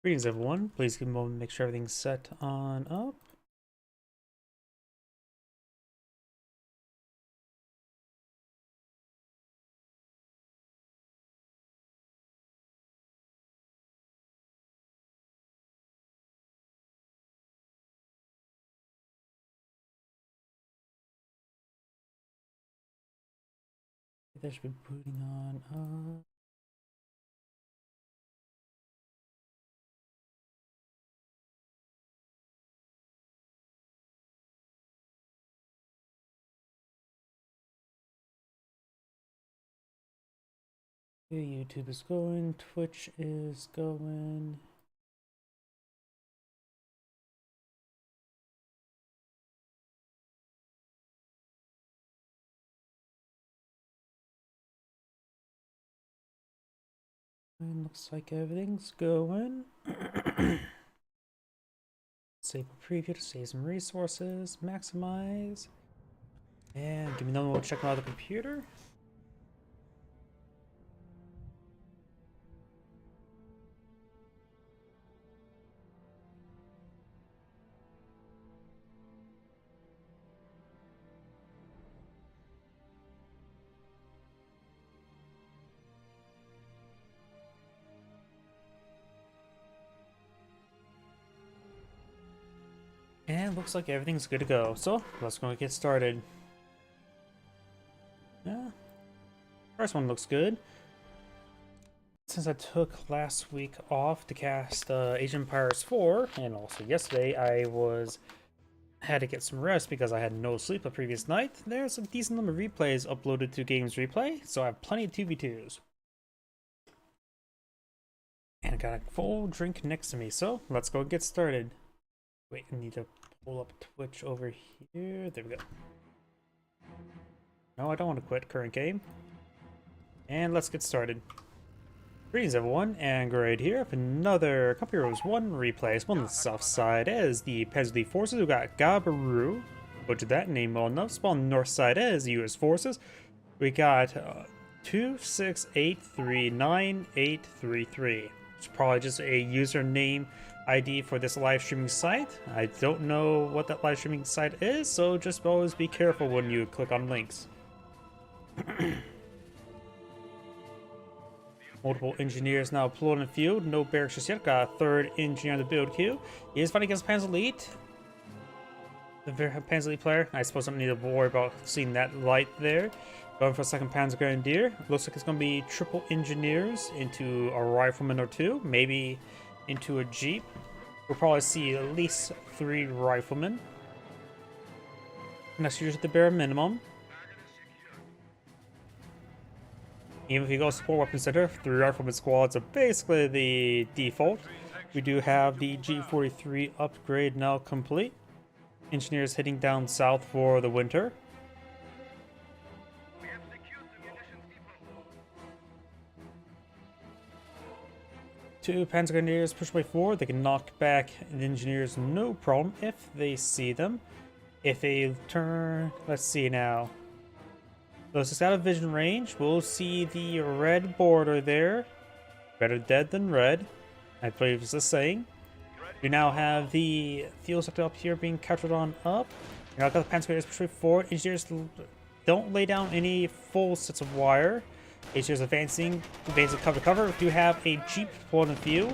Greetings everyone, please give me a moment to make sure everything's set on up. That should be booting on up. YouTube is going, Twitch is going. And looks like everything's going. Save a preview to save some resources, maximize. And give me another one, check out the computer. And looks like everything's good to go. So let's go get started. Yeah. First one looks good. Since I took last week off to cast Age of Empires 4, and also yesterday I had to get some rest because I had no sleep the previous night, there's a decent number of replays uploaded to Games Replay, so I have plenty of 2v2s. And I got a full drink next to me, so let's go get started. Wait, I need to pull up Twitch over here. There we go. No, I don't want to quit current game. And let's get started. Greetings everyone, and Grade here with another Company Heroes 1 replay. One on the south side is the Panzer Elite forces. We got Gabaru, butchered that name well enough. Spawn on the north side is the US forces. We got 268398833. It's probably just a username ID for this live streaming site. I don't know what that live streaming site is, so just always be careful when you click on links. Multiple engineers now deployed in the field. No barracks just yet. Got a third engineer on the build queue. He is fighting against Panzer Elite. The Panzer Elite player. I suppose I don't need to worry about seeing that light there. Going for a second Panzer Grenadier. Looks like it's going to be triple engineers into a rifleman or two. Maybe into a jeep. We'll probably see at least 3 riflemen. And that's usually the bare minimum. Even if you go support weapon center, 3 rifleman squads are basically the default. We do have the G43 upgrade now complete. Engineers heading down south for the winter. Two Panzer Grenadiers push way forward. They can knock back the engineers no problem if they see them. If they turn, let's see now. So it's out of vision range. We'll see the red border there. Better dead than red, I believe is the saying. We now have the fuel sector up here being captured on up. You now got the Panzer Grenadiers pushing forward. Engineers don't lay down any full sets of wire. Engineers advancing cover to cover. We do have a jeep deployed in the field.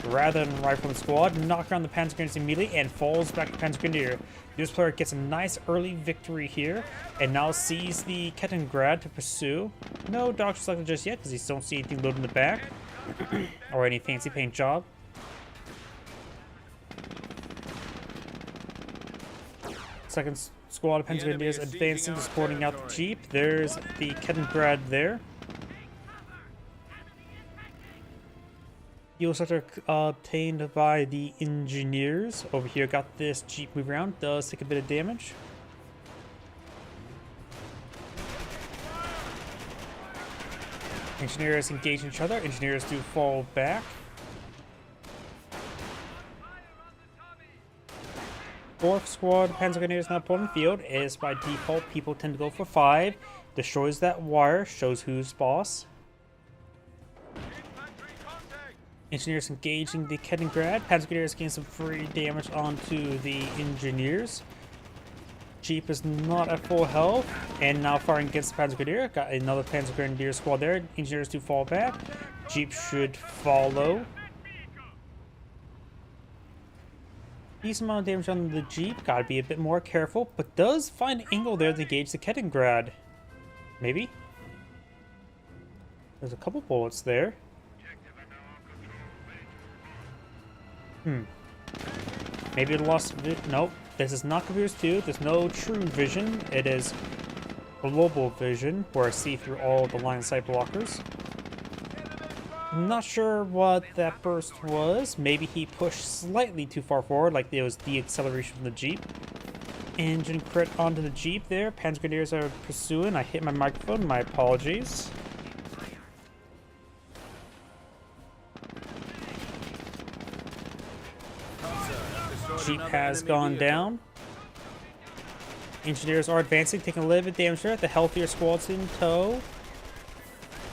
Rather than rifleman squad, knock around the Panzer Grenadiers immediately and falls back to Panzer Grenadier. This player gets a nice early victory here and now sees the Kettengrad to pursue. No doctor selected just yet because he don't see anything loaded in the back or any fancy paint job. Second squad of Panzer Grenadiers advancing, supporting out the jeep. There's the Kettengrad there. Fuel sector obtained by the engineers. Over here, got this jeep move around. Does take a bit of damage. Engineers engage each other. Engineers do fall back. Fourth squad Panzer Grenadiers now put in the field. Is by default, people tend to go for 5. Destroys that wire. Shows who's boss. Engineers engaging the Kettengrad. Panzer Grenadiers getting some free damage onto the engineers. Jeep is not at full health, and now firing against the Panzer Grenadier. Got another Panzer Grenadier squad there. Engineers do fall back. Jeep should follow. Decent amount of damage on the Jeep. Gotta be a bit more careful, but does find an angle there to engage the Kettengrad. Maybe? There's a couple bullets there. Maybe it lost. Nope. This is not computers 2. There's no true vision. It is global vision, where I see through all the line of sight blockers. I'm not sure what that burst was. Maybe he pushed slightly too far forward, like there was the acceleration from the Jeep. Engine crit onto the Jeep there. Panzer Grenadiers are pursuing. I hit my microphone. My apologies. Jeep has gone down. Engineers are advancing, taking a little bit of damage there. The healthier squad's in tow.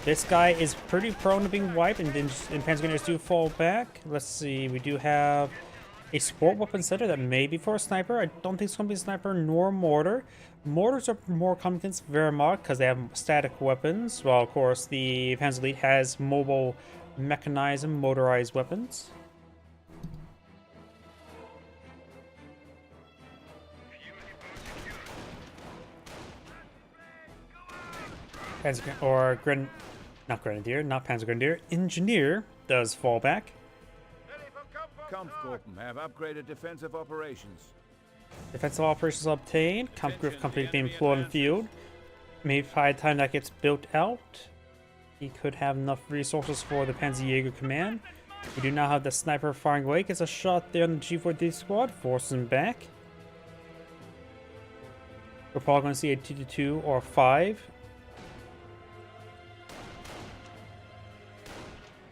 This guy is pretty prone to being wiped, and Panzer Grenadiers do fall back. Let's see, we do have a sport weapon center that may be for a sniper. I don't think it's going to be a sniper nor mortar. Mortars are more common against Wehrmacht because they have static weapons. Well, of course, the Panzer Elite has mobile mechanized and motorized weapons. Not Grenadier, not Panzer Grenadier. Engineer does fall back. Kampfgruppen have upgraded defensive operations. Defensive operations obtained. Kampfgruppe company being employed in the field. Maybe by the time that gets built out, he could have enough resources for the Panzerjäger command. We do now have the sniper firing away. Gets a shot there on the G4D squad, forces him back. We're probably going to see a 2-2 or 5.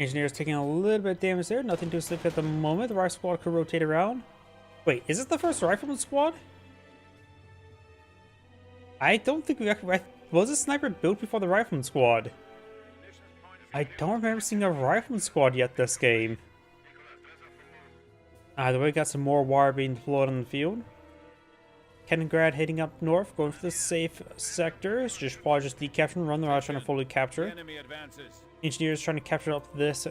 Engineers taking a little bit of damage there. Nothing too stiff at the moment. The rifle squad could rotate around. Wait, is this the first rifleman squad? I don't think we actually... Was a sniper built before the rifleman squad? I don't remember seeing a rifleman squad yet this game. Either way, got some more wire being deployed on the field. Kettengrad heading up north, going for the safe sectors. Probably just decapture and run. They're not trying to fully capture. Enemy advances. Engineers trying to capture up this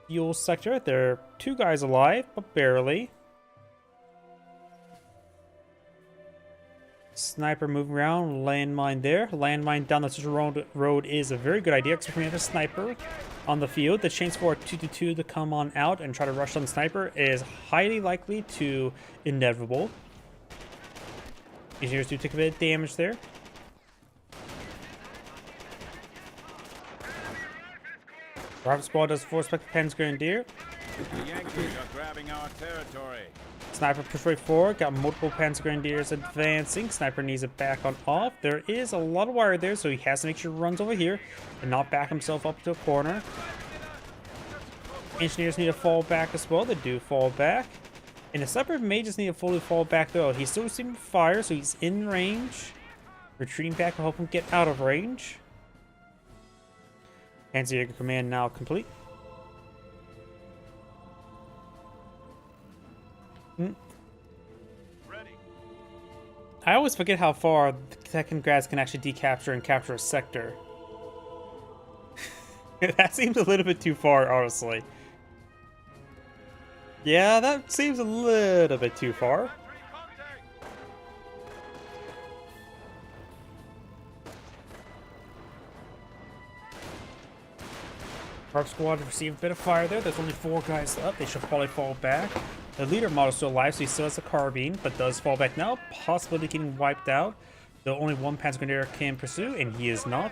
fuel sector. There are 2 guys alive, but barely. Sniper moving around. Landmine there. Landmine down the road is a very good idea, because if we have a sniper on the field, the chance for a 2-2 to come on out and try to rush on the sniper is highly likely to inevitable. Engineers do take a bit of damage there. Rifle squad does force back the Panzer Grenadier. The Yankees are grabbing our territory. Sniper push right forward. Got multiple Panzer Grenadiers advancing. Sniper needs it back on off. There is a lot of wire there, so he has to make sure he runs over here and not back himself up to a corner. Engineers need to fall back as well. They do fall back. And the sniper may just need to fully fall back though. He's still receiving fire, so he's in range. Retreating back will help him get out of range. Panzerjäger command now complete. I always forget how far the Kettengrads can actually decapture and capture a sector. That seems a little bit too far, honestly. Yeah, that seems a little bit too far. Park squad received a bit of fire there. There's only 4 guys up. They should probably fall back. The leader model is still alive, so he still has a carbine, but does fall back now. Possibly getting wiped out. Though only 1 Panzer Grenadier can pursue, and he is not.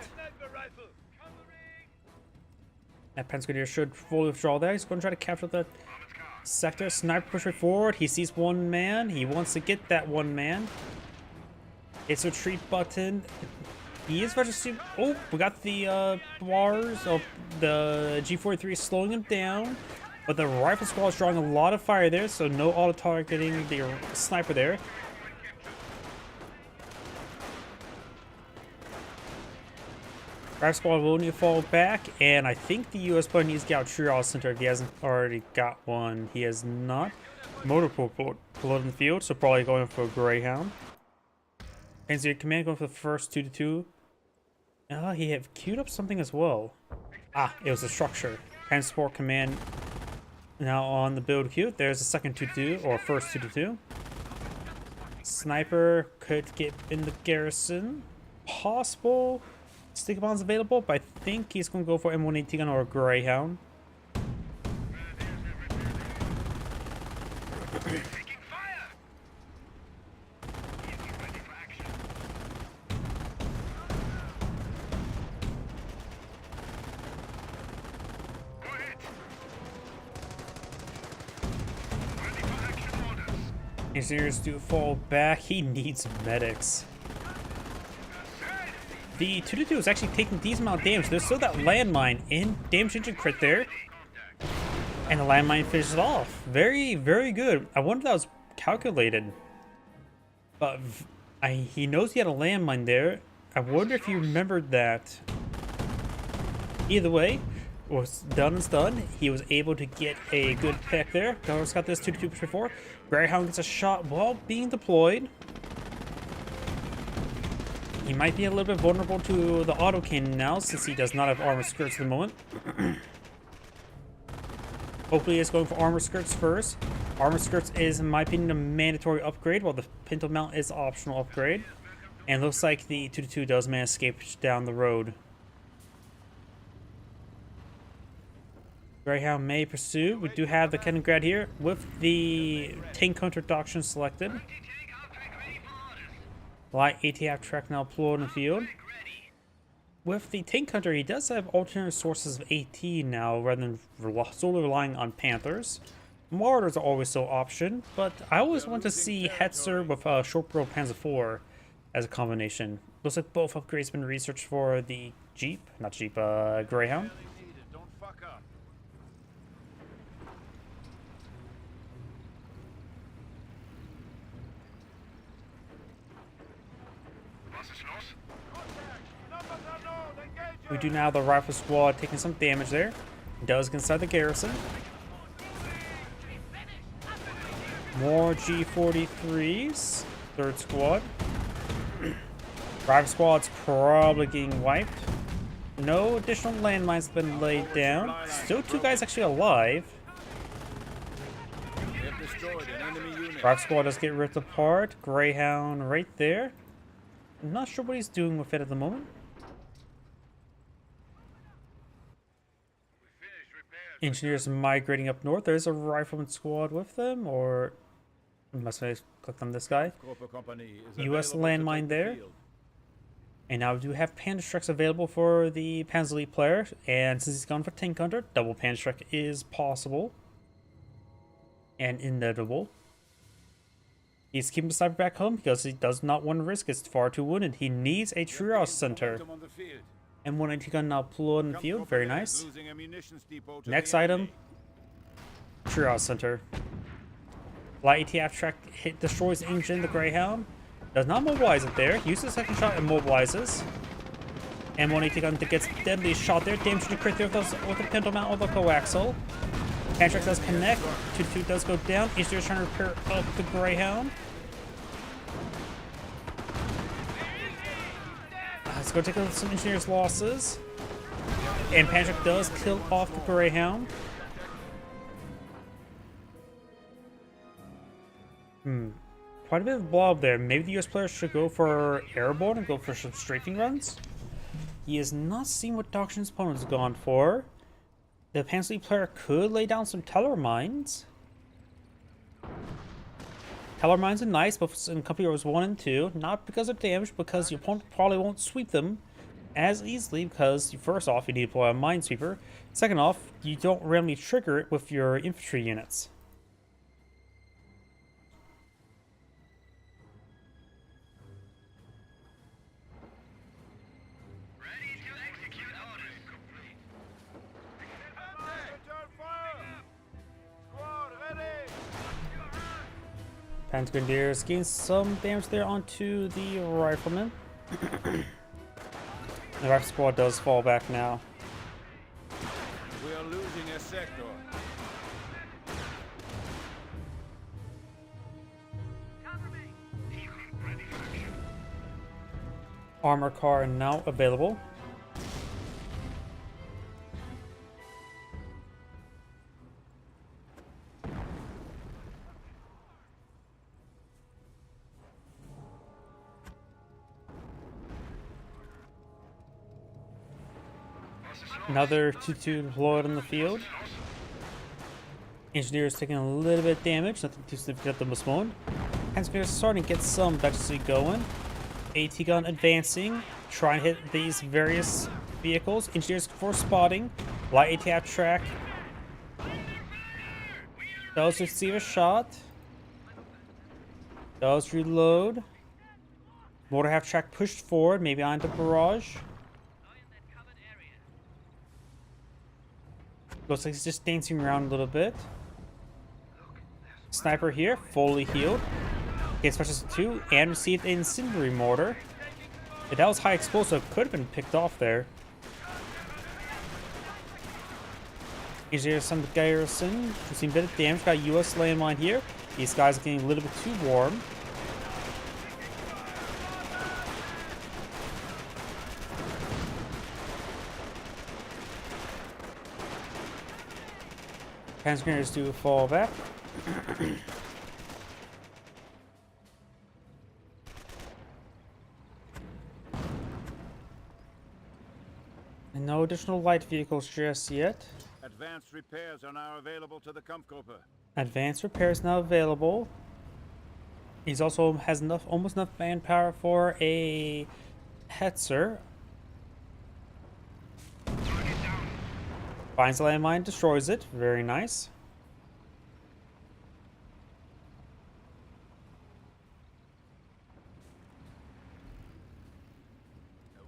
That Panzer Grenadier should fully withdraw there. He's going to try to capture the sector. Sniper push right forward. He sees 1 man. He wants to get that 1 man. It's a retreat button. He is registering. Oh, we got the bars of the G43 slowing him down. But the rifle squad is drawing a lot of fire there, so no auto-targeting the sniper there. Drive squad will need to fall back, and I think the US player needs to get out Triage Center if he hasn't already got one. He has not. Motor pool in the field, so probably going for a Greyhound. Panzer Command going for the first 2-2. He have queued up something as well. It was a structure. Transport Command now on the build queue. There's a second 2-2, or first 2-2. Sniper could get in the garrison. Possible stick bombs available, but I think he's going to go for M1AT gun or a Greyhound. Engineers do fall back. He needs medics. The 2-2 is actually taking decent amount of damage. There's still that landmine in damage engine crit there. And the landmine finishes it off. Very, very good. I wonder if that was calculated. But he knows he had a landmine there. I wonder if he remembered that. Either way, was done is done. He was able to get a good pick there. Dallas got this 2-2 push before. Greyhound gets a shot while being deployed. He might be a little bit vulnerable to the auto cannon now, since he does not have armor skirts at the moment. Hopefully he's going for armor skirts first. Armor skirts is, in my opinion, a mandatory upgrade, while the pinto mount is optional upgrade. And looks like the 2-2 does manage to escape down the road. Greyhound may pursue. We do have the Kennengrad here with the tank counter doctrine selected. Light ATF track now deployed in the field. With the tank hunter, he does have alternate sources of AT now rather than solely relying on Panthers. Mortars are always still option, but I always want to see Hetzer with short barrel Panzer IV as a combination. Looks like both upgrades have been researched for the Greyhound. We do now the rifle squad taking some damage there. Does get inside the garrison. More G43s. Third squad. Rifle squad's probably getting wiped. No additional landmines have been laid down. Still two guys actually alive. Rifle squad does get ripped apart. Greyhound right there. I'm not sure what he's doing with it at the moment. Engineers migrating up north. There's a rifleman squad with them, or must I click on this guy? US landmine there. And now we do have Panzerstrike available for the Panzer Elite player, and since he's gone for tank hunter, double Panzerstrike is possible and inevitable. He's keeping the sniper back home because he does not want to risk it. It's far too wounded. He needs a triage center. And one AT gun now deployed in the field. Very nice. Next item, triage center. Light ATF track destroys engine, the Greyhound. Does not mobilize it there. Uses second shot and mobilizes. And one AT gun gets deadly shot there. Damage to crit there with the pinto mount or the coaxial. Pantrack does connect. 2-2 does go down. Easter's trying to repair up the Greyhound. Let's go take some engineers' losses. And Pantrack does kill off the Greyhound. Quite a bit of blob there. Maybe the US player should go for airborne and go for some strafing runs. He has not seen what doctrine his opponent has gone for. The Panzer Elite player could lay down some teller mines. Teller mines are nice, but in company orders 1 and 2, not because of damage, because your opponent probably won't sweep them as easily, because first off, you need to deploy a minesweeper. Second off, you don't randomly trigger it with your infantry units. Panzer Grenadiers gain some damage there onto the rifleman. The rifle squad does fall back now. We are losing a sector. Armor car now available. Another 2-2 deployed on the field. Engineers taking a little bit of damage, nothing too significant at the moment. Engineers starting to get some dexterity going. AT gun advancing, trying to hit these various vehicles. Engineers for spotting. Light ATF track. Does receive a shot. Does reload. Motor half track pushed forward, maybe onto barrage. Looks like he's just dancing around a little bit. Sniper here, fully healed. Gets pushes 2 and received an incendiary mortar. If that was high explosive, could have been picked off there. Here's some garrison. We've seen a bit of damage. Got a US landmine here. These guys are getting a little bit too warm. Panzer Grenadiers do fall back. And no additional light vehicles just yet. Advanced repairs are now available to the Kampfgruppe. Advanced repairs now available. He's also has almost enough manpower for a Hetzer. Finds the landmine, destroys it. Very nice.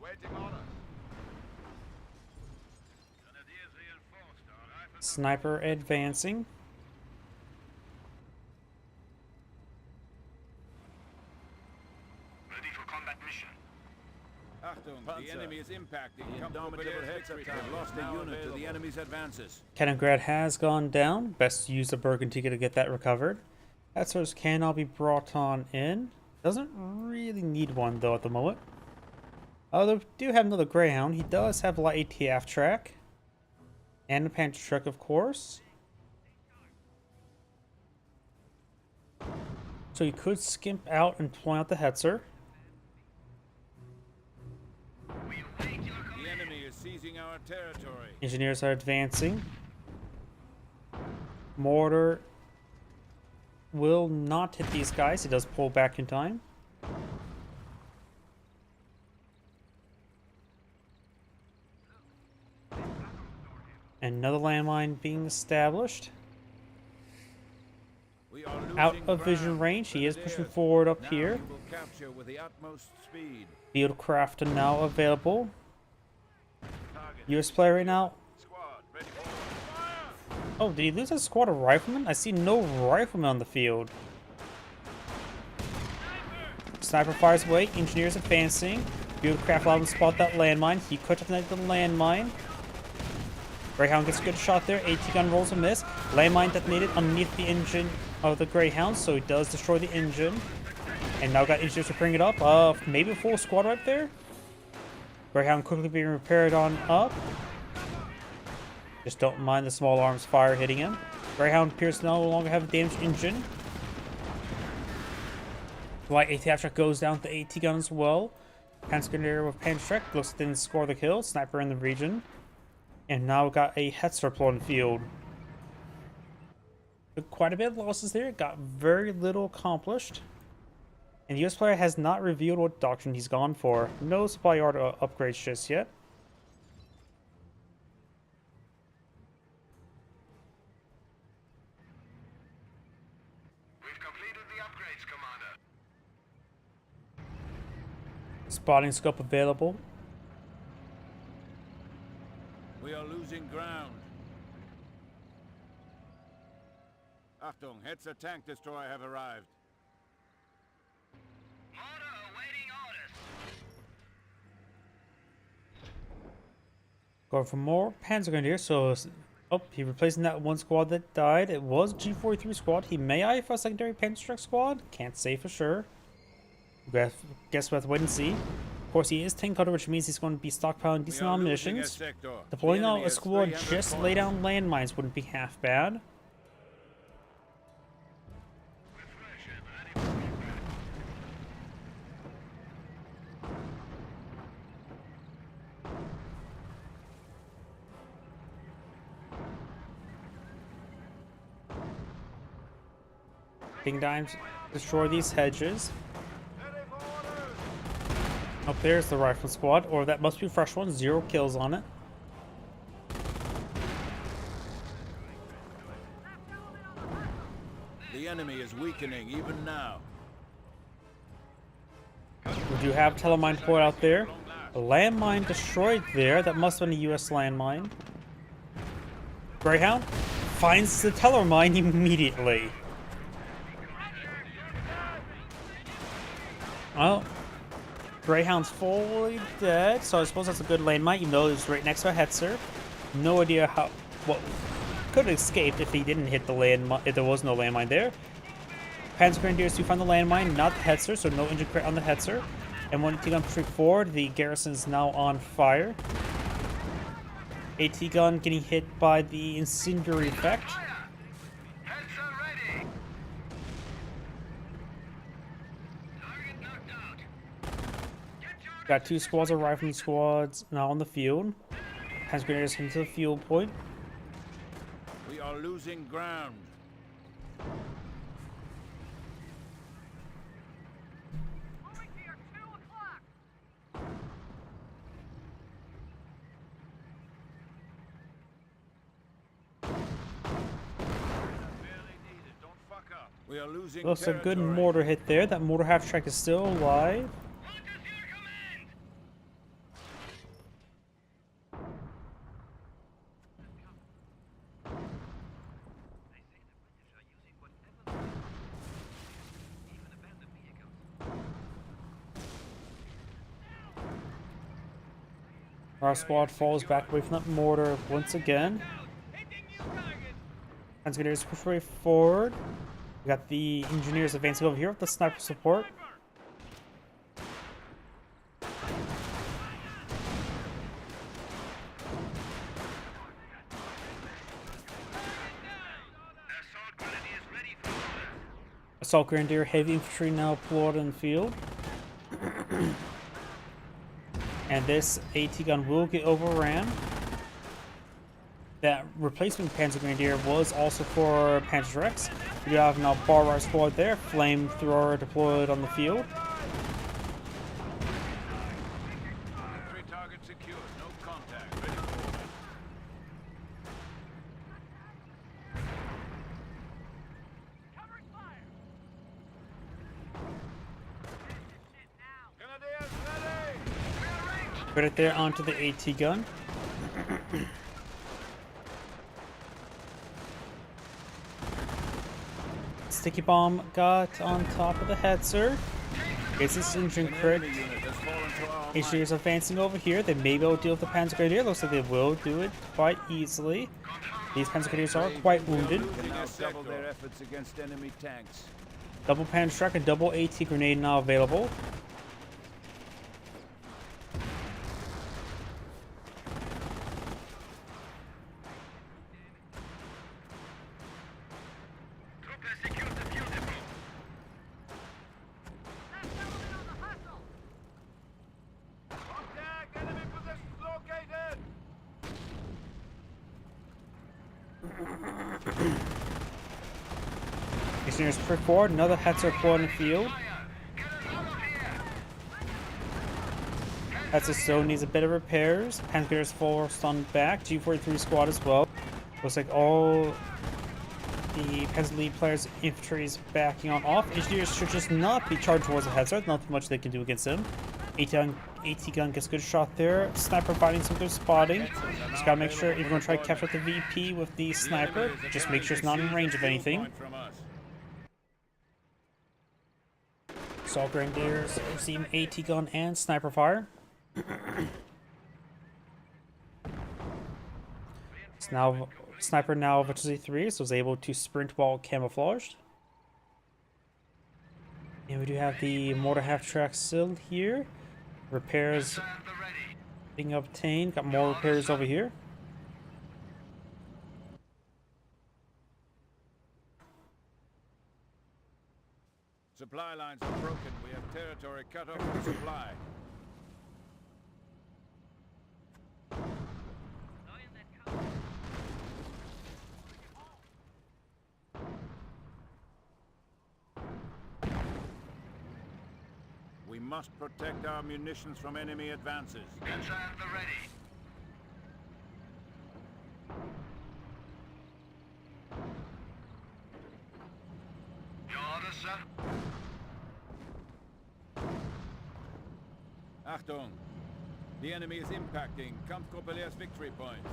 Awaiting orders. Sniper advancing. Ready for combat mission. Achtung, the enemy is impacting. The indomitable Hetzer tank lost a unit to the enemy's advances. Kaliningrad has gone down. Best use the Burgundy to get that recovered. Hetzers can all be brought on in. Doesn't really need one though at the moment. Although we do have another Greyhound. He does have a light ATF track. And a Panzer truck, of course. So you could skimp out and point out the Hetzer. The enemy is seizing our territory. Engineers are advancing. Mortar will not hit these guys. He does pull back in time. Another landmine being established. We are Out losing of vision ground. range. He is pushing Grenadiers. forward up Now here. we will capture with the utmost speed. Fieldcraft are now available. Target. US player right now. Squad, ready for fire. Oh, did he lose a squad of riflemen? I see no riflemen on the field. Sniper fires away. Engineers advancing. Fieldcraft allowed him to spot that landmine. He could have detonated the landmine. Greyhound gets a good shot there. AT gun rolls a miss. Landmine detonated underneath the engine of the Greyhound, so he does destroy the engine. And now got engineers to bring it up. Maybe a full squad right there. Greyhound quickly being repaired on up. Just don't mind the small arms fire hitting him. Greyhound appears to no longer have a damaged engine. Light ATF truck goes down to AT gun as well. Panzer Grenadier with Panzer truck looks like didn't score the kill. Sniper in the region. And now we got a Hetzer on the field. Took quite a bit of losses there. Got very little accomplished. And the US player has not revealed what doctrine he's gone for. No supply yard upgrades just yet. We've completed the upgrades, Commander. Spotting scope available. We are losing ground. Achtung, Hetzer tank destroyer have arrived. Order awaiting orders. Going for more Panzer Grenadiers. So, oh, he replacing that one squad that died. It was G43 squad. He may eye for a secondary Panzer Strike squad. Can't say for sure. Guess we'll have to wait and see. Of course, he is 10 cutter, which means he's going to be stockpiling decent ammunitions. Deploying out a squad just to lay down landmines wouldn't be half bad. King Dimes destroy these hedges. Up there's the rifle squad, or that must be a fresh one. 0 kills on it. The enemy is weakening even now. We do have telemine port out there. A landmine destroyed there. That must have been a US landmine. Greyhound finds the telemine immediately. Well, Greyhound's fully dead, so I suppose that's a good landmine, even though it was right next to a Hetzer. No idea what could have escaped if he didn't hit the landmine, if there was no landmine there. Panzer Grenadiers do find the landmine, not the Hetzer, so no injury on the Hetzer. And when AT gun pushing forward, the garrison is now on fire. AT gun getting hit by the incendiary effect. Got 2 squads of rifleman squads now on the field. Panzer Grenadiers into the fuel point. We are losing ground. We are losing Looks a good territory. mortar hit there. That mortar half track is still alive. Our squad falls back away from that mortar once again. Panzer Grenadiers push way forward. We got the engineers advancing over here with the sniper support. Assault Grenadier heavy infantry now deployed in the field. And this AT gun will get overran. That replacement Panzer Grenadier was also for Panzer Rex. We do have now Bar squad there. Flamethrower deployed on the field. 3 targets secured. No contact. Ready for order. Grenadiers ready! Put it there onto the AT gun. Sticky bomb got on top of the Hetzer. It's this engine crit. Enemy unit has fallen to our HG is advancing over here. They may be able to deal with the Panzer Grenadier. Looks like they will do it quite easily. These Panzer Grenadiers are quite wounded. can now double their efforts against enemy tanks. Double Panzer Strike and double AT grenade now available. Contact! Enemy positions located! Engineers push forward. Another Hetzer deployed in the field. Hetzer still needs a bit of repairs. Panzer Grenadiers forced on back. G43 squad as well. Looks like all the Panzer Elite players' infantry is backing on off. Engineers should just not be charged towards the Hetzer. Not much they can do against him. AT gun gets a good shot there. Sniper fighting some good spotting. Just gotta make sure if you're gonna try to capture the VP with the sniper, just make sure it's not in range of anything. Assault Grenadiers receive AT gun and sniper fire. It's now sniper now efficiency 3, so it's able to sprint while camouflaged. And we do have the mortar half track still here. Repairs Stand the ready. being obtained. Got more repairs over here. Supply lines are broken. We have territory cut off from supply. We must protect our munitions from enemy advances. Panzer at the ready. Your orders, sir? Achtung! The enemy is impacting. Kampfgruppe victory points.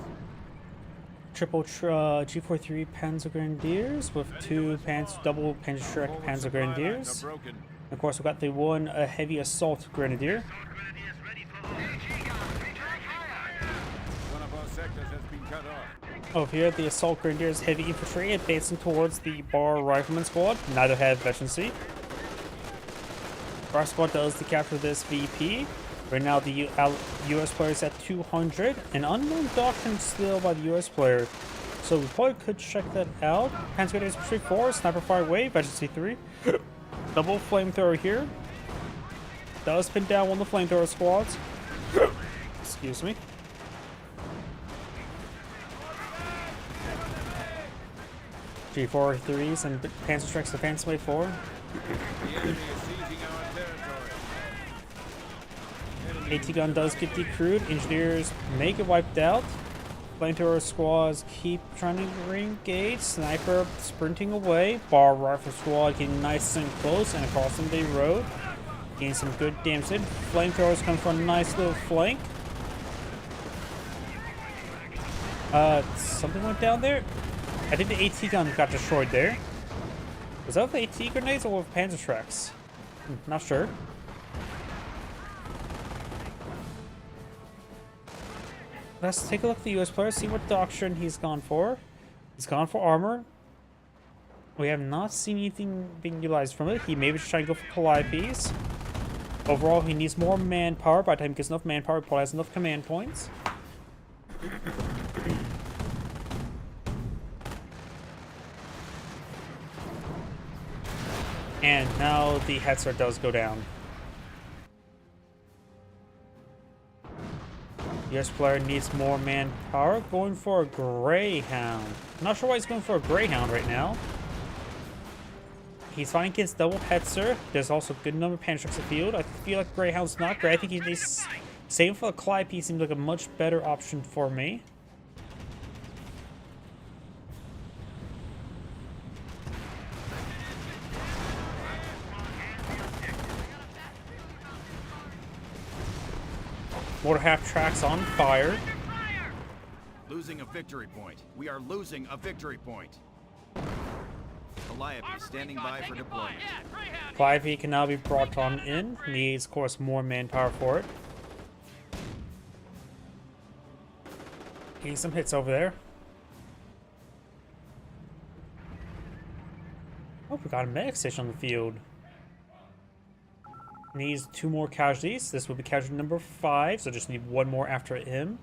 Triple G43 Panzer Grenadiers with two double Panzer Forward Panzer supply lines Grenadiers. are broken. Of course, we got the one heavy assault grenadier. Grenadiers ready for orders. AG guns, return fire! One of our sectors has been cut off. Over here, the assault grenadiers heavy infantry advancing towards the bar rifleman squad. Neither have efficiency. Our squad does to capture this VP. Right now, the US player is at 200. An unknown doctrine still by the US player. So we probably could check that out. Panzer Grenadiers Infantry 4, Sniper Fire Wave, Efficiency 3. Double flamethrower here. Does pin down one of the flamethrower squads. Excuse me. G43s and Panzer Strikes Defense Wave 4. The enemy is seizing our territory. AT gun does get decrewed. Engineers may get wiped out. Flamethrower squads keep trying to re-engage. Sniper sprinting away. Bar rifle squad getting nice and close and across the road. Getting some good damage in. Flamethrowers come from a nice little flank. Something went down there. I think the AT gun got destroyed there. Was that with AT grenades or with Panzer tracks? Not sure. Let's take a look at the US player, see what doctrine he's gone for. He's gone for armor. We have not seen anything being utilized from it. He may be just trying to go for Calliope's. Overall, he needs more manpower. By the time he gets enough manpower, he probably has enough command points. And now the Hetzer does go down. US player needs more manpower. Going for a Greyhound. Not sure why he's going for a Greyhound right now. He's fighting against double Hetzer. There's also a good number of Panzer in the field. I feel like Greyhound's not great. I think he's same for a Calliope seems like a much better option for me. Mortar half tracks on fire. Losing a victory point. We are losing a victory point. Calliope standing by for deployment. Calliope can now be brought on in. Needs, of course, more manpower for it. Getting some hits over there. Oh, we got a medic station on the field. Needs 2 more casualties. This will be casualty number 5, so just need 1 more after him.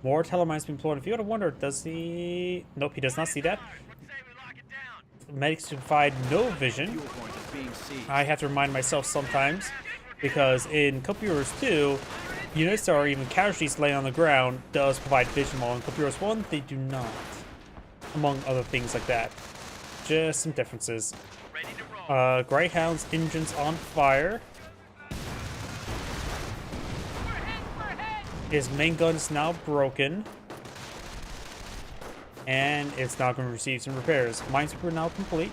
More telemines being deployed on the field. I wonder, does he... Nope, he does not see that. Medics provide no vision. Fuel point is being seized. I have to remind myself sometimes, because in Computers 2, units or even casualties laying on the ground does provide vision, while in Computers 1, they do not. Among other things like that. Just some differences. Greyhound's engines on fire. His main gun is now broken. And it's now going to receive some repairs. Minesweeper are now complete.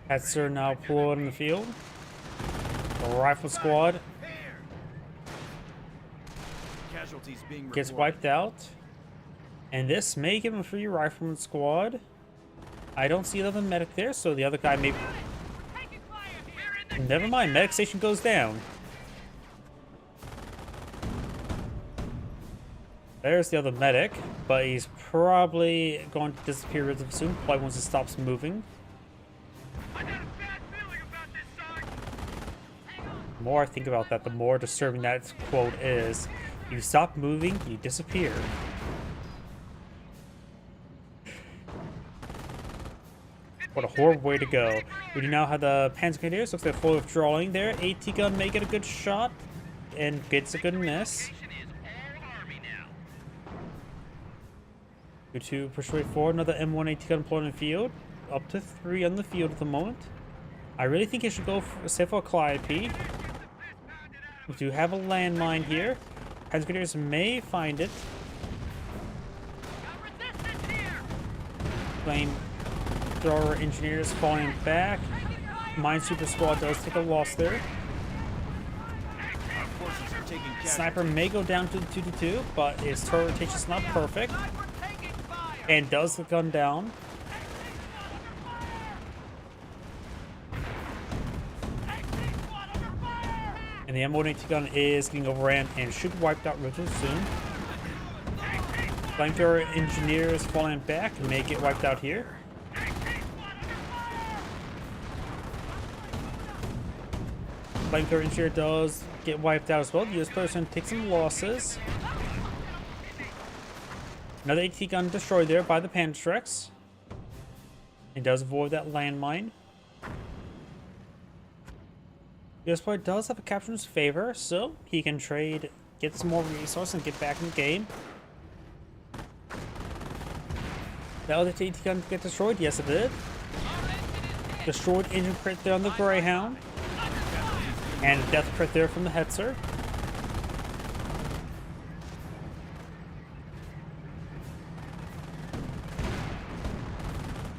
Hetzer now deployed in the field. The rifle squad Casualties being gets reported. wiped out. And this may give him a free rifleman squad. I don't see another medic there, so the other guy may... Never mind, medic station goes down. There's the other medic, but he's probably going to disappear really soon, probably once it stops moving. The more I think about that, the more disturbing that quote is. You stop moving, you disappear. What a horrible way to go. We do now have the Panzer Grenadiers. Looks like full withdrawing there. AT gun may get a good shot and gets a good miss. Go to push way forward. Another M1 AT gun deployed in the field. Up to 3 on the field at the moment. I really think he should go for a Calliope. We do have a landmine here. Panzer Grenadiers may find it. Flamethrower engineers falling back. Mine Super Squad does take a loss there. Sniper may go down to the 2-2, but his turret rotation is not perfect. And does the gun down. And the M1AT gun is getting overran and should be wiped out really soon. Flamethrower engineers falling back may get wiped out here. Flamethrower engineer does get wiped out as well. The US person takes some losses. Another AT gun destroyed there by the Panzerx. He does avoid that landmine. The US player does have a capture in his favor, so he can trade, get some more resources, and get back in the game. The other AT gun get destroyed? Yes, it did. Destroyed engine crit there on the Greyhound. And a death crit there from the Hetzer.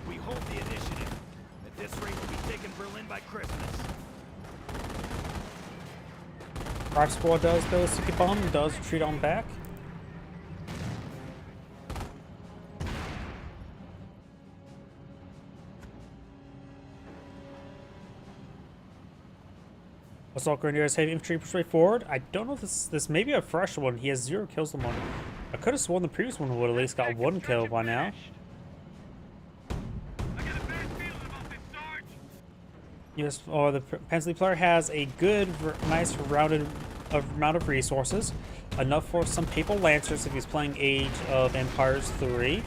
We hold the initiative. At this rate, we'll be taking Berlin by Christmas. Rock Squad does though, Sticky Bomb does retreat on back. Assault Grenadiers heavy infantry push right forward. I don't know if this may be a fresh one. He has 0 kills on one. I could have sworn the previous one would at least got 1 kill by now. Yes, or the Panzer Elite player has a good, nice, rounded amount of resources, enough for some Papal Lancers if he's playing Age of Empires 3.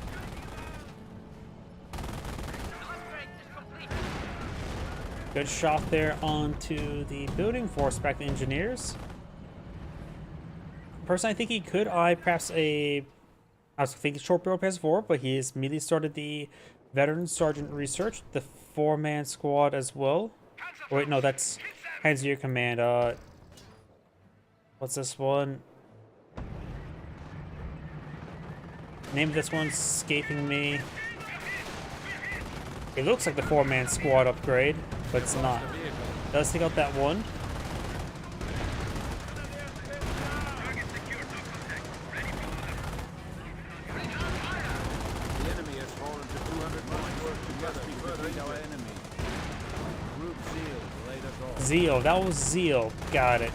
Good shot there onto the building, force back the engineers. Personally, I think he could eye perhaps I was thinking short barrel Panzer 4, but he has immediately started the Veteran Sergeant Research, the 4-man squad as well. Oh, wait, no, that's Panzer Command. What's this one? Name of this one's escaping me. It looks like the 4-man squad upgrade, but it's not. Does take out that one. The enemy has fallen to 200 miles. Work together to defeat our enemy. Group Zeal laid us off. Zeal, that was Zeal. Got it.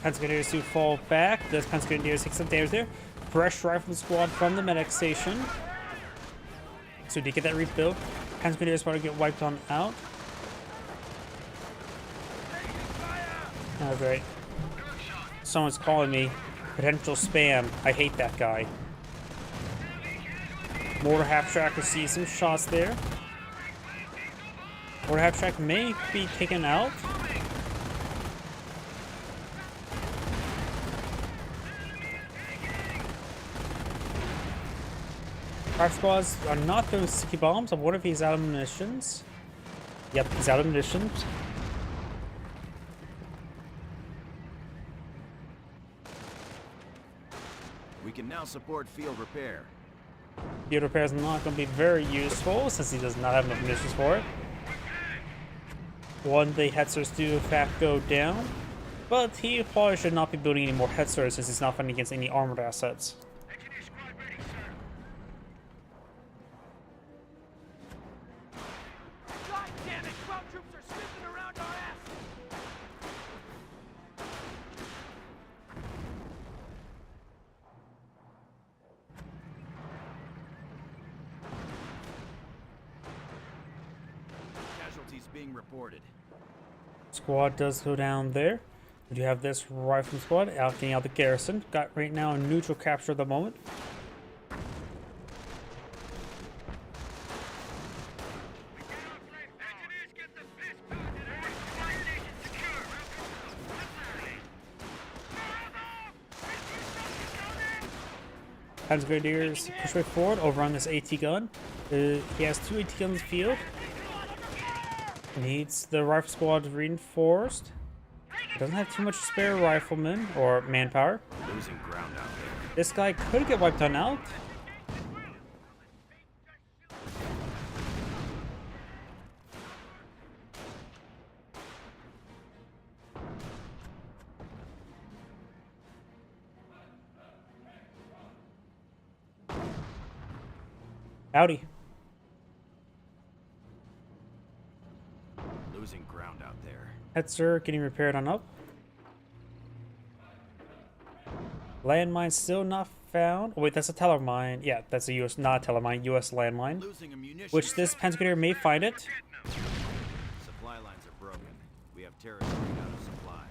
Panzer Grenadiers do fall back. Does Panzer Grenadiers take some damage there? Fresh rifle squad from the medic station. So to get that rebuild, Panzer Grenadiers want to get wiped on out. Oh, great. Someone's calling me. Potential spam. I hate that guy. Mortar half track receives some shots there. Mortar half track may be taken out. Our squads are not throwing sticky bombs. I wonder if he's out of munitions. Yep, he's out of munitions. We can now support field repair. Field repair is not going to be very useful since he does not have enough munitions for it. One, the Hetzers do in fact go down. But he probably should not be building any more headsers since he's not fighting against any armored assets. Engineer squad ready, sir. God damn it! Ground troops are sniffing around our ass! Casualties being reported. Squad does go down there. We do have this rifle squad out getting out the garrison. Got right now a neutral capture at the moment. Engineers get the piss pounded out. Fire station secure. Panzer Grenadiers push way forward over on this AT gun. He has 2 AT guns in the field. Needs the rifle squad reinforced. Doesn't have too much spare riflemen or manpower. Losing ground out there. This guy could get wiped on out. Howdy. Losing ground out there. Hetzer getting repaired on up. Landmine still not found. Oh, wait, that's a teller mine. Yeah, that's a US, not a teller mine, US landmine. Losing ammunition. Which this Panzer Grenadier may find it. Supply lines are broken. We have territory out of supply.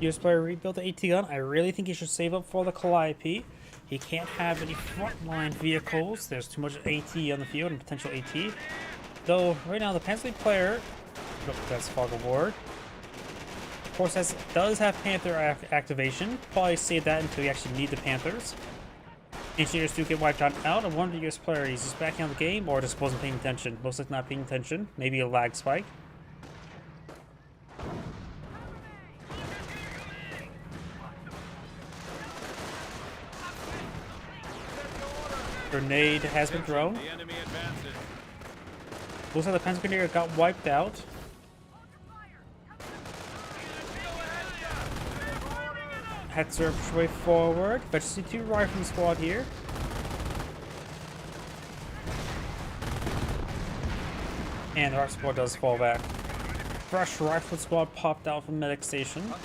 US player rebuilt the AT gun. I really think he should save up for the Calliope. He can't have any frontline vehicles. There's too much AT on the field and potential AT. Though, right now, the Panzer Elite player... Oh, that's Fog of War. Of course, does have Panther activation. Probably save that until you actually need the Panthers. Engineers do get wiped out. I wonder the US player is just backing out the game or just wasn't paying attention. Looks like not paying attention. Maybe a lag spike. Grenade has been thrown. The enemy advances. Looks like the Panzer Grenadier got wiped out. Hetzer push way forward. But you see 2 rifle squad here. And the rifle squad does fall back. Fresh rifle squad popped out from medic station. Must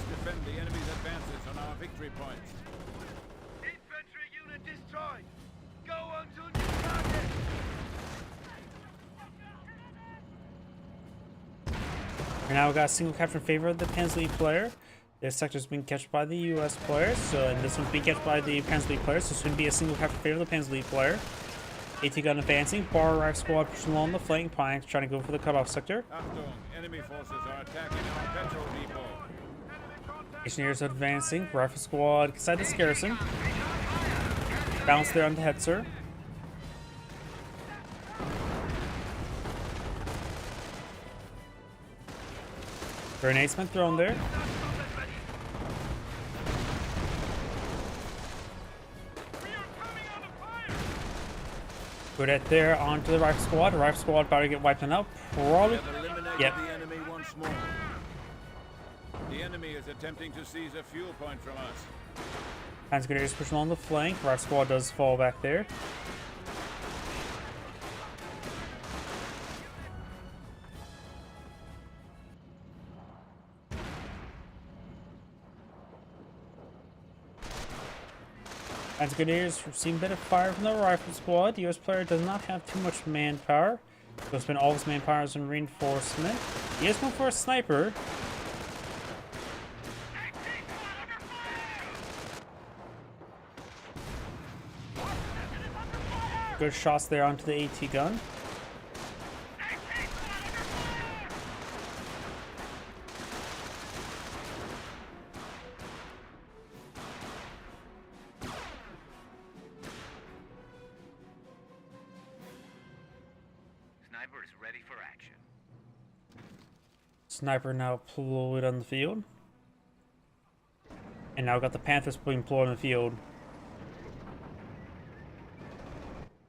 defend the enemy's advances on our victory points. Infantry unit destroyed. Go on to new target. And now we got a single capture in favor of the Panzer Elite player. This sector's being captured by the US players, and this one's being captured by the Panzer Elite players, so this would be a single capture in favor of the Panzer Elite player. AT gun advancing, bar rifle squad pushing along the flank, Pines trying to go for the cutoff sector. Achtung, enemy forces are attacking our petrol depot. Engineers advancing, rifle squad inside this garrison. Bounce there on the Hetzer. Grenades been thrown there. Good at there onto the rifle squad. Rifle squad about to get wiped on out. Probably. We have eliminated Yep. the enemy once more. The enemy is attempting to seize a fuel point from us. Panzer Grenadiers pushing on the flank. Rifle squad does fall back there. Panzer Grenadiers receiving a bit of fire from the rifle squad. The US player does not have too much manpower. So spend all his manpower as in reinforcement. He is going for a sniper. Good shots there onto the AT gun. Sniper is ready for action. Sniper now deployed on the field. And now got the Panthers being deployed on the field.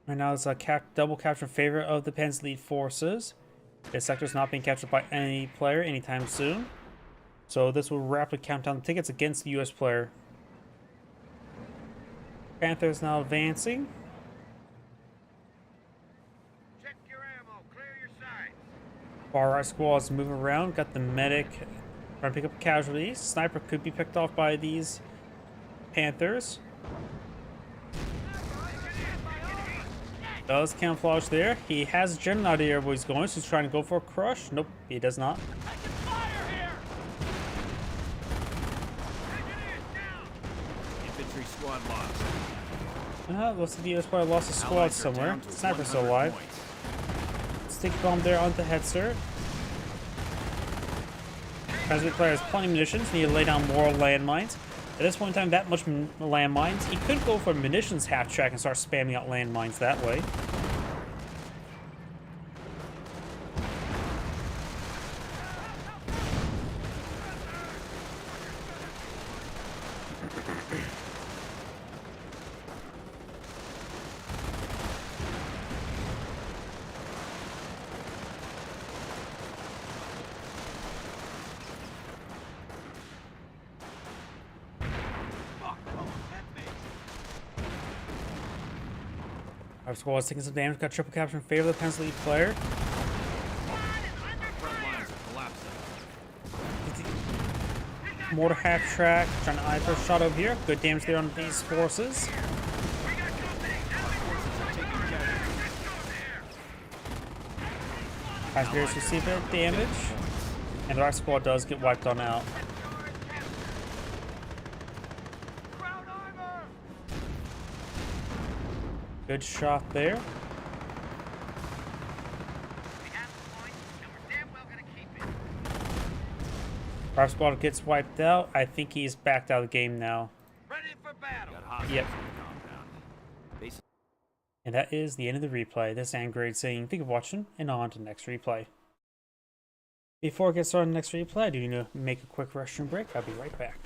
Right now, it's a double capture in favor of the Panzer Elite forces. This sector is not being captured by any player anytime soon. So this will rapidly count down the tickets against the US player. Panther is now advancing. Check your ammo. Clear your sides. Far right squad is moving around. Got the medic trying to pick up casualties. Sniper could be picked off by these Panthers. Does camouflage there. He has a general idea where he's going, so he's trying to go for a crush. Nope, he does not. Infantry squad lost. Looks like the US player lost a squad Allies are somewhere. down to Sniper's still 100 alive. points. Stick bomb there on the headset. As the player has plenty of munitions, need to lay down more landmines. At this point in time, that much landmines, he could go for a munitions half track and start spamming out landmines that way. Our squad is taking some damage, got triple capture in favor of the Panzer Elite player. Front lines are collapsing. Mortar half track, trying to eye for a shot over here. Good damage there on these forces. Passengers receive it, damage. And our squad does get wiped on out. Good shot there. Our squad gets wiped out. I think he's backed out of the game now. Ready for battle. Got hostiles Yep. in the compound. Base And that is the end of the replay. This is Angrade saying thank you for watching, and on to the next replay. Before I get started on the next replay, I do need to make a quick restroom break. I'll be right back.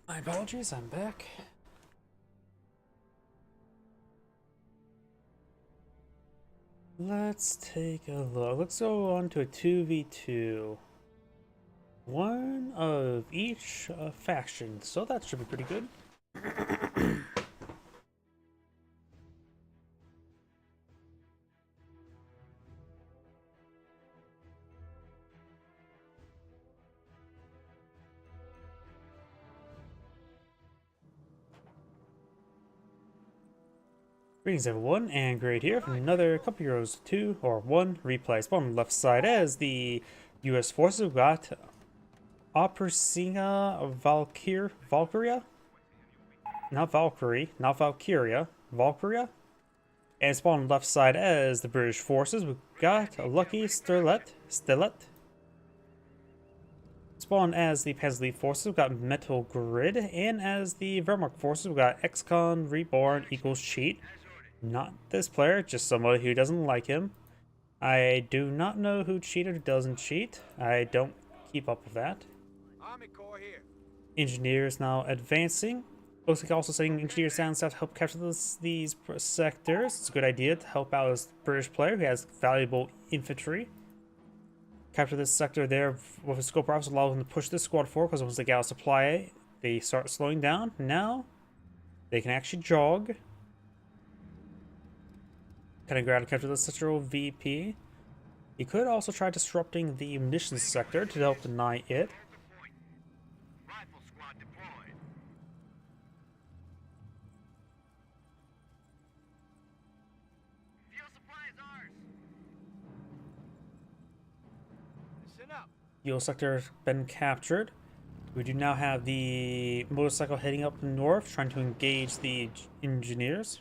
My apologies, I'm back. Let's take a look. Let's go on to a 2v2. One of each faction, so that should be pretty good. Greetings everyone, and Great here from another couple Euros 2 or 1 replay. Spawn on the left side as the US forces have got Opersina Valkyria? Not Valkyrie, not Valkyria, Valkyria? And spawn on the left side as the British forces, we've got Lucky Stilett. Spawn as the Panzer Elite forces, we've got Metal Grid, and as the Wehrmacht forces, we've got XCon Reborn equals Cheat. Not this player, just somebody who doesn't like him. I do not know who cheated or doesn't cheat. I don't keep up with that. Army Corps here. Engineers now advancing. Looks like also sending engineers down south to help capture these sectors. It's a good idea to help out this British player who has valuable infantry. Capture this sector there with a scope rifles allow them to push this squad forward because once they get out of supply, they start slowing down. Now they can actually jog. Kind of go out and capture the central VP. He could also try disrupting the munitions sector to help deny it. Rifle squad deployed. Listen up. Fuel sector been captured. We do now have the motorcycle heading up north, trying to engage the engineers.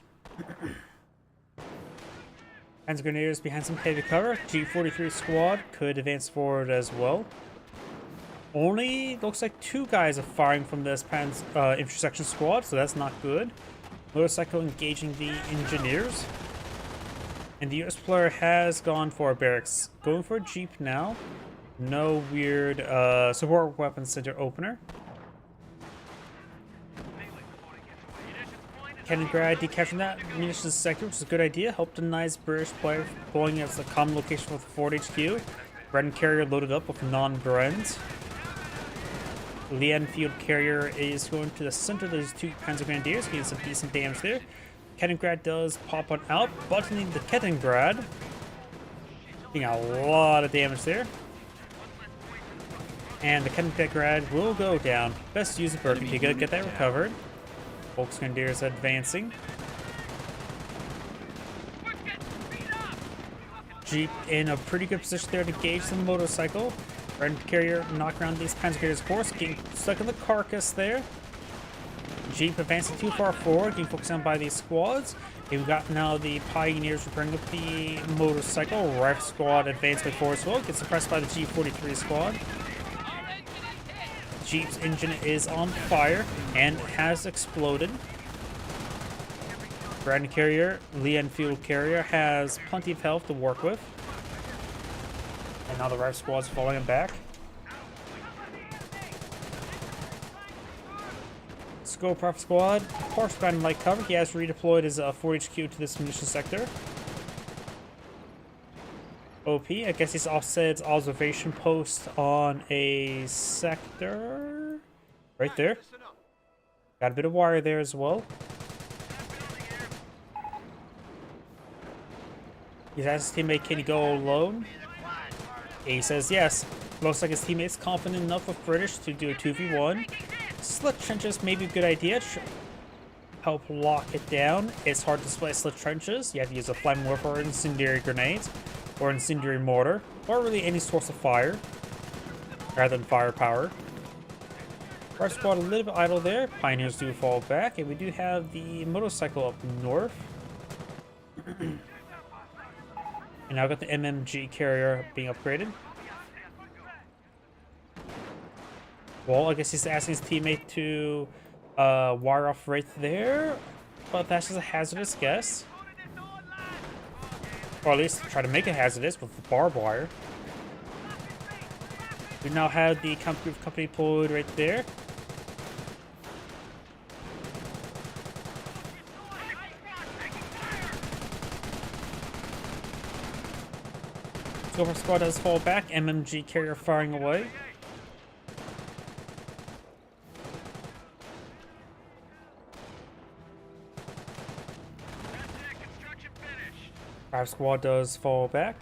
Panzer Grenadiers behind some heavy cover. G43 squad could advance forward as well. Only looks like 2 guys are firing from this intersection squad, so that's not good. Motorcycle engaging the engineers. And the US player has gone for a barracks. Going for a Jeep now. No weird support weapon center opener. Kaliningrad decapturing that munitions sector, which is a good idea. Helped denies British player going as a common location for the Ford HQ. Bren carrier loaded up with non-Brens. Lee Enfield carrier is going to the center of those 2 Panzer Grenadiers, getting some decent damage there. Kaliningrad does pop one out, buttoning the Kaliningrad. Getting a lot of damage there. And the Kaliningrad will go down. Best use of Birkin to get that recovered. Volks Grenadiers advancing. Jeep in a pretty good position there to gauge the motorcycle. Red carrier knock around these Panzer Grenadiers' course, getting stuck in the carcass there. Jeep advancing too far forward, getting focused on by these squads. We've got now the Pioneers repairing up the motorcycle. Rifle squad advancing forward as well, gets suppressed by the G43 squad. Jeep's engine is on fire and has exploded. Brandon carrier, Lee Enfield carrier has plenty of health to work with. And now the rifle squad's falling back. Scope rifle squad, horseback light cover. He has redeployed his 4HQ to this munition sector. OP, I guess he's offset its observation post on a sector right there. Got a bit of wire there as well. He's asked his teammate, can he go alone? He says yes. Looks like his teammate's confident enough with British to do a 2v1. Slit trenches may be a good idea to help lock it down. It's hard to split slit trenches. You have to use a flame warfare or incendiary grenades, or incendiary mortar, or really any source of fire, rather than firepower. Our squad a little bit idle there. Pioneers do fall back, and we do have the motorcycle up north. And now I've got the MMG carrier being upgraded. Well, I guess he's asking his teammate to wire off right there, but that's just a hazardous guess. Or at least try to make it hazardous with the barbed wire. We now have the company deployed right there. Silver squad does fall back. MMG carrier firing away. Our squad does fall back.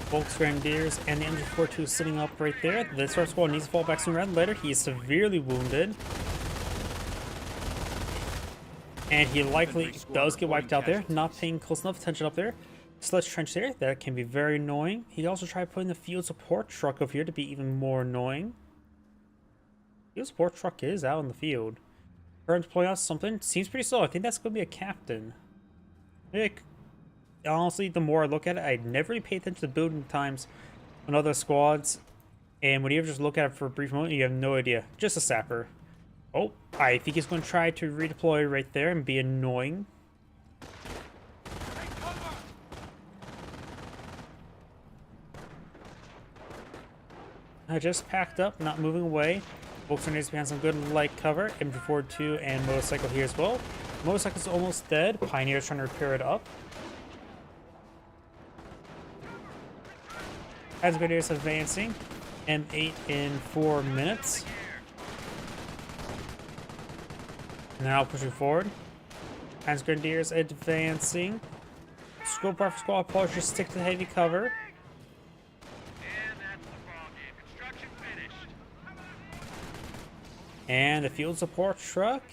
Volks Grenadiers and the MG42 sitting up right there. The Star Squad needs to fall back sooner rather than later. He is severely wounded. And he likely does get wiped out there. Not paying close enough attention up there. Sledge trench there. That can be very annoying. He also tried putting the field support truck over here to be even more annoying. Field support truck is out in the field. Current pulling out something. Seems pretty slow. I think that's going to be a captain. Honestly, the more I look at it, I never really pay attention to building times on other squads. And when you ever just look at it for a brief moment, you have no idea. Just a sapper. Oh, I think he's going to try to redeploy right there and be annoying. I just packed up, not moving away. Volks needs to be on some good light cover. MG42 and motorcycle here as well. Motorcycle's almost dead. Pioneer's trying to repair it up. As Grenadiers advancing. M8 in 4 minutes. Now pushing forward. Panzer Grenadiers advancing. Scope Rifle Squad probably just stick to heavy cover. And that's the ballgame. Construction finished. And the field support truck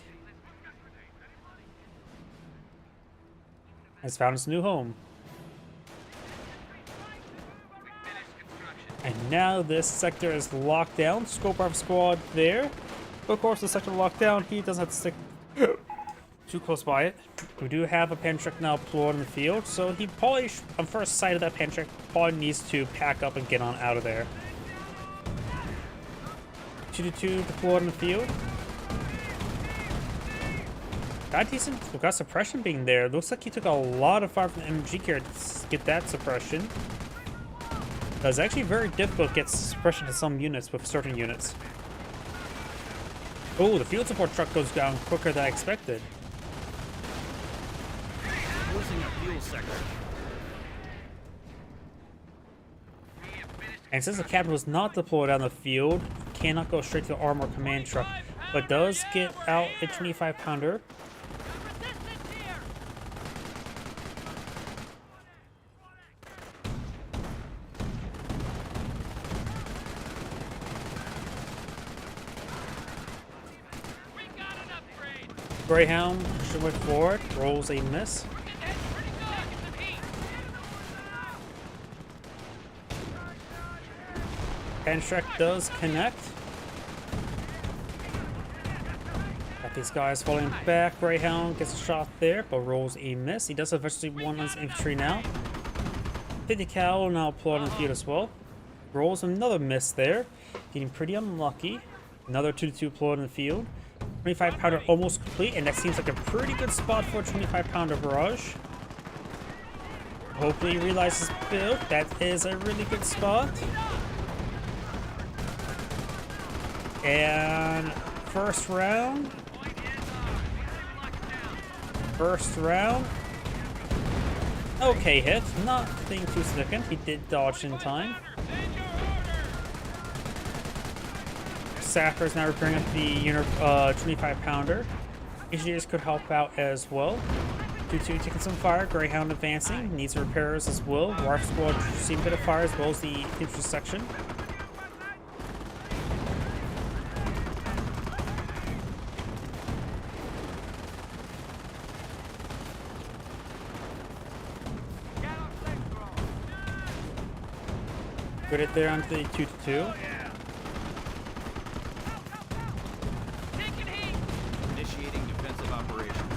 has found its new home. And now this sector is locked down. Scope Rifle Squad there. But of course, the sector locked down. He doesn't have to stick too close by it. We do have a Panzer truck now deployed in the field, so he probably, on first sight of that Panzer truck, probably needs to pack up and get on out of there. 2-2 deployed in the field. Got decent, we got suppression being there. Looks like he took a lot of fire from the MG carrier to get that suppression. It's actually very difficult to get suppression to some units with certain units. Oh, the field support truck goes down quicker than I expected. Losing a fuel sector. And since the captain was not deployed on the field, cannot go straight to the armor command truck, but does get out a 25-pounder. Resistance here! We got an upgrade! Greyhound should move forward, rolls a miss. Getting hit pretty good! Get some heat! Panzer does connect. Got these guys falling back. Greyhound gets a shot there, but rolls a miss. He does eventually one on his infantry now. 50 cal now applaud on the field as well. Rolls another miss there. Getting pretty unlucky. Another 2-2 applaud in the field. 25-pounder almost complete, and that seems like a pretty good spot for a 25-pounder barrage. Hopefully he realizes build. That is a really good spot. And first round. First round. Okay hit. Nothing too significant. He did dodge in time. Sapper is now repairing up the unit 25-pounder. Engineers could help out as well. 2-2 taking some fire. Greyhound advancing. Needs repairs as well. Rifle Squad receiving a bit of fire as well as the infantry section. Good it there onto the 2-2. Taking heat! Initiating defensive operations.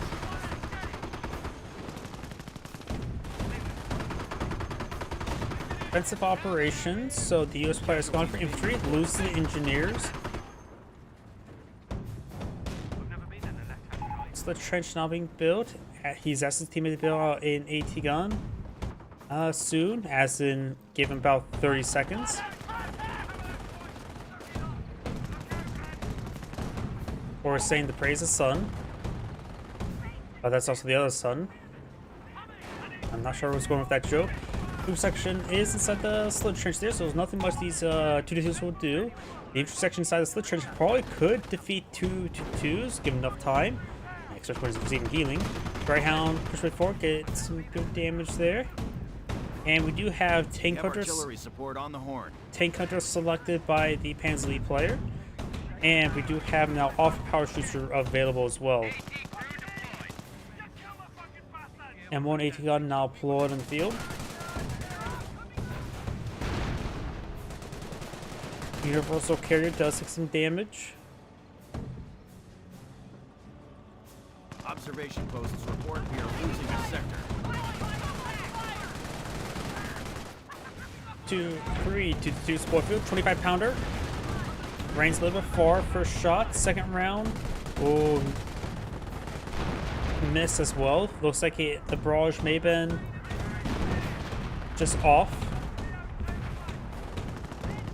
Defensive operations. So the US player is gone for infantry, loses the engineers. So the trench now being built. He's asked his teammate to build an AT gun soon, as in give him about 30 seconds. Or saying to praise the sun. But that's also the other sun. I'm not sure what's going with that joke. Group section is inside the slit trench there, so there's nothing much these 2-2s will do. The intersection inside the slit trench probably could defeat 2-2s, given enough time. Especially when he's receiving healing. Greyhound push way forward, get some good damage there. And we do have tank hunters. Artillery support on the horn. Tank hunters selected by the Panzer Elite player. And we do have now off power shooter available as well. And one AT gun now deployed in the field. Universal carrier does take some damage. Observation posts report we are losing a sector. 2-3 2-2 sport field. 25-pounder. Range a little bit far. First shot. Second round. Oh, miss as well. Looks like the barrage may have been just off.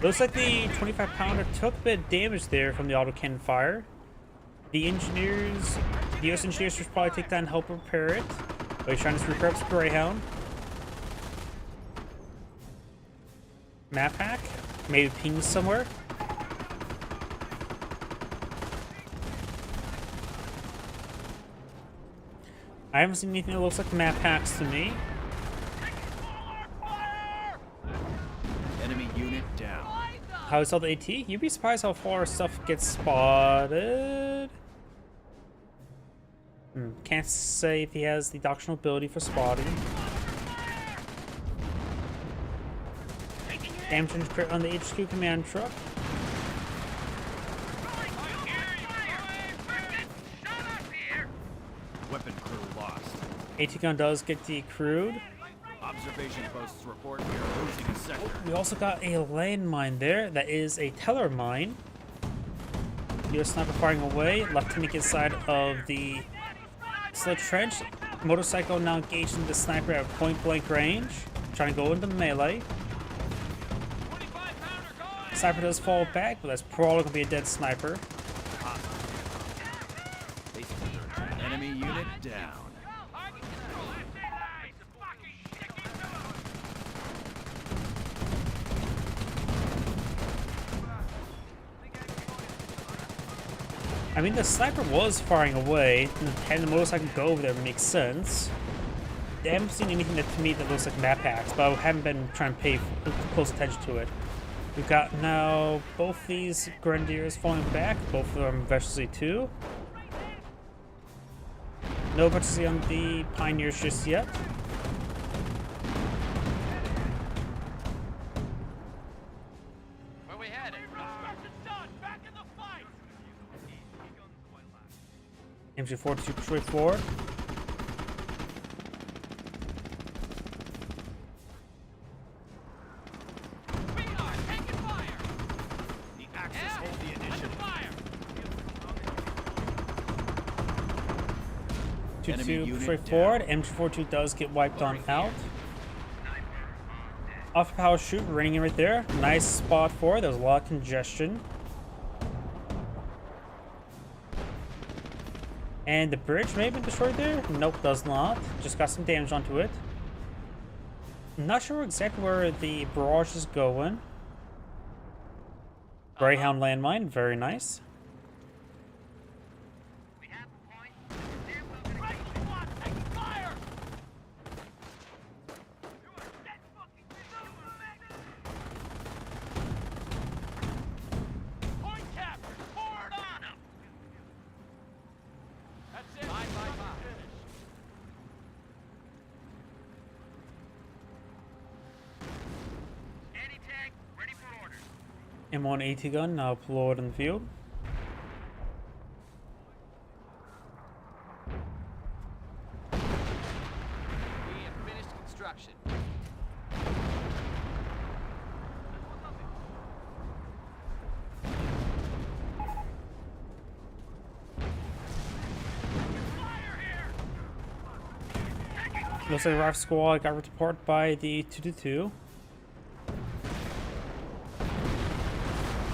Looks like the 25-pounder took a bit of damage there from the autocannon fire. The engineers, the US engineers should probably take that and help repair it. But he's trying to repair up the Greyhound. Map hack. maybe ping somewhere. I haven't seen anything that looks like map hacks to me. Enemy unit down. How is all the AT? You'd be surprised how far stuff gets spotted. Can't say if he has the doctrinal ability for spotting. Damage and crit on the HQ command truck. Weapon crew lost. AT gun does get decrewed. Observation posts report we are losing a sector. We also got a landmine there. That is a teller mine. US sniper firing away. Left to the side of the slit trench. Motorcycle now engaging the sniper at point blank range. Trying to go into melee. Sniper does fall back, but that's probably going to be a dead sniper. Enemy unit down. I mean, the sniper was firing away, and having the motorcycle go over there makes sense. I haven't seen anything that to me that looks like map hacks, but I haven't been trying to pay close attention to it. We've got now both these Grenadiers falling back, both of them Vessel C2. No Vessel on the Pioneers just yet. Where we headed? Back in the fight. MG42 push forward. We are taking fire. The Axis hold the initiative. Fire. 2-2 push forward. MG42 does get wiped on out. Off power shoot, running in right there. Nice spot for it. There was a lot of congestion. And the bridge may have been destroyed there? Nope, does not. Just got some damage onto it. I'm not sure exactly where the barrage is going. Greyhound landmine, very nice. Point captured. Forward on 'em. That's it. Bye. Finish. Anti-tank, ready for orders. M1 AT gun now deployed in the field. We have finished construction. Looks like the RAF squad got ripped apart by the 2-2.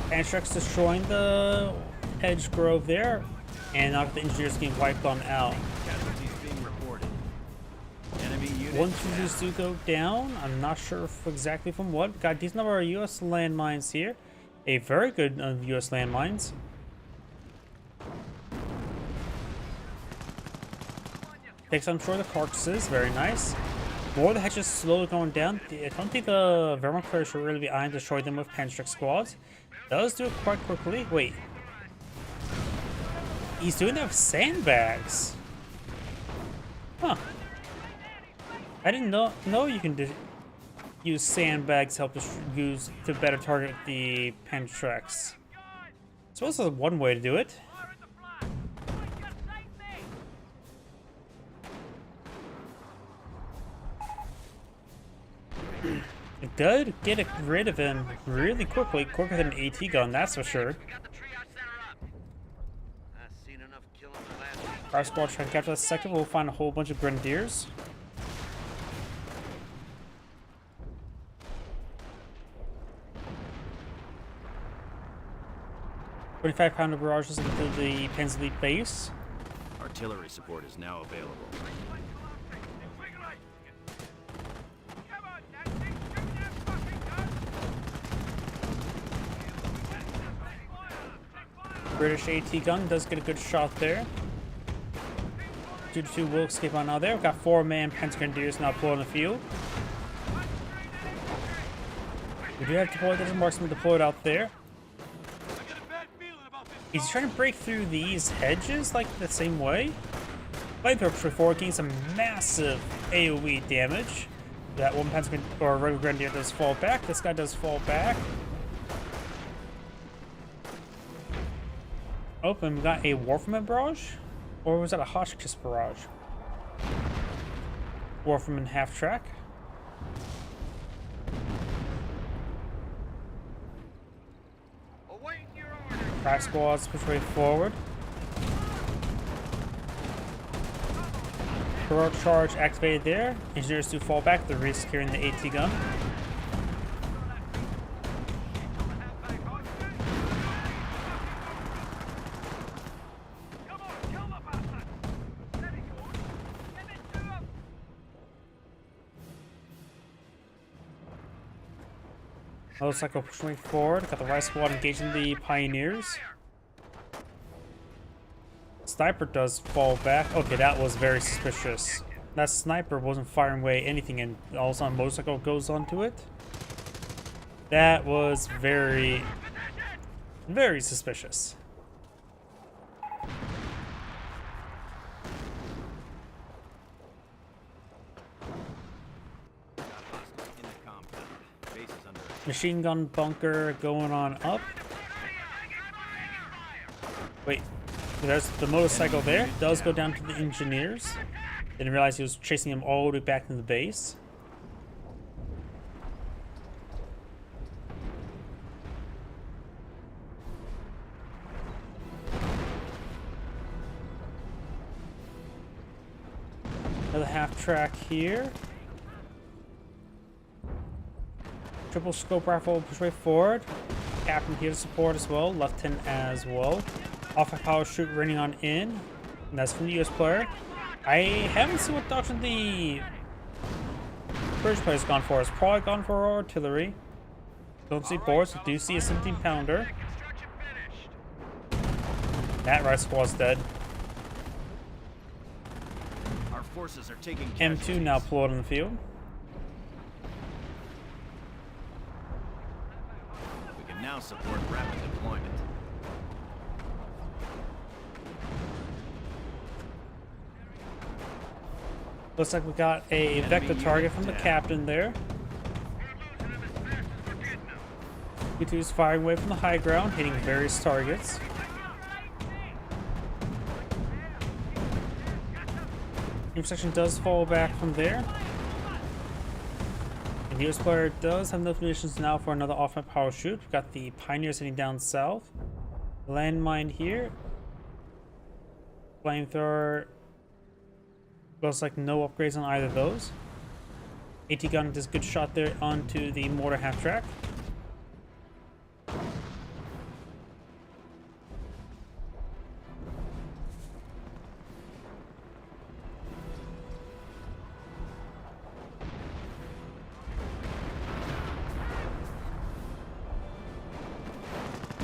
Anstrax destroying the hedge grove there, and now the engineers getting wiped on out. Casualties being reported. Enemy unit 1-2 do go down. I'm not sure exactly from what. Got a decent number of US landmines here. A very good US landmines. Takes on shore the carcasses, very nice. More of the hedges slowly going down. I don't think the Wehrmacht players should really be eyeing to destroy them with Panzer squads. Does do it quite quickly. Wait. He's doing that with sandbags. Huh. I didn't know you can use sandbags to help use to better target the Pantrax. So this is one way to do it. It did get rid of him really quickly, quicker than an AT gun, that's for sure. Got the triage center up. I've seen enough killing the last week. Our squad trying to capture that sector. We'll find a whole bunch of Grenadiers. .25-pounder barrages into the Panzer Elite base. artillery support is now available. British AT gun does get a good shot there. 2-2 will escape on out there. We've got 4-man Panzer Grenadiers now deployed on the field. We do have deployed, there's a marksman deployed out there. He's trying to break through these hedges like the same way. Flamethrower push forward, getting some massive AoE damage. That one Panzer or regular Grenadier does fall back. This guy does fall back. Oh, and we got a Warfman barrage? Or was that a Hotchkiss barrage? Warfman half track. Crack squads push way forward. Heroic charge activated there. Engineers do fall back. They're re-securing the AT gun. Motorcycle pushing forward. Got the right squad engaging the Pioneers. Sniper does fall back. Okay, that was very suspicious. That sniper wasn't firing away anything, and all of a sudden motorcycle goes onto it. That was very, very suspicious. Machine gun bunker going on up. Wait, there's the motorcycle there. Does go down to the engineers. Didn't realize he was chasing him all the way back to the base. Another half track here. Triple scope rifle push way forward. Captain here to support as well. Lieutenant as well. Off-high power shoot running on in. And that's from the US player. I haven't seen what doctrine the British player's gone for. It's probably gone for artillery. Don't see boards. Do see a 17-pounder. That right squad's dead. Our forces are taking M2 now deployed on the field. We can now support rapid deployment. Looks like we got a vector target from the captain there. B2's firing away from the high ground, hitting various targets. Intersection does fall back from there. And the US player does have enough munitions now for another off-map power shoot. We've got the Pioneers heading down south. Landmine here. Flamethrower. Looks like no upgrades on either of those. AT gun does a good shot there onto the mortar half track.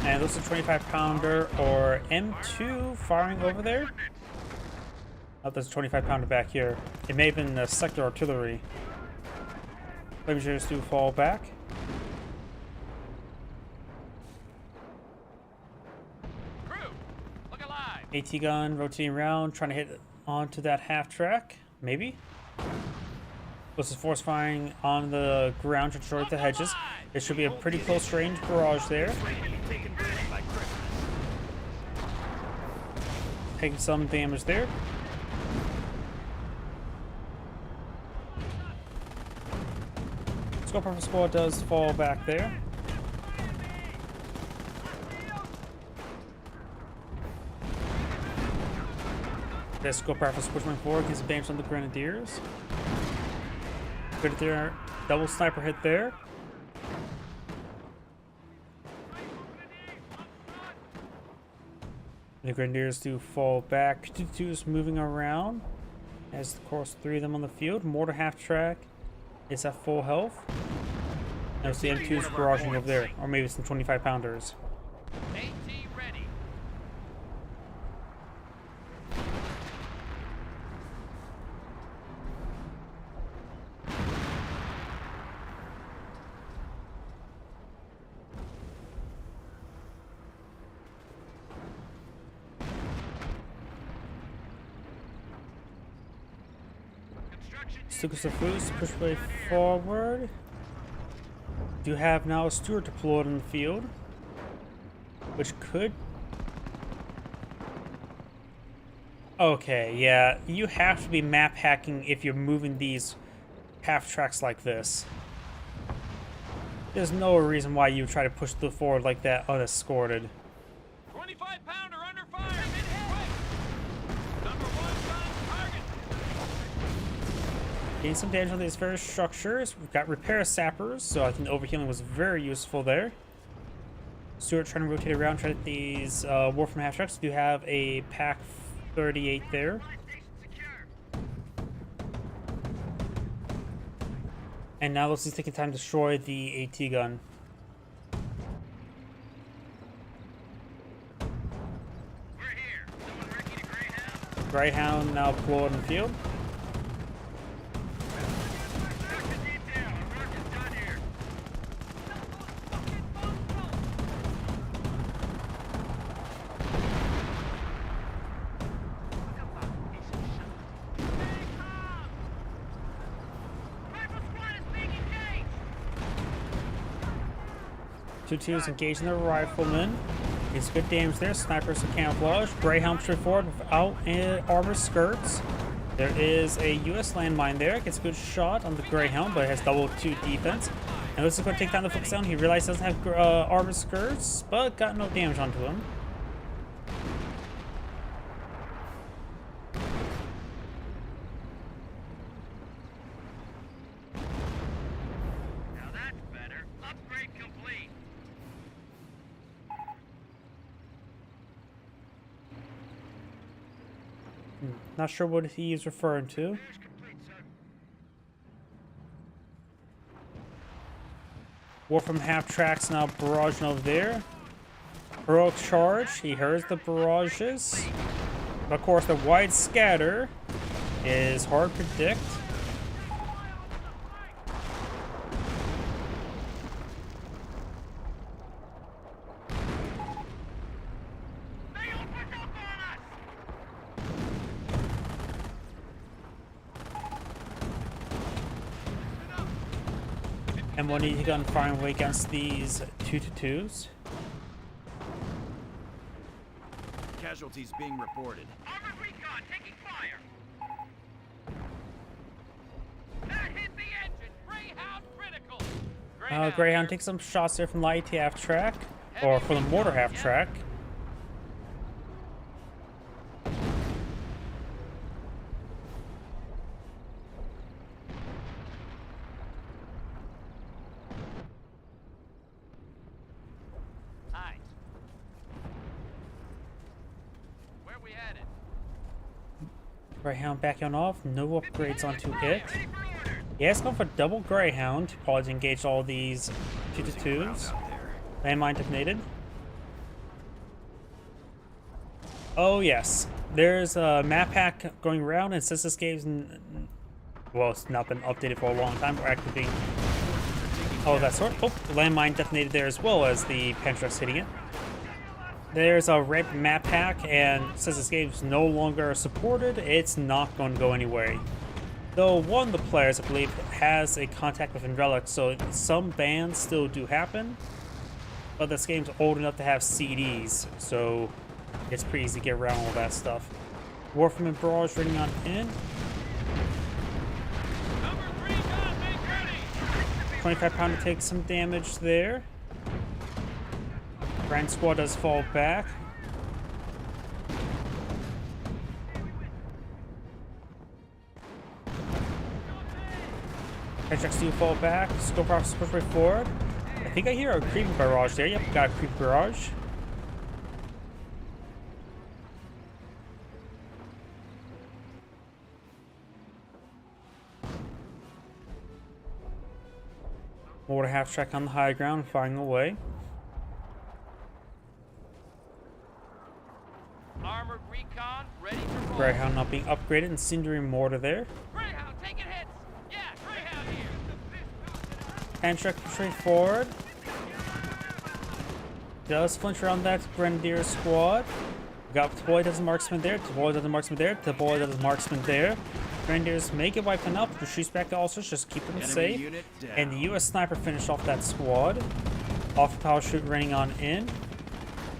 And those are 25-pounder or M2 firing over there. Oh, there's a 25-pounder back here. It may have been the sector artillery. Flamers do fall back. Crew, look alive. AT gun rotating around, trying to hit onto that half track. Maybe. This is force firing on the ground to destroy the hedges. It should be a pretty close range barrage there. Taking some damage there. Scope Rifle squad does fall back there. This Scope Rifle pushing forward, gets damage on the Grenadiers. Grenadier double sniper hit there. The Grenadiers do fall back. 2-2 is moving around. As of course 3 of them on the field. Mortar half track is at full health. There's the M2s barraging over there. Or maybe some 25-pounders. AT ready. Stukas of Foos, push way forward. Do have now a Stuart deployed in the field, which could... Okay, yeah, you have to be map hacking if you're moving these half tracks like this. There's no reason why you try to push the forward like that unescorted. 25-pounder under fire. Quick. Number 1 gun target. Getting some damage on these various structures. We've got repair sappers, so I think overhealing was very useful there. Stuart trying to rotate around, try to get these Warframe half tracks. We do have a Pack 38 there. And now let's just take time to destroy the AT gun. We're here. Someone wrecking a Greyhound? Greyhound now deployed in the field. Back to detail. Our work is done here. Rifle squad is being engaged. 2-2s engaging the riflemen. It's good damage there. Snipers and camouflage. Greyhound straight forward without armor skirts. There is a US landmine there. Gets a good shot on the Greyhound, but it has double 2 defense. And this is going to take down the focus down. He realized he doesn't have armor skirts, but got no damage onto him. Now that's better. Upgrade complete. Not sure what he's referring to. Repairs complete, sir. Warframe half tracks now barraging over there. Heroic charge. He hears the barrages. But of course, the wide scatter is hard to predict. They opened up on us. And when he's going to find away against these 2-2s. Casualties being reported. Armored recon taking fire. That hit the engine. Greyhound critical. Greyhound takes some shots there from the IT half track, or from the mortar half track. Hi. Where we headed? Greyhound back on off, no upgrades onto it. Ready for orders. He has gone for double Greyhound, probably to engage all these 2-2s. Out there. Landmine detonated. Oh yes, there's a map hack going around, and since this game's well, it's not been updated for a long time, we're activating. Oh, that sort. Oh, the landmine detonated there as well as the Pantrax hitting it. There's a red map hack, and since this game's no longer supported, it's not going to go anywhere. Though one of the players, I believe, has a contact with Relic, so some bans still do happen. But this game's old enough to have CDs, so it's pretty easy to get around all that stuff. Warframe and Barrage running on in. Number 3 gun, make ready. 25-pounder takes some damage there. Grand Squad does fall back. Pantrax do fall back. Scope off, push way forward. I think I hear a creeping barrage there. Yep, got a creeping barrage. Mortar half track on the high ground, firing away. Armored recon, ready to roll. Greyhound not being upgraded, incendiary mortar there. Greyhound taking hits. Yeah, Greyhound here. Pantrax straight forward. Does flinch around that Grenadier squad. Got deployed as a marksman there. Deployed as a marksman there. Deployed as a marksman there. Grenadiers may get wiped out, but shoots back the ulcers, just keep them safe. Unit down. And the US sniper finished off that squad. Off the power shoot running on in.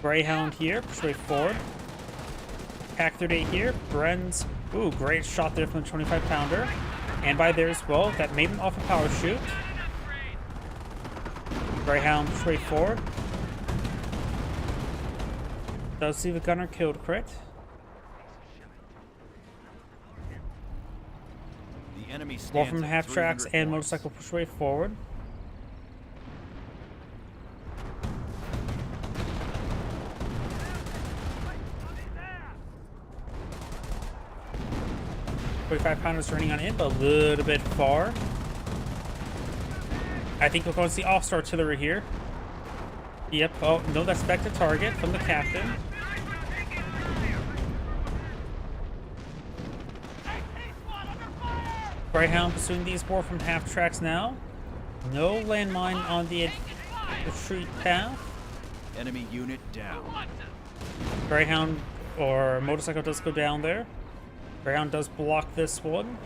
Greyhound here, push way forward. Pack 38 here. Bren's, ooh, great shot there from the 25 pounder. And by there as well, that made him off a power shoot. Greyhound push way forward. Does see the gunner killed crit. The enemy stands Wolf from at half tracks 300 and points. motorcycle push way forward. £45 running on in, but a little bit far. I think we're going to see All-Star Artillery here. Yep, oh, no, that's back to target from the captain. Greyhound pursuing these four from half tracks now. No landmine on the retreat path. Enemy unit down. Greyhound or motorcycle does go down there. Greyhound does block this one.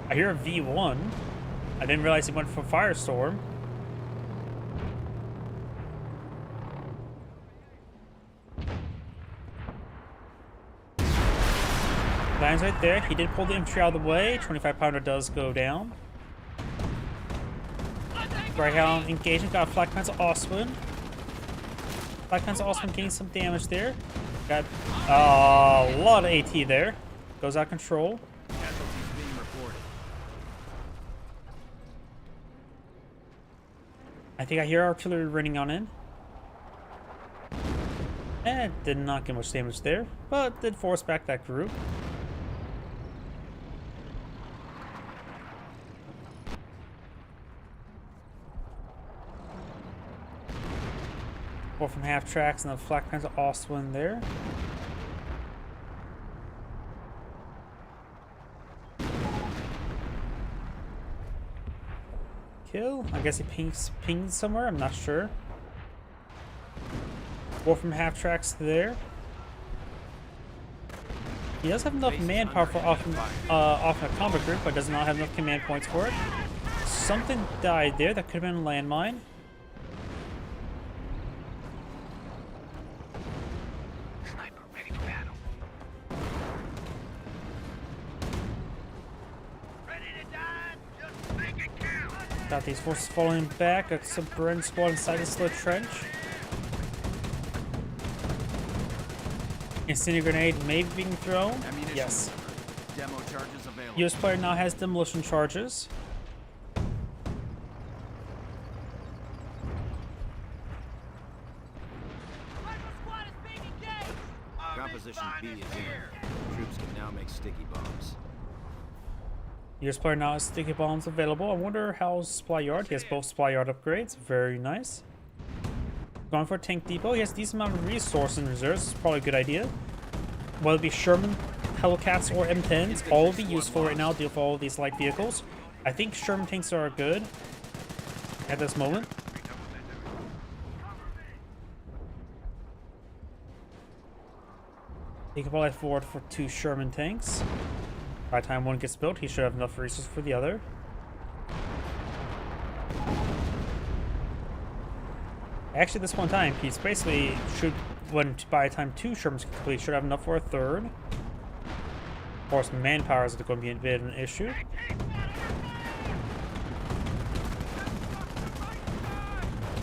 I hear a V1. I didn't realize he went for Firestorm. Lands right there. He did pull the infantry out of the way. 25 pounder does go down. Greyhound engaging. Got a Flak Panzer Oswin. Flak Panzer Oswin getting some damage there. Got a lot of AT there. Goes out of control. Casualties being reported. I think I hear artillery running on in. Did not get much damage there, but did force back that group. Four from half tracks and the Flak Panzer Oswin there. Kill? I guess he pinged somewhere, I'm not sure. Four from half tracks there. He does have enough manpower for off a combat group, but does not have enough command points for it. Something died there, that could have been a landmine. Got these forces falling back. Got some Bren squad inside the slit trench. Incendiary grenade may be being thrown. Ammunition Yes. delivered. Demo charges available. US player now has demolition charges. Composition B is in. Troops can now make sticky bombs. US player now has sticky bombs available. I wonder how supply yard. He has both supply yard upgrades. Very nice. Going for a tank depot. He has a decent amount of resources in reserves. It's probably a good idea. Whether it be Sherman, Hellcats, or M10s, all will be useful right now to deal with all of these light vehicles. I think Sherman tanks are good at this moment. He can probably afford for 2 Sherman tanks. By the time one gets built, he should have enough resources for the other. Actually, this one time, he's basically should, when by the time 2 Shermans complete, should have enough for a 3rd. Of course, manpower is going to be a bit of an issue.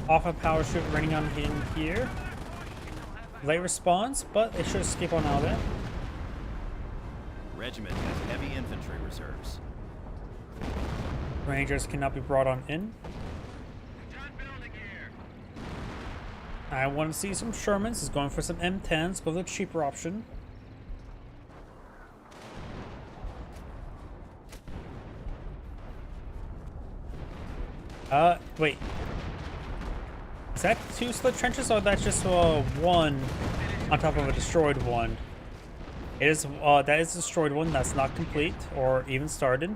Off a power shoot running on him here. Late response, but it should escape on out of it. Regiment has heavy infantry reserves. Rangers cannot be brought on in. I want to see some Shermans. He's going for some M10s. Go for the cheaper option. Wait. Is that 2 slit trenches, or that's just 1 on top of a destroyed one? It is. That is a destroyed one. That's not complete or even started.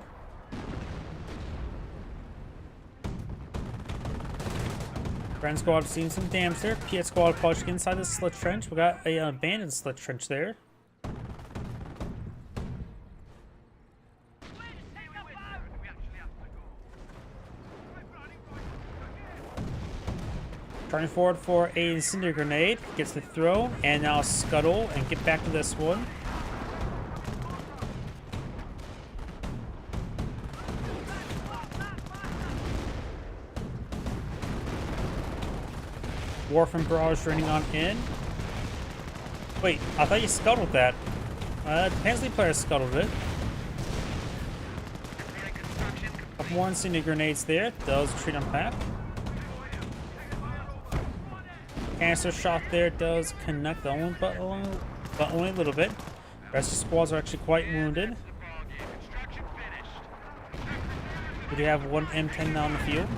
Grand squad seeing some damage there. PS squad pushing inside the slit trench. We got a abandoned slit trench there. Turning forward for a incendiary grenade. Gets the throw, and now scuttle and get back to this one. Wharf and barrage raining on in. Wait, I thought you scuttled that. The Panzer Elite player scuttled it. Couple more incendiary grenades there. Does retreat on back. Canister shot there does connect the only, but only a little bit. The rest of the squads are actually quite wounded. We do have one M10 now on the field.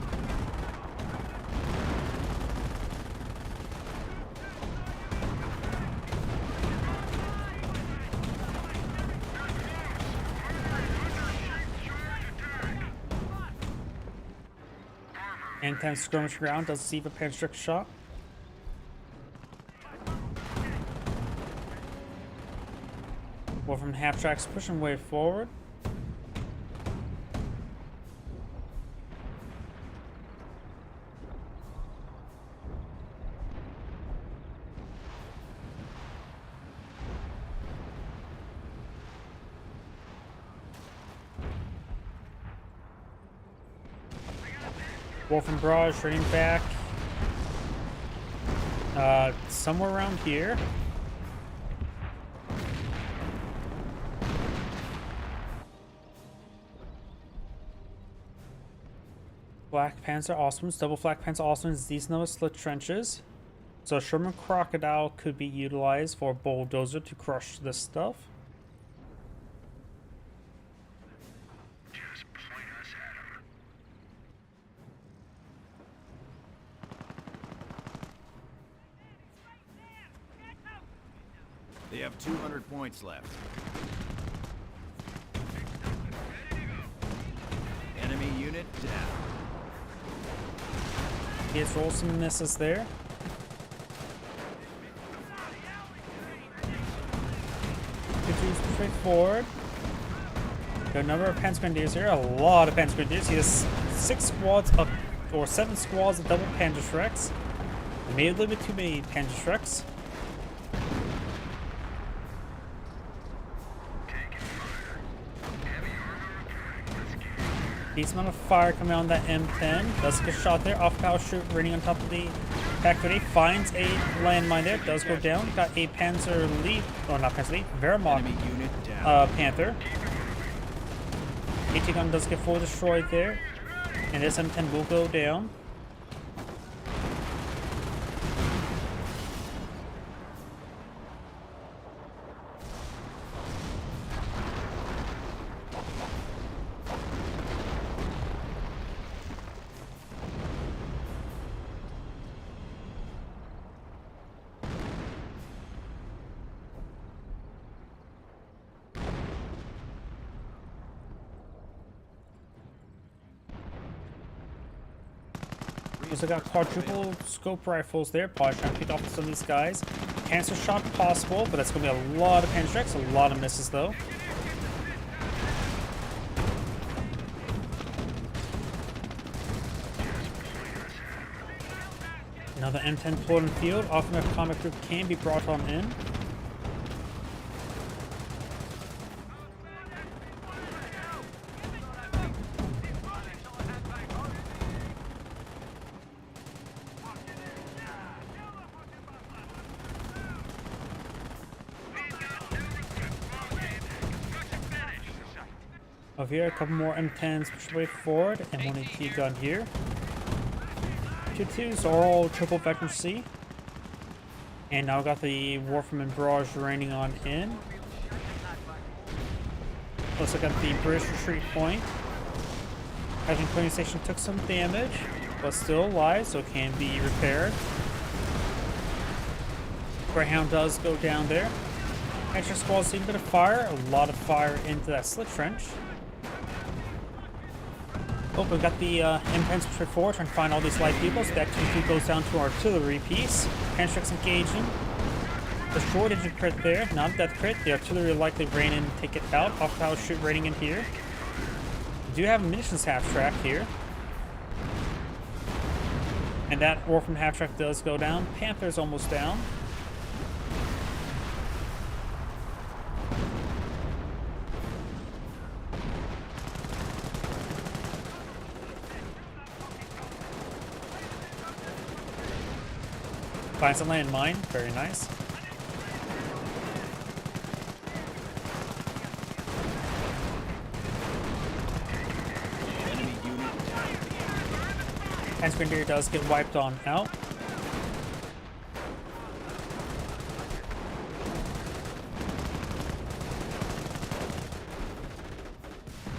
M10 skirmish ground does receive a Panzer shot. Well, from half tracks pushing way forward. Wolf and Barrage running back. Somewhere around here. Black Panzer Osmonds, double Flak Panzer Osmonds, these know slit trenches. So Sherman Crocodile could be utilized for a bulldozer to crush this stuff. Just point us at 'em. They have 200 points left. Enemy unit down. He has rolled some misses there. Continues to straight forward. Got a number of Panzer Grenadiers here, a lot of Panzer Grenadiers. He has 6 squads up, or 7 squads of double Panzer Shreks. Maybe a little bit too many Panzer Shreks. Decent amount of fire coming on that M10. Does get shot there. Off power shoot raining on top of the Pack 30. Finds a landmine there. Does go down. Got a Panzer Elite. Oh, not Panzer Elite. Wehrmacht Enemy unit down. Panther. AT gun does get fully destroyed there. And this M10 will go down. Also got quadruple scope rifles there. Probably trying to pick off some of these guys. Cancer shot possible, but that's going to be a lot of Panzer Shreks, a lot of misses though. Another M10 pulled in field. Often a combat group can be brought on in. Over here, a couple more M10s push way forward, and one AT gun here. 2-2s are all triple vector C. And now we got the Warframe and Barrage raining on in. Looks like got the British retreat point. Hydrogen cleaning station took some damage, but still alive, so it can be repaired. Greyhound does go down there. Extra squad seeing a bit of fire, a lot of fire into that slit trench. Oh, we've got the M10s push forward, trying to find all these light vehicles. That 2-2 goes down to artillery piece. Panzer's engaging. The short engine crit there, not a death crit. The artillery will likely rain in and take it out. Off power shoot raining in here. We do have a munitions half track here. And that orphan half-track does go down. Panther's almost down. Finds a landmine. Very nice. Enemy unit down. Panzer Grenadier does get wiped on out.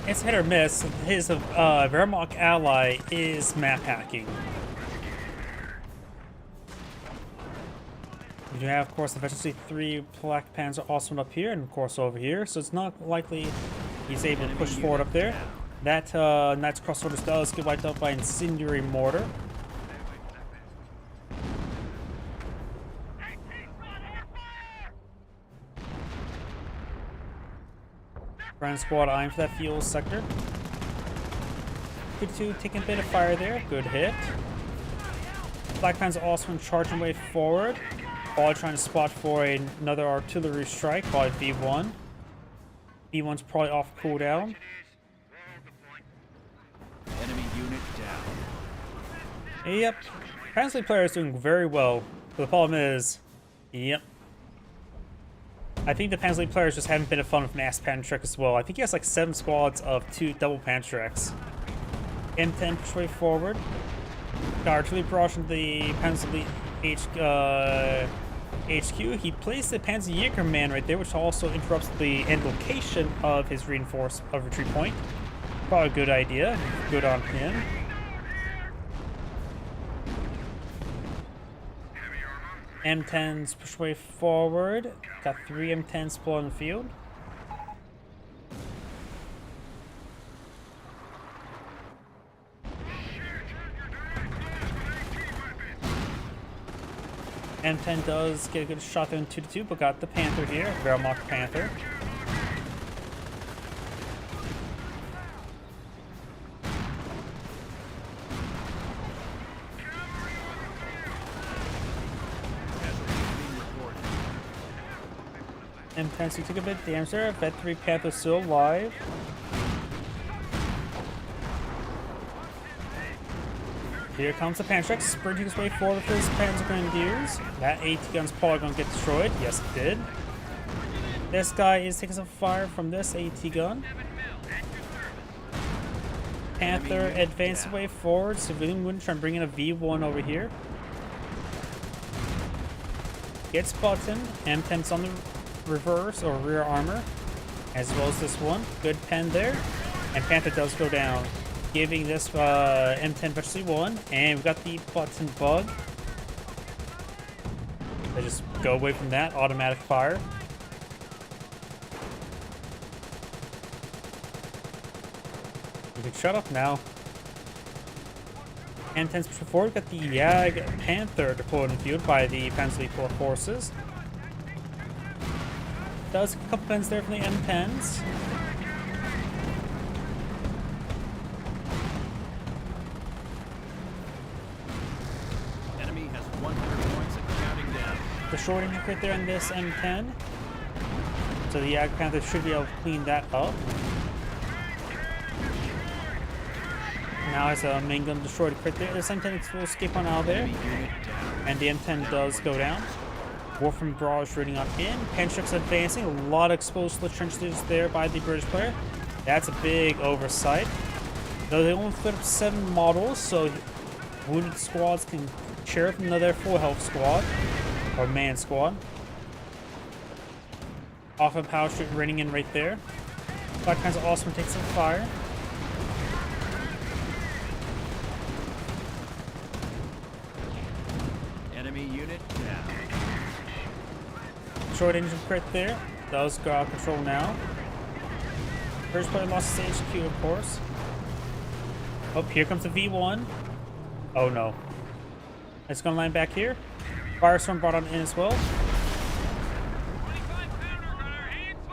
It's hit or miss. His Wehrmacht ally is map hacking. We do have, of course, eventually 3 Black Panzer also up here, and of course over here, so it's not likely he's able to push forward up there. That Knight's Cross Orders does get wiped out by Incendiary Mortar. Ground squad eyeing for that fuel sector. Good to taking a bit of fire there. Good hit. Black Panzer also charging way forward. All trying to spot for another artillery strike by V1. V1's probably off cooldown. Enemy unit down. Yep. Panzer Elite player is doing very well. But the problem is, yep. I think the Panzer Elite players just haven't been a fun with Mass Pantrek as well. I think he has like 7 squads of 2 double Pantreks. M10 push way forward. Got artillery barrage into the Panzer Elite HQ. He placed the Panzer Jägerman right there, which also interrupts the end location of his reinforced retreat point. Probably a good idea. Good on him. M10s push way forward. Got 3 M10s split on the field. M10 does get a good shot there in 2-2, but got the Panther here. Wehrmacht Panther. M10 so took a bit of damage there. Vet 3 Panther still alive. Here comes the Pantrek, sprinting his way forward with his Panzer Grenadiers. That AT gun's probably gonna get destroyed. Yes, it did. This guy is taking some fire from this AT gun. Panther advanced way forward. Civilian wounded, trying to bring in a V1 over here. Gets button. M10's on the reverse or rear armor, as well as this one. Good pen there. And Panther does go down, giving this M10 eventually 1, and we've got the button bug. They just go away from that, automatic fire. You can shut up now. M10's pushed forward, got the Jag Panther deployed in the field by the Panzer Elite forces. Does a couple pens there from the M10s. Enemy has 100 points and counting down. The shorting hook right there on this M10. So the Jag Panther should be able to clean that up. Now has a main gun destroyed right there. This M10 will escape on out there. And the M10 does go down. Warframe Barrage reading up in. Pantrek's advancing. A lot of exposed to the trenches there by the British player. That's a big oversight. Though they only put up 7 models, so wounded squads can share with another full health squad. Or man squad. Off of power street raining in right there. Black Panzer also takes some fire. Enemy unit down. Short engine crit there. Does go out of control now. First player lost his HQ, of course. Oh, here comes the V1. Oh no. It's gonna land back here. Firestorm brought on in as well.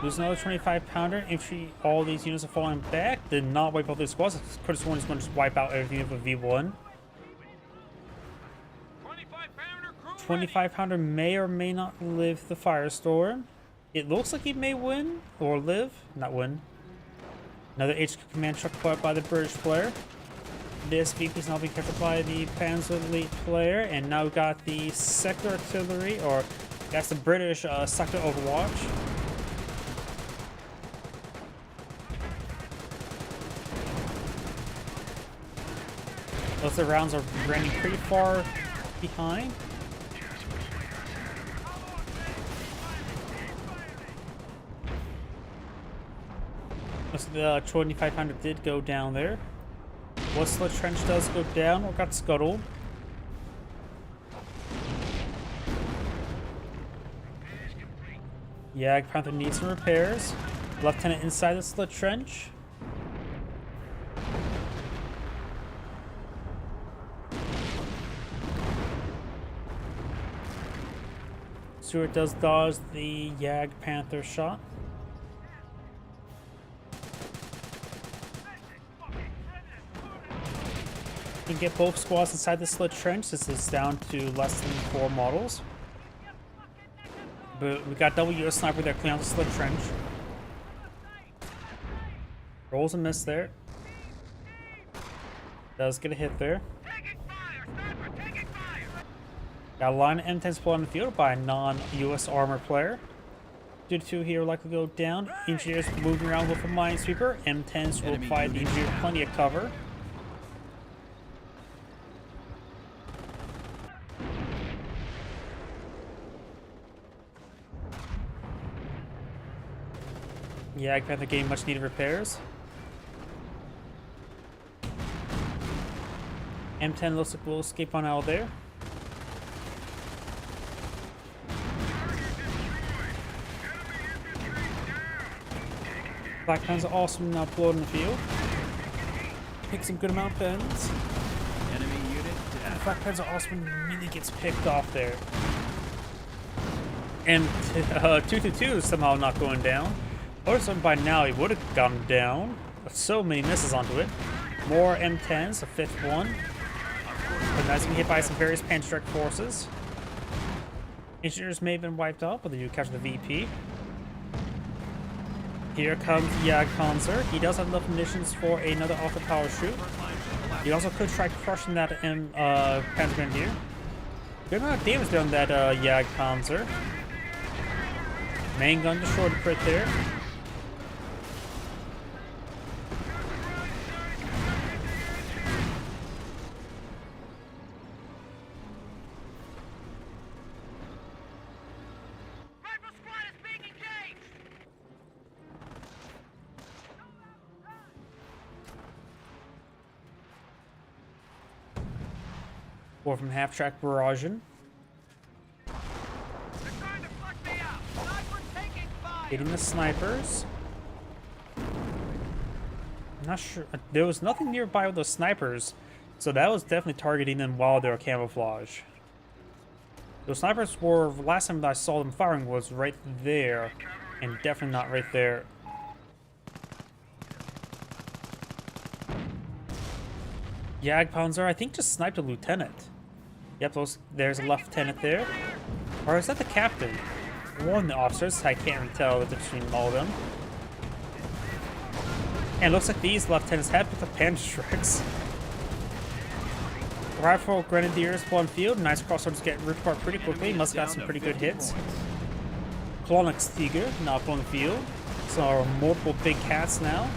Lose another 25 pounder. Infantry, all these units are falling back. Did not wipe out these squads. Curtis 1 is going to just wipe out everything of a V1. 25 Pounder may or may not live the firestorm. It looks like he may win or live, not win. Another HQ command truck acquired by the British player. This VP is now being captured by the Panzer Elite player, and now we got the sector artillery, or that's the British sector overwatch. Those rounds are running pretty far behind. The 2500 did go down there. Whistler Trench does go down or got scuttled. Jag Panther needs some repairs. Lieutenant inside the Slit Trench. Stewart does dodge the Jag Panther shot. You can get both squads inside the Slit Trench. This is down to less than 4 models. But we got double US sniper there clean out the Slit Trench. Rolls a miss there. Does get a hit there. Got a line of M10s pulled on the field by a non-US armor player. 2-2 here likely go down. Engineers moving around with a minesweeper. M10s will provide the engineer plenty of cover. Yeah, Panther getting much needed repairs. M10 looks like we'll escape on out of there. Black Panzer awesome now uploading the field. Pick some good amount of pens. Enemy unit dead. Black Panzer awesome really gets picked off there. And 222 is somehow not going down. Or something by now he would have gone down. So many misses onto it. More M10s, a 5th one. But nice being hit by some various Panzer forces. Engineers may have been wiped out, but they do capture the VP. Here comes the Jag Panzer. He does have enough munitions for another auto power shoot. He also could try crushing that Panzer Grenadier. Good amount of damage there on that Jag Panzer. Main gun destroyed right there. Or from half-track barraging. Hitting the snipers. I'm not sure. There was nothing nearby with those snipers, so that was definitely targeting them while they were camouflage. Those snipers were, last time that I saw them firing was right there, and definitely not right there. Jag Panzer, I think, just sniped a lieutenant. Yep, there's a lieutenant there. Or is that the captain? One of the officers, I can't really tell the difference between all of them. And it looks like these lieutenants have picked up Panzer strikes. Rifle Grenadiers on field. Nice crossovers get ripped apart pretty quickly. Must have got some pretty good hits. Klonix Tiger now up on the field. So multiple big cats now.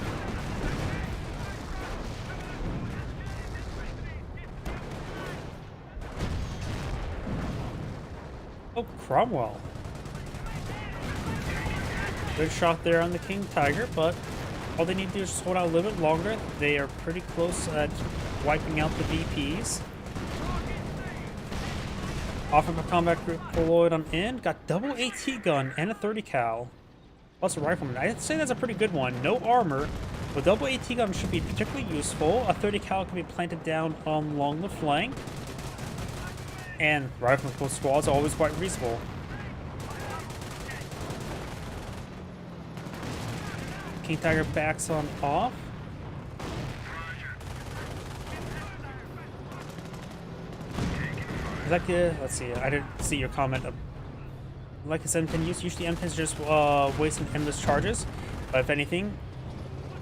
Oh, Cromwell. Good shot there on the King Tiger, but all they need to do is just hold out a little bit longer. They are pretty close at wiping out the VPs. Offensive combat group deployed on in. Got double AT gun and a 30 cal. Plus a rifleman. I'd say that's a pretty good one. No armor, but double AT gun should be particularly useful. A 30 cal can be planted down along the flank. And rifleman squads are always quite reasonable. King Tiger backs on off. Like, let's see, I didn't see your comment. Like I said, usually M10s just wasting endless charges. But if anything,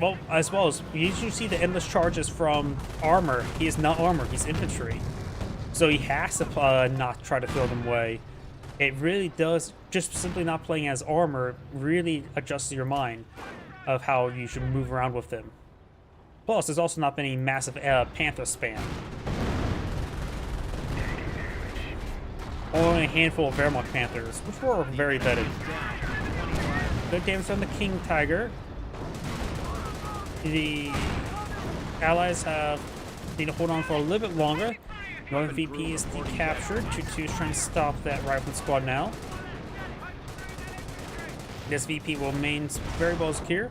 well, as well as you usually see the endless charges from armor. He is not armor, he's infantry. So he has to not try to throw them away. It really does, just simply not playing as armor really adjusts your mind of how you should move around with them. Plus, there's also not been any massive Panther spam. Only a handful of Wehrmacht Panthers, which were very vetted. Good damage from the King Tiger. The allies need to hold on for a little bit longer. Northern VP is decaptured. 2-2 is trying to stop that rifle squad now. This VP will remain very well secure.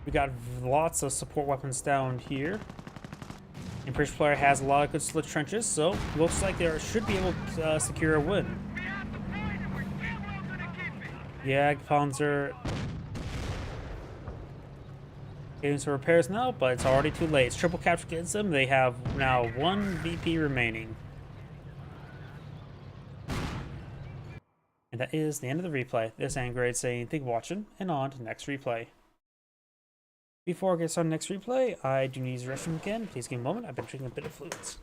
We got lots of support weapons down here. And British player has a lot of good slit trenches, so looks like they should be able to secure a win. Yeah, Panzer getting some repairs now, but it's already too late. It's triple capture against them. They have now 1 VP remaining. And that is the end of the replay. This is Angrade saying thank you for watching, and on to the next replay. Before I get started on the next replay, I do need to use the restroom again. Please give me a moment. I've been drinking a bit of fluids.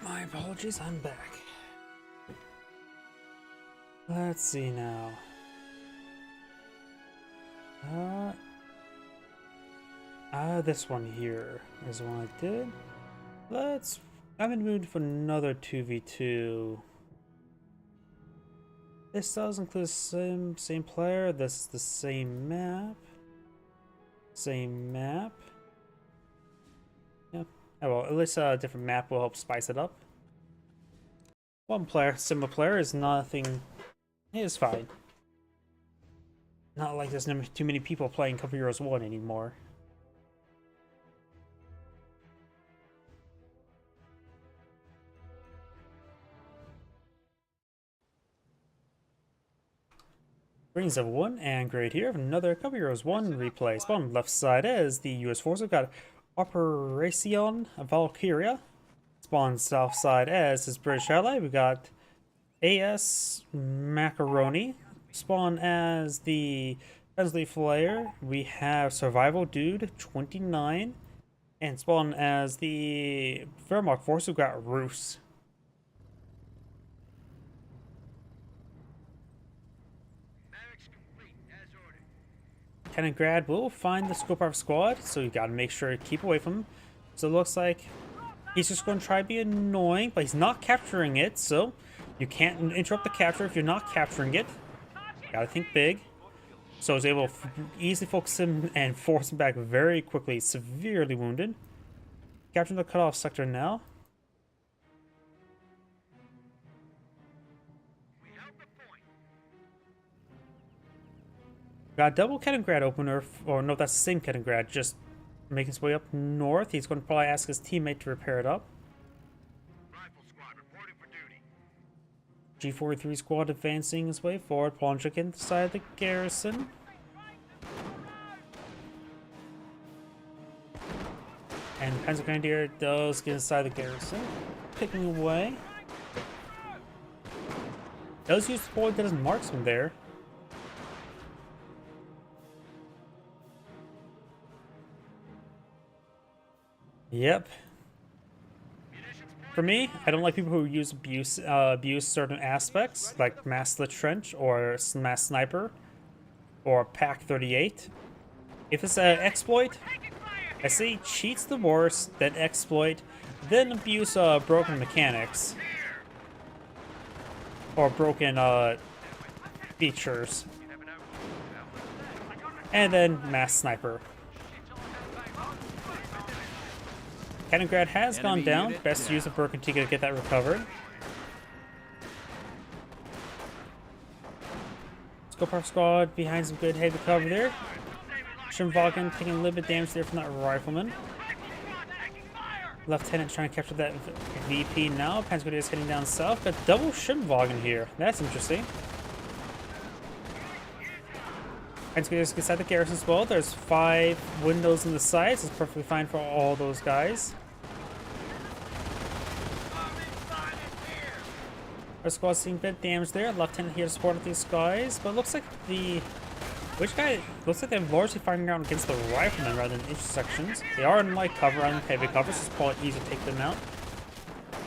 My apologies, I'm back. Let's see now. This one here is the one I did. I'm in the mood for another 2v2. This does include the same player. This is the same map. Same map. Yeah. Oh, well, at least a different map will help spice it up. One player, similar player is nothing. It is fine. Not like there's too many people playing Cover Heroes 1 anymore. Brings everyone, and great here, another Cover Heroes 1 replay. Spawn on the left side is the US force. We've got Operation Valkyria. Spawn south side as his British ally. We got AS Macaroni. Spawn as the Panzer Elite Flare. We have Survival Dude 29. And spawn as the Wehrmacht force. We've got Roos. Kaliningrad will find the scope of squad, so you gotta make sure to keep away from him. So it looks like he's just going to try to be annoying, but he's not capturing it, so you can't interrupt the capture if you're not capturing it. Gotta think big. So he's able to easily focus him and force him back very quickly, severely wounded. Capturing the cutoff sector now. Got double Kaliningrad opener, or no, that's the same Kaliningrad, just making his way up north. He's going to probably ask his teammate to repair it up. Rifle squad reporting for duty. G43 squad advancing his way forward, plunging inside the garrison. And Panzer Grenadier does get inside the garrison, picking away. Does use the boy that is marksman there. Yep. For me, I don't like people who abuse certain aspects, like mass slit trench or mass sniper or pack 38. If it's an exploit, I say cheats the worst, then exploit, then abuse broken mechanics or broken features, and then mass sniper. Kaliningrad has gone down. Best use of Burgundy to get that recovered. Scope squad behind some good heavy cover there. Schimwagen taking a little bit of damage there from that rifleman. Lieutenant trying to capture that VP now. Panzer is heading down south. Got double Schimwagen here. That's interesting. Panzer is inside the garrison as well. There's 5 windows in the sides. It's perfectly fine for all those guys. Our squad's seeing a bit of damage there. Lieutenant here supporting these guys, but it looks like looks like they're largely firing out against the riflemen rather than intersections. They are in light cover and heavy cover, so it's quite easy to take them out.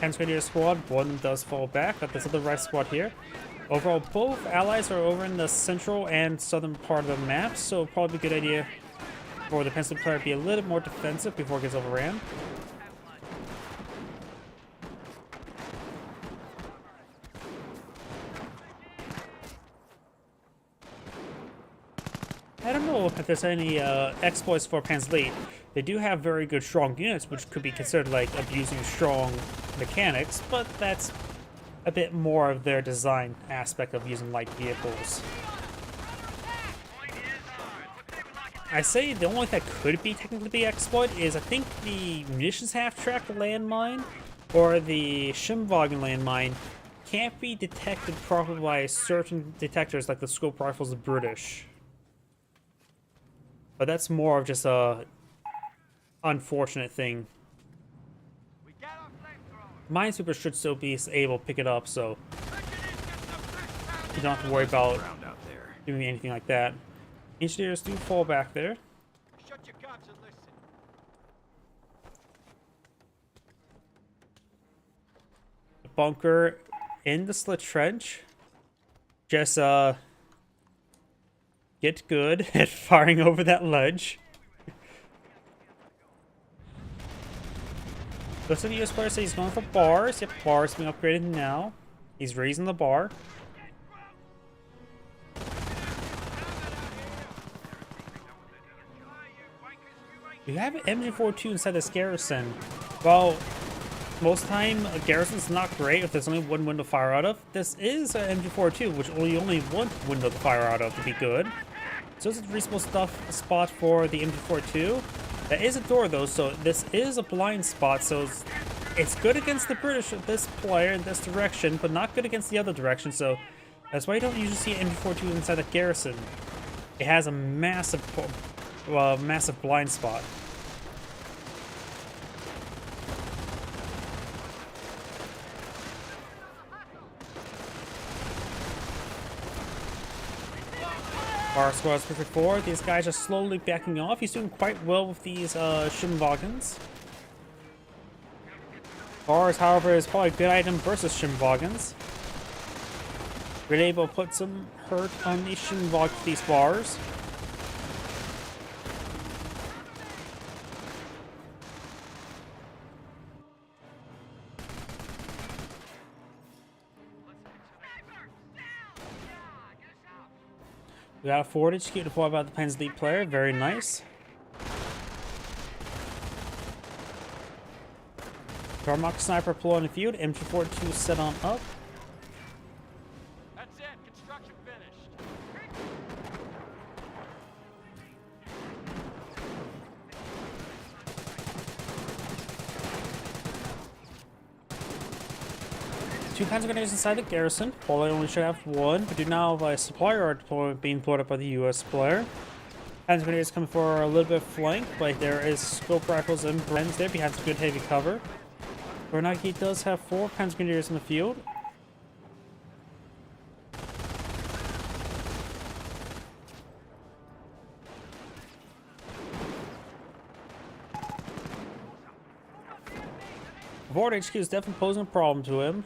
Panzer squad, one of them does fall back, but there's other right squad here. Overall, both allies are over in the central and southern part of the map, so probably a good idea for the pencil player to be a little more defensive before it gets overran. I don't know if there's any exploits for Panzer Elite. They do have very good strong units, which could be considered like abusing strong mechanics, but that's a bit more of their design aspect of using light vehicles. I say the only thing that could be technically be exploit is I think the munitions half-track landmine or the Schimwagen landmine can't be detected properly by certain detectors like the scope rifles of British. But that's more of just a unfortunate thing. Minesweeper should still be able to pick it up, so you don't have to worry about doing anything like that. Engineers do fall back there. Shut your guns and listen. The bunker in the slit trench. Just get good at firing over that ledge. Looks like the US player says he's going for bars. Yep, bars being upgraded now. He's raising the bar. You have an MG42 inside this garrison. Well, most time a garrison's not great if there's only one window to fire out of. This is an MG42, which only one window to fire out of to be good. So it's a reasonable spot for the MG42. That is a door though, so this is a blind spot, so it's good against the British, this player in this direction, but not good against the other direction, so that's why you don't usually see an MG42 inside the garrison. It has a massive blind spot. Bar squad's perfect forward. These guys are slowly backing off. He's doing quite well with these Schimwagens. Bars, however, is probably a good item versus Schimwagens. We're able to put some hurt on these Schimwagens, these bars. We got a fortage to get deployed by the Panzer Elite player. Very nice. Tarmac sniper pulling the field. MG42 set on up. That's it. Construction finished. Two Panzer Grenadiers inside the garrison. Poland only should have one, but do now have a supplier being deployed up by the US player. Panzer Grenadiers coming for a little bit of flank, but there is scope rifles and Brens there behind some good heavy cover. Bernanke does have 4 Panzer Grenadiers in the field. Forward HQ is definitely posing a problem to him.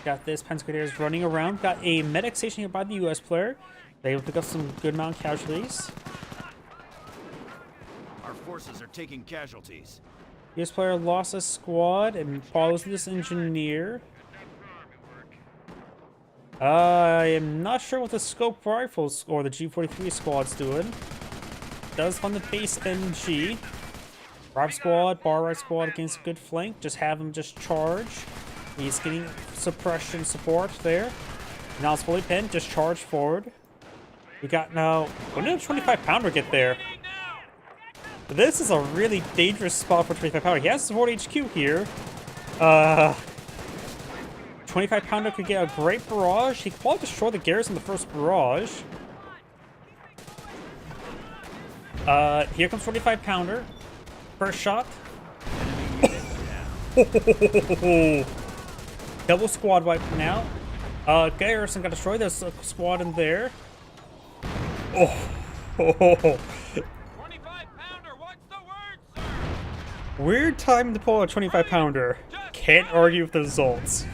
Got this Panzer Grenadiers running around. Got a medic station here by the US player. They able to pick up some good amount of casualties. Our forces are taking casualties. US player lost a squad and follows this engineer. I am not sure what the scope rifles or the G43 squad's doing. Does fund the base MG. Rifle squad, bar right squad against a good flank. Just have him just charge. He's getting suppression support there. Now it's fully pinned. Just charge forward. We got now. When did a 25 pounder get there? This is a really dangerous spot for 25 pounder. He has support HQ here. 25 pounder could get a great barrage. He could probably destroy the garrison in the first barrage. Here comes 25 pounder. First shot. Double squad wipe now. Garrison got destroyed. There's a squad in there. Oh. 25 pounder, what's the word, sir? Weird time to pull a 25 pounder. Can't argue with the results.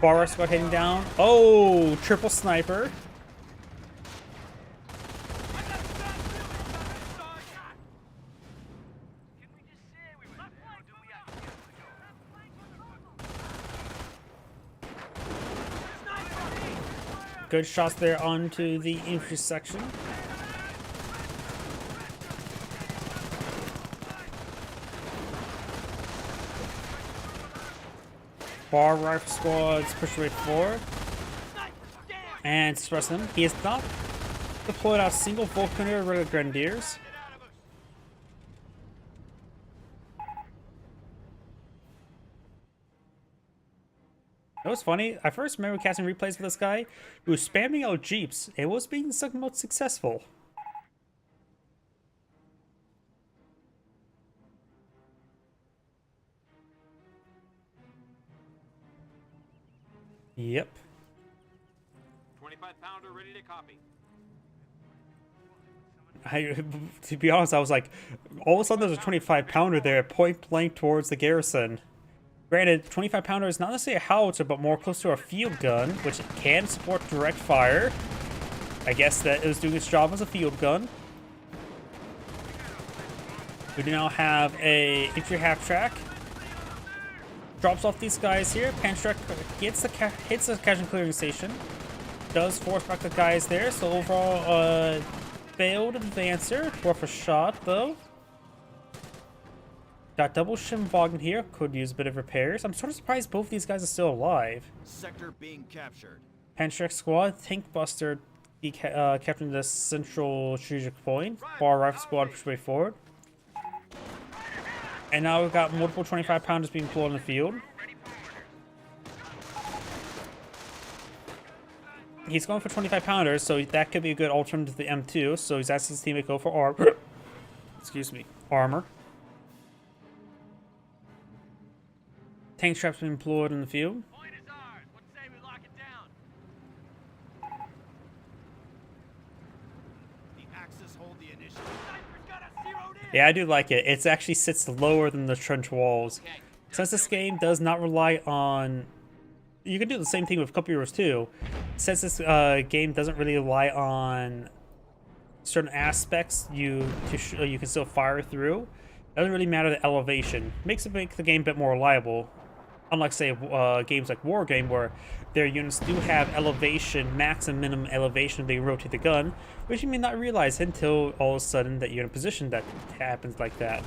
Bar squad heading down. Oh, triple sniper. Good shots there onto the infantry section. Bar rifle squads push away forward and suppress them. He has not deployed out a single Vulcan or regular Grenadiers. It was funny. I first remember casting replays for this guy who was spamming out jeeps and was being somewhat successful. Yep. 25 pounder ready to copy. To be honest, I was like, all of a sudden there's a 25 pounder there point blank towards the garrison. Granted, 25 pounder is not necessarily a howitzer, but more close to a field gun, which can support direct fire. I guess that it was doing its job as a field gun. We do now have a infantry half track. Drops off these guys here. Panzer hits the casualty clearing station. Does force back the guys there. So overall, failed advancer. Worth a shot though. Got double Shimwagen here. Could use a bit of repairs. I'm sort of surprised both these guys are still alive. Sector being captured. Panzer squad, Tank Buster capturing the central strategic point. Bar rifle squad push way forward. And now we've got multiple 25 pounders being deployed in the field. He's going for 25 pounders, so that could be a good alternative to the M2. So he's asking his team to go for armor. Excuse me, armor. Tank traps being deployed in the field. Point is ours. What say we lock it down? The Axis hold the initiative. Sniper's got us zeroed in. Yeah, I do like it. It actually sits lower than the trench walls. Since this game does not rely on... You can do the same thing with Cup Heroes too. Since this game doesn't really rely on certain aspects you can still fire through. It doesn't really matter the elevation. Makes the game a bit more reliable. Unlike, say, games like War Game, where their units do have elevation, max and minimum elevation, they rotate the gun, which you may not realize until all of a sudden that you're in a position that happens like that.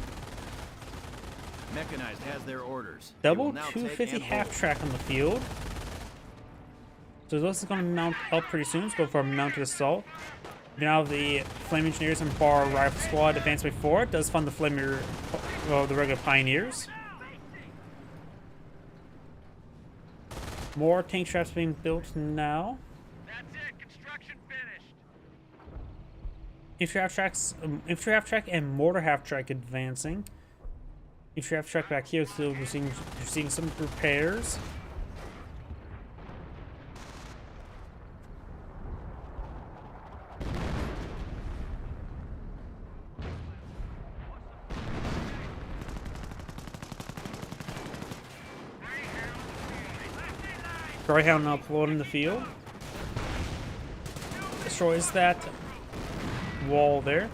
Mechanized has their orders. Double 250 half track on the field. So this is going to mount up pretty soon. Let's go for a mounted assault. Now the Flame Engineers and Bar Rifle Squad advance way forward. Does fund the the regular Pioneers. More tank traps being built now. That's it. Construction finished. Infantry half track and mortar half track advancing. Infantry half track back here, so we're seeing some repairs. Greyhound now uploaded in the field. Destroys that wall there.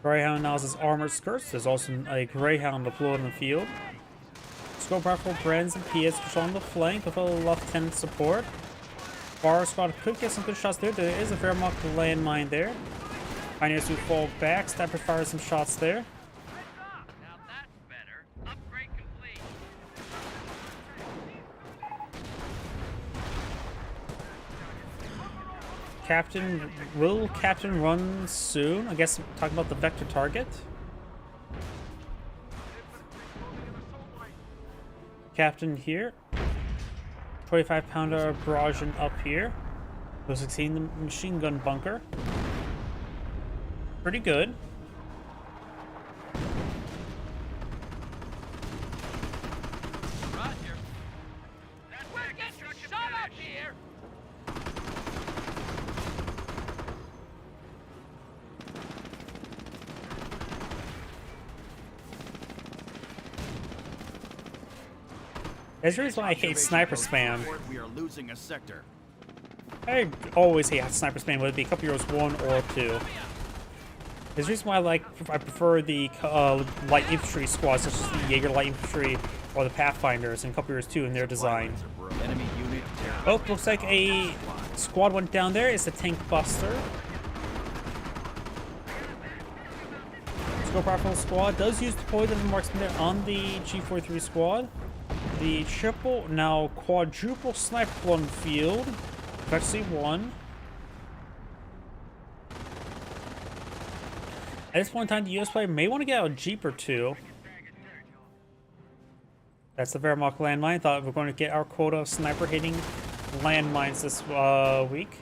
Greyhound now has his armored skirts. There's also a Greyhound deployed in the field. Scope rifle, Brands, and Piers push on the flank with a lieutenant support. Fire squad could get some good shots there. There is a Wehrmacht landmine there. Pioneers who fall back. Sniper fires some shots there. Now that's better. Upgrade complete. Will Captain run soon? I guess talking about the vector target. Captain here. 25-pounder barraging up here. We'll succeed the machine gun bunker. Pretty good. Roger. We're getting shot up here. That's the reason why I hate sniper spam. We are losing a sector. I always hate sniper spam, whether it be Cup Heroes 1 or 2. There's a reason why I prefer the light infantry squads, such as the Jaeger light infantry or the Pathfinders in Cup Heroes 2 in their design. Enemy unit Oh, looks like a squad went down there. It's the Tank Buster. Scope Rifle squad does use deployed and marksman there on the G43 squad. The quadruple sniper on field. Actually one. At this point in time, the US player may want to get out a Jeep or two. That's the Wehrmacht landmine. Thought we were going to get our quota of sniper hitting landmines this week.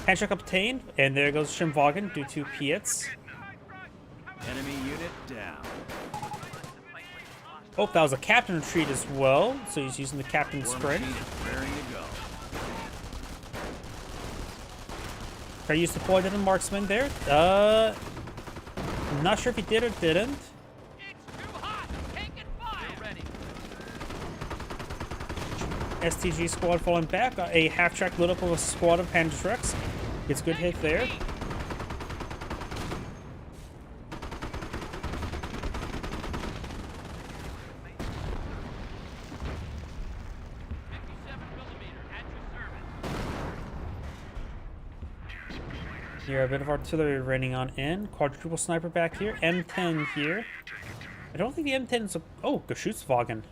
Handshake obtained, and there goes Schimwagen due to Pietz. Enemy unit down. Oh, that was a captain retreat as well, so he's using the captain War sprint. machine is raring to go. I used deployed in marksman there. I'm not sure if he did or didn't. It's too hot. Taking fire. Ready. STG squad falling back. A half-track lit up with a squad of Panzertrucks. Gets a good hit there. Here, a bit of artillery raining on in. Quadruple sniper back here. M10 here. I don't think the M10 is a... Oh, Geschutzwagen.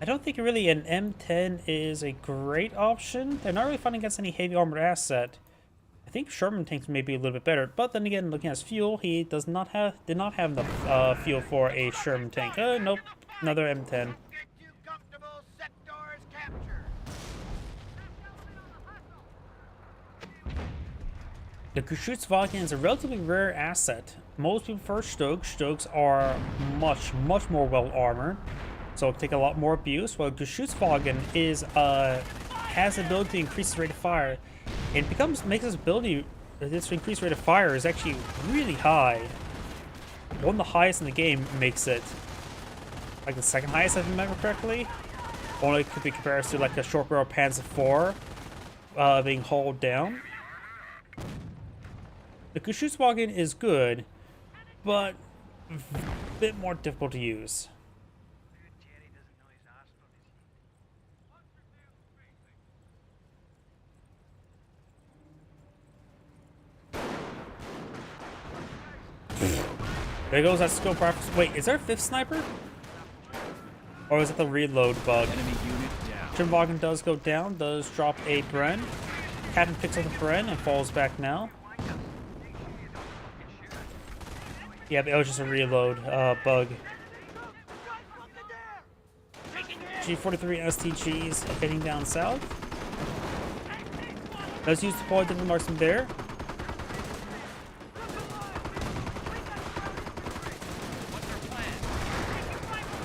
I don't think really an M10 is a great option. They're not really fighting against any heavy armored asset. I think Sherman tanks may be a little bit better. But then again, looking at his fuel, he did not have enough fuel for a Sherman tank. Nope. Another M10. Get you comfortable, sectors captured. The Geschutzwagen is a relatively rare asset. Most people prefer Stokes. Stokes are much more well armored, so it'll take a lot more abuse. While Geschutzwagen is has the ability to increase its rate of fire, and makes its ability this increased rate of fire is actually really high. One of the highest in the game, makes it like the second highest if I remember correctly. Only could be compared to like a short barrel Panzer IV being hauled down. The Geschutzwagen is good, but a bit more difficult to use. There goes that scope rifle. Wait, is there a fifth sniper? Or is it the reload bug? Enemy unit down. Schimwagen does go down, does drop a Bren. Captain picks up the Bren and falls back now. Yeah, it was just a reload bug. G43 STGs heading down south. Does use deployed to the marksman there.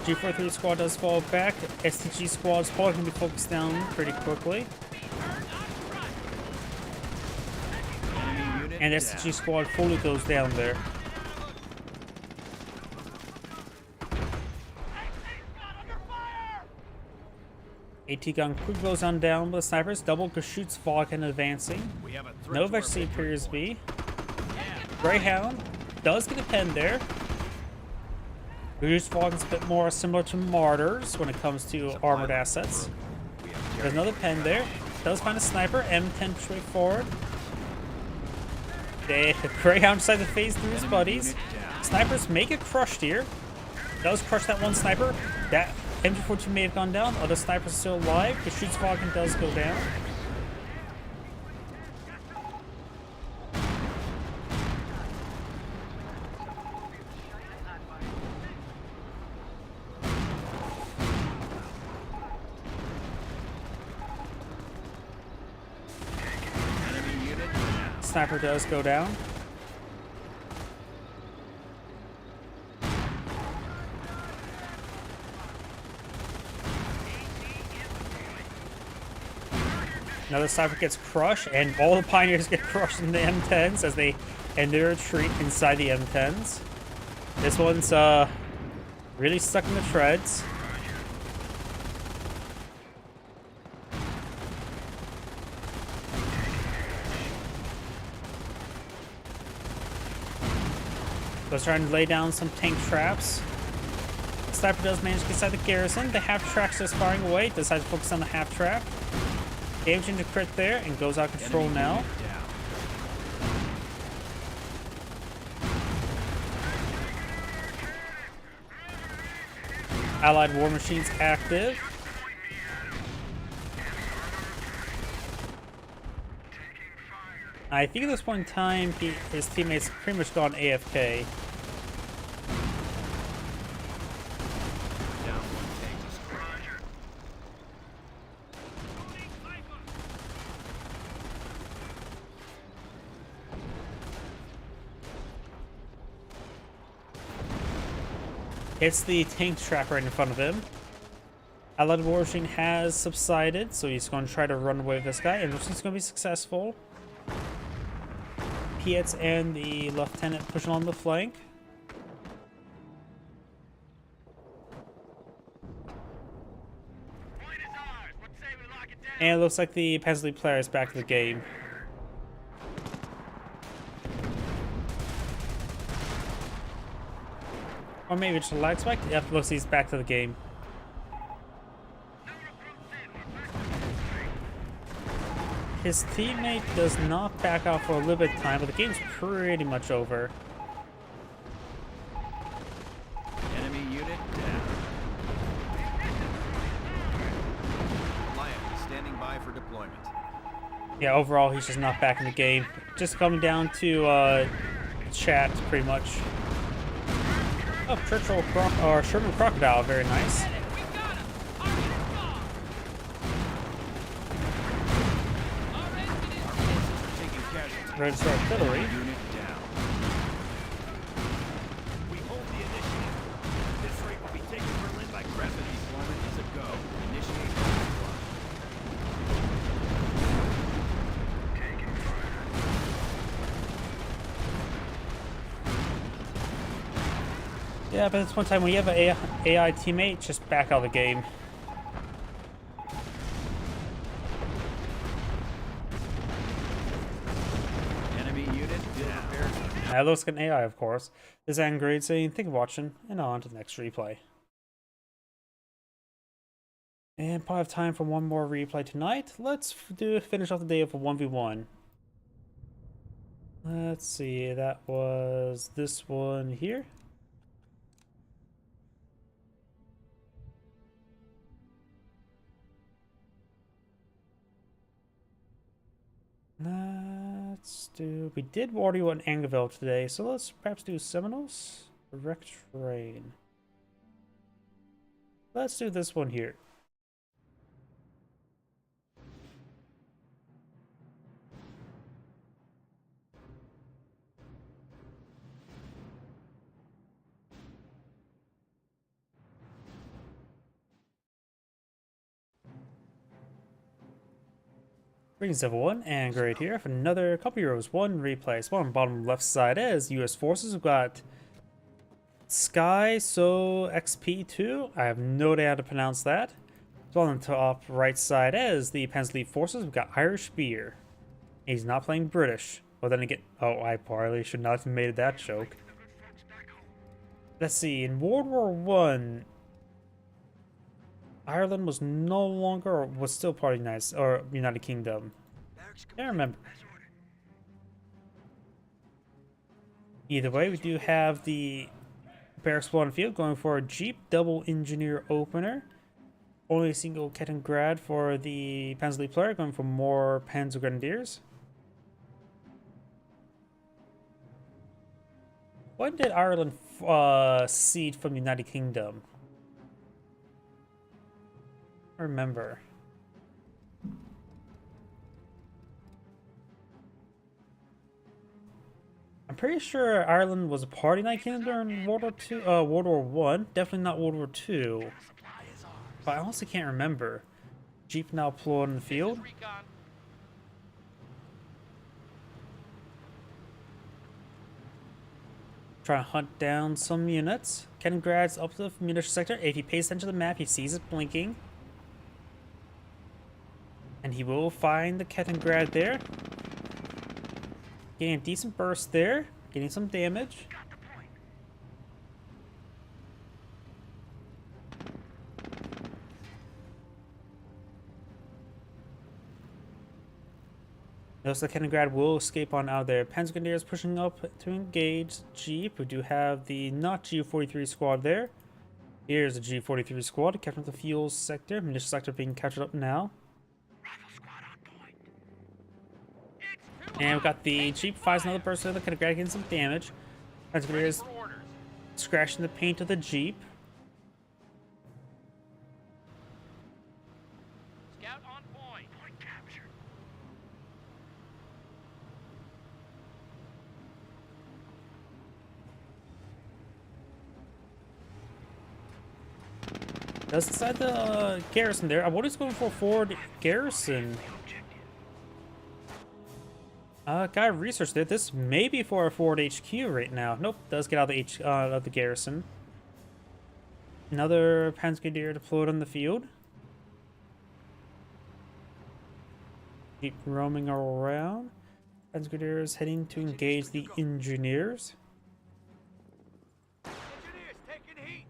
G43 squad does fall back. STG squad's probably going to be focused down pretty quickly. And STG squad fully goes down there. AT gun quick goes on down with the snipers. Double shoots Falcon advancing. No actually appears to be. Greyhound does get a pen there. Reduced Falcon's a bit more similar to Martyrs when it comes to armored assets. There's another pen there. Does find a sniper. M10 straight forward. The Greyhound decided to phase through his buddies. Snipers may get crushed here. Does crush that one sniper. That MG42 may have gone down. Other snipers are still alive. The shoots Falcon does go down. Sniper does go down. Another sniper gets crushed, and all the Pioneers get crushed in the M10s as they end their retreat inside the M10s. This one's really stuck in the treads. Was trying to lay down some tank traps. Sniper does manage to get inside the garrison. The half track's just firing away. Decides to focus on the half track. Damaging the crit there and goes out of control now. Allied war machines active. I think at this point in time, his teammates pretty much gone AFK. Hits the tank trap right in front of him. Allied war machine has subsided, so he's going to try to run away with this guy, and he's going to be successful. Pietz and the lieutenant pushing on the flank. And it looks like the Panzer Elite player is back in the game. Or maybe it's a lag spike. Yep, looks like he's back to the game. His teammate does not back out for a little bit of time, but the game's pretty much over. Enemy unit down. Lion standing by for deployment. Yeah, overall, he's just not back in the game. Just coming down to chat, pretty much. Oh, Churchill or Sherman Crocodile, very nice. Ready to start artillery. Unit down. We hold the initiative. This rate will be taken Berlin by Crescent. Deployment is a go. Initiate Yeah, but it's one time when you have an AI teammate, just back out of the game. That looks like an AI, of course. This is Angry saying, thank you for watching, and on to the next replay. And probably have time for one more replay tonight. Let's finish off the day of a 1v1. Let's see, that was this one here. Let's do... We did Waterloo and Angeville today, so let's perhaps do Seminoles. Direct train. Let's do this one here. Greetings everyone, and great here for another couple Euros 1 replay. So on the bottom left side is US forces. We've got Sky So XP2. I have no idea how to pronounce that. So on the top right side is the Panzer Elite forces. We've got Irish Beer. He's not playing British. Well then again, oh, I probably should not have made that joke. Let's see, in World War One, Ireland was no longer, or was still part of the United Kingdom. Can't remember. Either way, we do have the barracks squad on field going for a Jeep double engineer opener. Only a single Kettengrad for the Panzer Elite player, going for more Panzer Grenadiers. When did Ireland cede from the United Kingdom? I remember. I'm pretty sure Ireland was a part of the United Kingdom during World War One. Definitely not World War Two. But I honestly can't remember. Jeep now deployed in the field. Trying to hunt down some units. Kettengrads up to the munition sector. If he pays attention to the map, he sees it blinking. And he will find the Kettengrad there. Getting a decent burst there. Getting some damage. Notice the Kettengrad will escape on out of there. Panzer Grenadiers pushing up to engage Jeep. We do have the not G43 squad there. Here's the G43 squad capturing the fuel sector. Munition sector being captured up now. And we've got the Jeep fires another burst of the Kettengrad getting some damage. Panzer Grenadiers scratching the paint of the Jeep. Scout on point. Point captured. That's inside the garrison there. I wonder who's going for a forward garrison. Guy researched it. This may be for a forward HQ right now. Nope, does get out of the garrison. Another Panzer Grenadier deployed on the field. Keep roaming around. Panzer Grenadiers heading to engage the engineers. Engineers taking heat.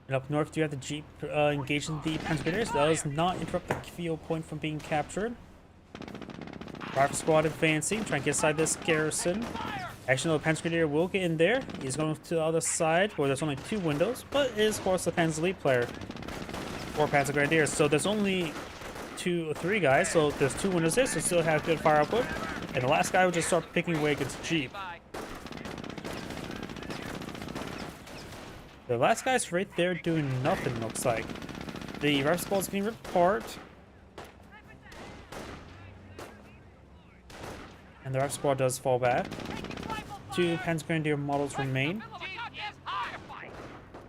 And up north, you have the Jeep engaging the Panzer Grenadiers. Does not interrupt the field point from being captured. Rifle squad advancing, trying to get inside this garrison. Actually, no, the Panzer Grenadier will get in there. He's going to the other side where there's only two windows, but is of course the Panzer Elite player. Or Panzer Grenadiers. So there's only three guys, so there's two windows there, so still have good fire output. And the last guy will just start picking away against Jeep. The last guy's right there doing nothing, looks like. The rifle squad's getting ripped apart. And the rifle squad does fall back. Two Panzer Grenadier models remain.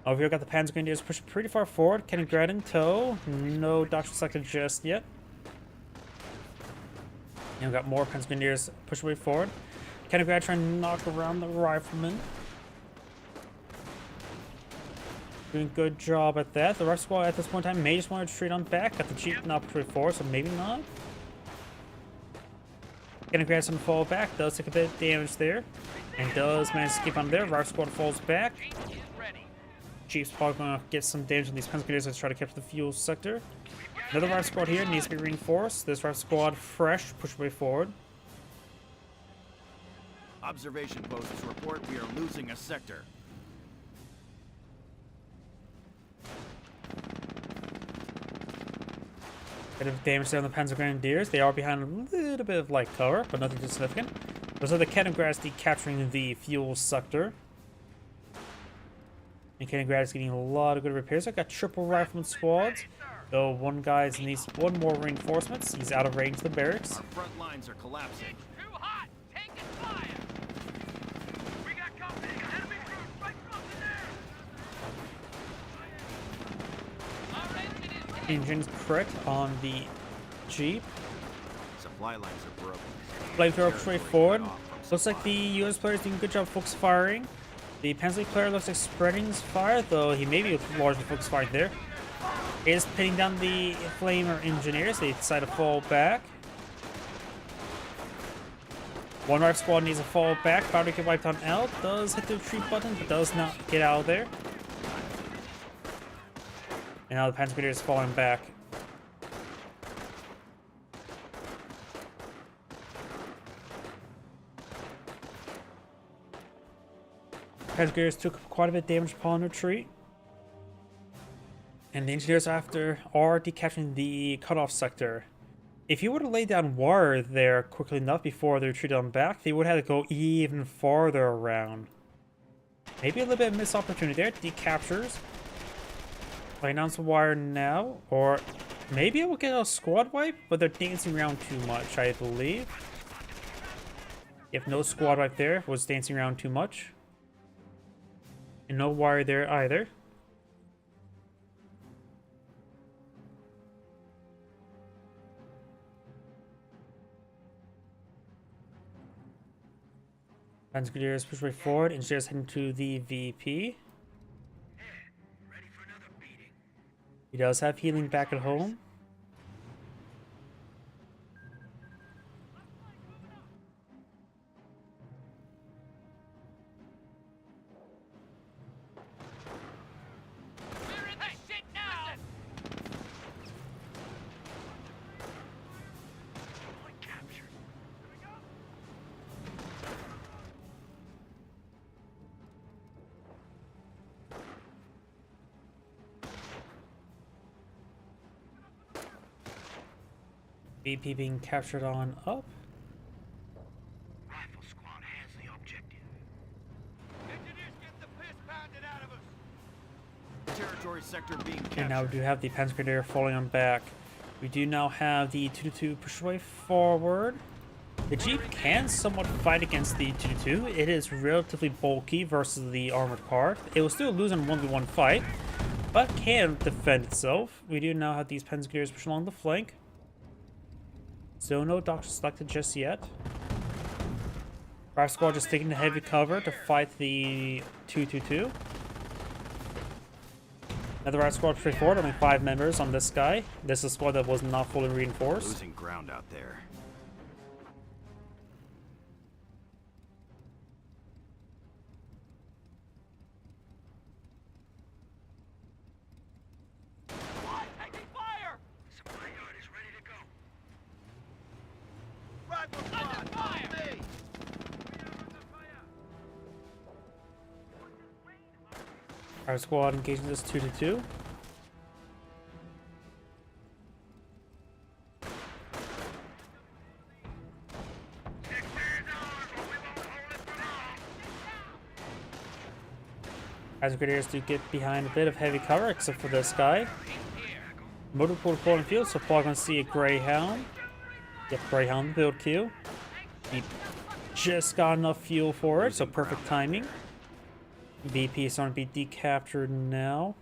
Over here, we've got the Panzer Grenadiers pushing pretty far forward. Kettengrad in tow. No doctrine selected just yet. And we've got more Panzer Grenadiers pushing way forward. Kettengrad trying to knock around the riflemen. Doing a good job at that. The rifle squad at this point in time may just want to retreat on back. Got the Jeep not pushed way forward, so maybe not. Kettengrad some fall back, does take a bit of damage there, and does manage to keep on there. Rifle squad falls back. Jeep's probably going to get some damage on these Panzer Grenadiers to try to capture the fuel sector. Another rifle squad here needs to be reinforced. This rifle squad fresh, push way forward. Observation posts report we are losing a sector. Bit of damage there on the Panzer Grenadiers. They are behind a little bit of light cover, but nothing too significant. Those are the Kettengrads capturing the fuel sector. And Kettengrad is getting a lot of good repairs. I've got triple rifleman squads. Though one guy needs one more reinforcements. He's out of range of the barracks. Our front lines are collapsing. Too hot. Taking fire. We got company. Enemy troops right crossing there. Engine's correct on the Jeep. supply lines are broken. Flamethrower straight forward. Looks like the US player is doing a good job focus firing. The Panzer Elite player looks like spreading his fire, though he may be largely focus firing there. He is pinning down the Flamer engineers. They decide to fall back. One rifle squad needs to fall back. About to get wiped on L. Does hit the retreat button, but does not get out of there. And now the Panzer Grenadier is falling back. Panzer Grenadiers took quite a bit of damage upon retreat. And the engineers after are decapturing the cutoff sector. If you were to lay down wire there quickly enough before they retreated on back, they would have to go even farther around. Maybe a little bit of missed opportunity there. Decaptures. Laying down some wire now. Or maybe it will get a squad wipe, but they're dancing around too much, I believe. If no squad wipe there, was dancing around too much. And no wire there either. Panzer Grenadiers push way forward. Engineers heading to the VP. He does have healing back at home. We're in the shit now! VP being captured on up. Rifle squad has the objective. Engineers, get the piss pounded out of us! Territory sector being captured. And now we do have the Panzer Grenadier falling on back. We do now have the 222 push way forward. The Jeep can somewhat fight against the 222. It is relatively bulky versus the armored car. It will still lose in a 1v1 fight, but can defend itself. We do now have these Panzer Grenadiers push along the flank. So no doctor selected just yet. Our squad just taking the heavy cover to fight the 222. Another right squad straight forward, only 5 members on this guy. This is a squad that was not fully reinforced. Losing ground out there. Taking fire! Supply yard is ready to go. Rifle squad, fire! Me! Our squad engaging this 2-2. As Grenadiers do get behind a bit of heavy cover, except for this guy. Motor pool pulling field, so probably gonna see a Greyhound. Yep, Greyhound build queue. He just got enough fuel for it, so perfect timing. VP is going to be decaptured now.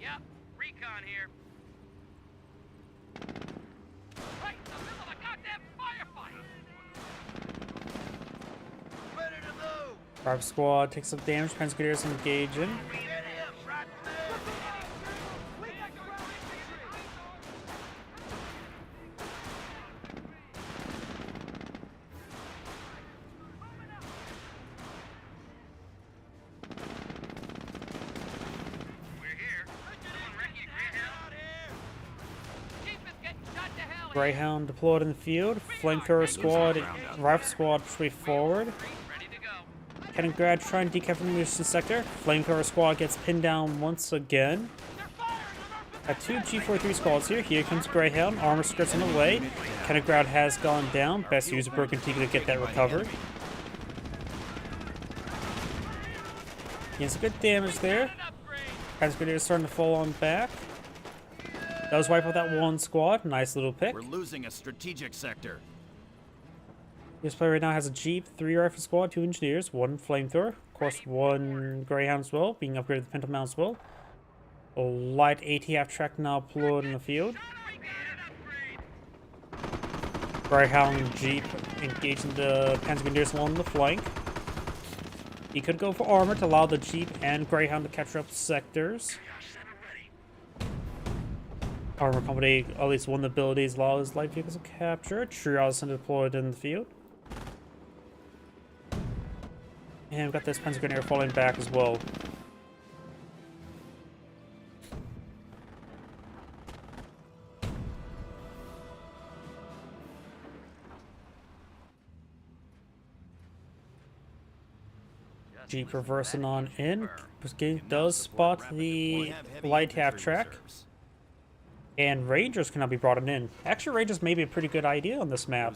Yep, recon here. Right in the middle of a goddamn firefight! Ready to move. Drive squad takes some damage, Panzer Grenadiers engaging. Get him, right there. We're here. Someone wreck your Greyhound? Chief is getting shot to hell here! Greyhound deployed in the field. Flamethrower squad, rifle squad straight forward. Ready to go. Kaliningrad trying to decap from the munition sector. Flamethrower squad gets pinned down once again. They're firing on our Got 2 G43 squads here. Here comes Greyhound. Armor scripts on the way. Kaliningrad has gone down. Best use a broken Tika to get that recovered. Getting some good damage there. upgrade! Panzer Grenadier starting to fall on back. That was wipe out that one squad. Nice little pick. We're losing a strategic sector. This player right now has a Jeep, 3 rifle squad, 2 engineers, 1 flamethrower, of course 1 Greyhound as well, being upgraded to Pinto Mount as well. A light ATF track now deployed in the field. Greyhound and Jeep engaging the Panzer Grenadiers along the flank. He could go for armor to allow the Jeep and Greyhound to capture up sectors. Armor company, at least one of the abilities, allows light vehicles to capture. Trios are deployed in the field. And we've got this Panzer Grenadier falling back as well. Jeep reversing on in. Does spot the light half track. And Rangers cannot be brought in. Actually, Rangers may be a pretty good idea on this map.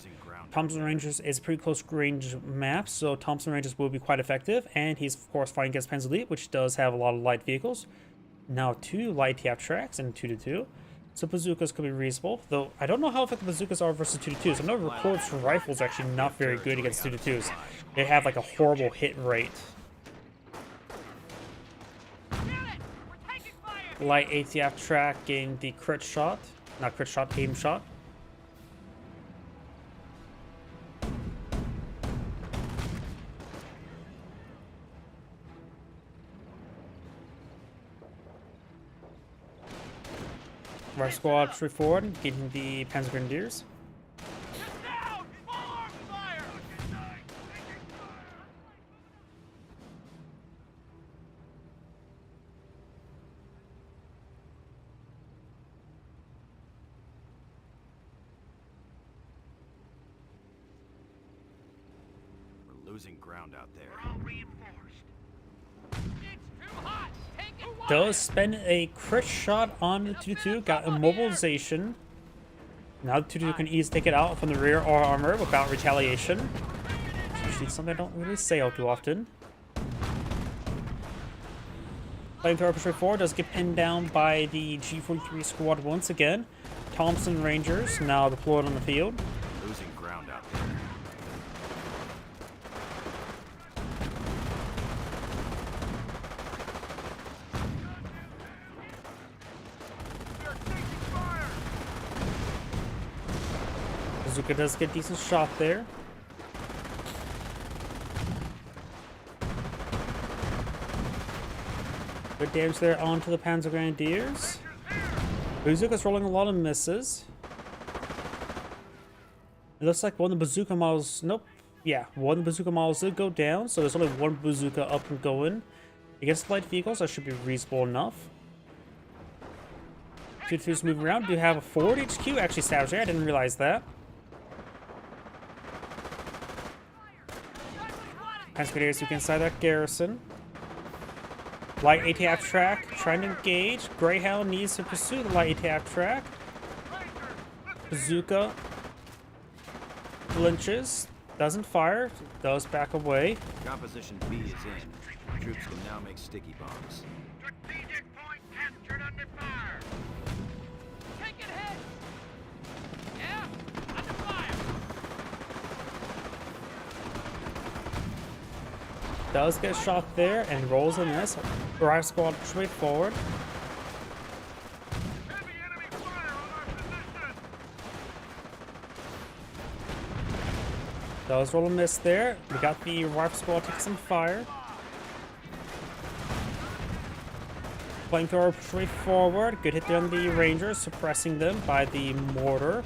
Thompson Rangers is a pretty close range map, so Thompson Rangers will be quite effective. And he's, of course, fighting against Panzer Elite, which does have a lot of light vehicles. Now 2 light TF tracks and 2-2. So bazookas could be reasonable, though I don't know how effective bazookas are versus 2-2s. I know reports rifles are actually not very good against 2-2s. They have like a horrible hit rate. Light ATF track getting the crit shot. Not crit shot, aim shot. Right squad straight forward, getting the Panzer Grenadiers. Losing ground out there. Does spend a crit shot on the 2-2, got immobilization. Now the 2-2 can easily take it out from the rear or armor without retaliation. It's usually something I don't really say all too often. Flamethrower push forward does get pinned down by the G43 squad once again. Thompson Rangers now deployed on the field. Losing ground out there. Bazooka does get a decent shot there. Good damage there onto the Panzer Grenadiers. Bazooka's rolling a lot of misses. It looks like one of the bazooka models... Nope. Yeah, one of the bazooka models did go down, so there's only one bazooka up and going. Against light vehicles, that should be reasonable enough. 2-2's moving around. Do have a forward HQ actually established there. I didn't realize that. Panzer Grenadiers look inside that garrison. Light ATF track trying to engage. Greyhound needs to pursue the light ATF track. Bazooka flinches, doesn't fire, does back away. Composition B is in. Troops can now make sticky bombs. Strategic point captured under fire. Take it ahead. Yeah, under fire. Does get shot there and rolls in this. Arrive squad straight forward. Heavy enemy fire on our position. Does roll a miss there. We got the rifle squad taking some fire. Flamethrower straight forward. Good hit there on the Rangers, suppressing them by the mortar.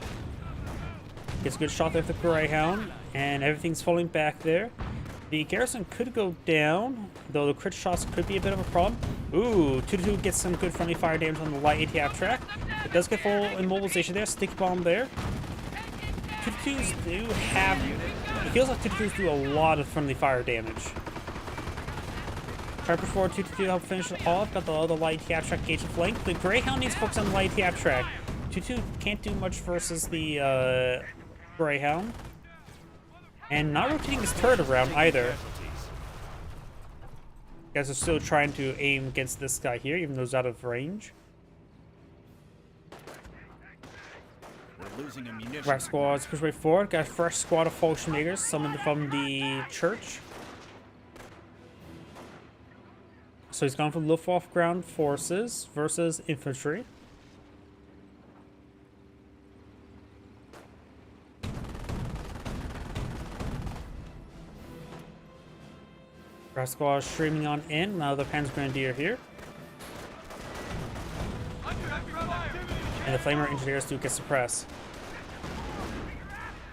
Gets a good shot there with the Greyhound, and everything's falling back there. The garrison could go down, though the crit shots could be a bit of a problem. Ooh, 2-2 gets some good friendly fire damage on the light ATF track. It does get full immobilization there, sticky bomb there. 2-2s do have... It feels like 2-2s do a lot of friendly fire damage. Try to push forward 2-2 to help finish it off. Got the other light ATF track gauge flank. The Greyhound needs to focus on the light ATF track. 2-2 can't do much versus the Greyhound. And not rotating his turret around either. You guys are still trying to aim against this guy here, even though he's out of range. We're losing ammunition. Right squads push way forward. Got a fresh squad of Fallschmakers summoned from the church. So he's gone for Luftwaffe ground forces versus infantry. Brass squad streaming on in. Now the Panzer Grenadier here. And the Flamer Engineers do get suppressed.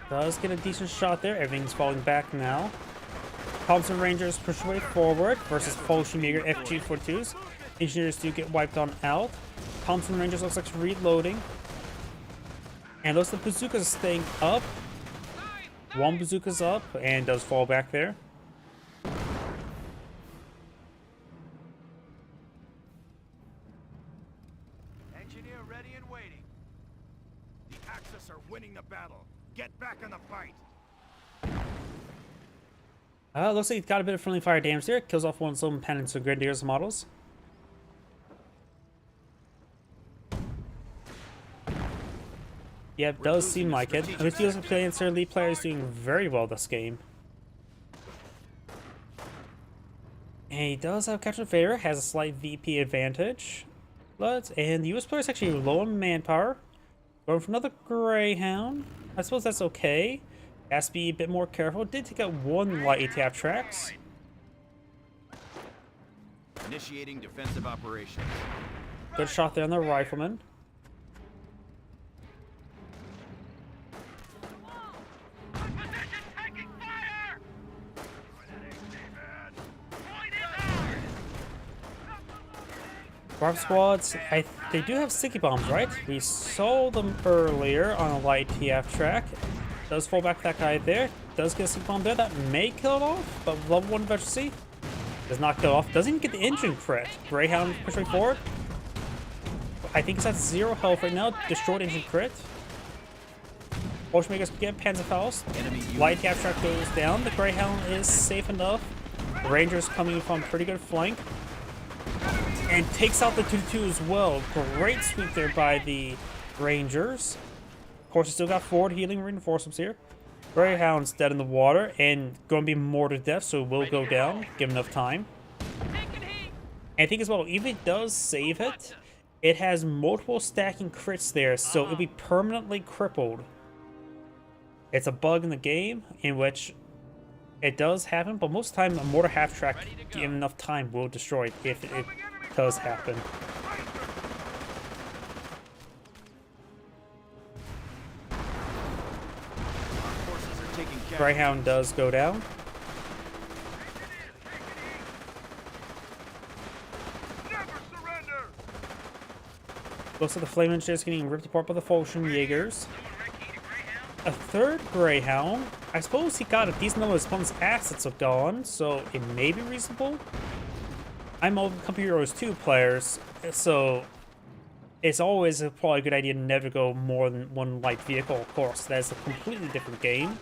Does get a decent shot there. Everything's falling back now. Thompson Rangers push way forward versus Fallschirmjäger FG-42s. Engineers do get wiped on out. Thompson Rangers looks like it's reloading. And looks like the bazookas staying up. One bazooka's up and does fall back there. Engineer ready and waiting. The Axis are winning the battle. Get back in the fight. Looks like he's got a bit of friendly fire damage there. Kills off one of some Panzer Grenadiers models. Yeah, it does seem like it. It feels like Panzer Elite player is doing very well this game. And he does have Captain Fair, has a slight VP advantage. And the US player is actually low on manpower. Going for another Greyhound. I suppose that's okay. Has to be a bit more careful. Did take out one light ATF tracks. Initiating defensive operations. Good shot there on the rifleman. Barb squads, they do have sticky bombs, right? We saw them earlier on a light TF track. Does fall back that guy there. Does get a sticky bomb there. That may kill it off, but level 1 efficiency does not kill off. Doesn't even get the engine crit. Greyhound pushing forward. I think it's at 0 health right now. Destroyed engine crit. Fallschirmjägers get Panzerfaust. Light TF track goes down. The Greyhound is safe enough. The Rangers coming from pretty good flank. And takes out the 2-2 as well. Great sweep there by the Rangers. Of course, he still got forward healing reinforcements here. Greyhound's dead in the water and going to be more to death, so it will go down. Give enough time. And I think as well, even if it does save it, it has multiple stacking crits there, so it'll be permanently crippled. It's a bug in the game in which it does happen, but most of the time a mortar half track, given enough time, will destroy it if it does happen. Greyhound does go down. Looks like the Flame Engineer is getting ripped apart by the Fallschirmjägers. A third Greyhound. I suppose he got a decent number of his opponent's assets are gone, so it may be reasonable. I'm a Company Heroes 2 players, so it's always probably a good idea to never go more than one light vehicle, of course. That's a completely different game.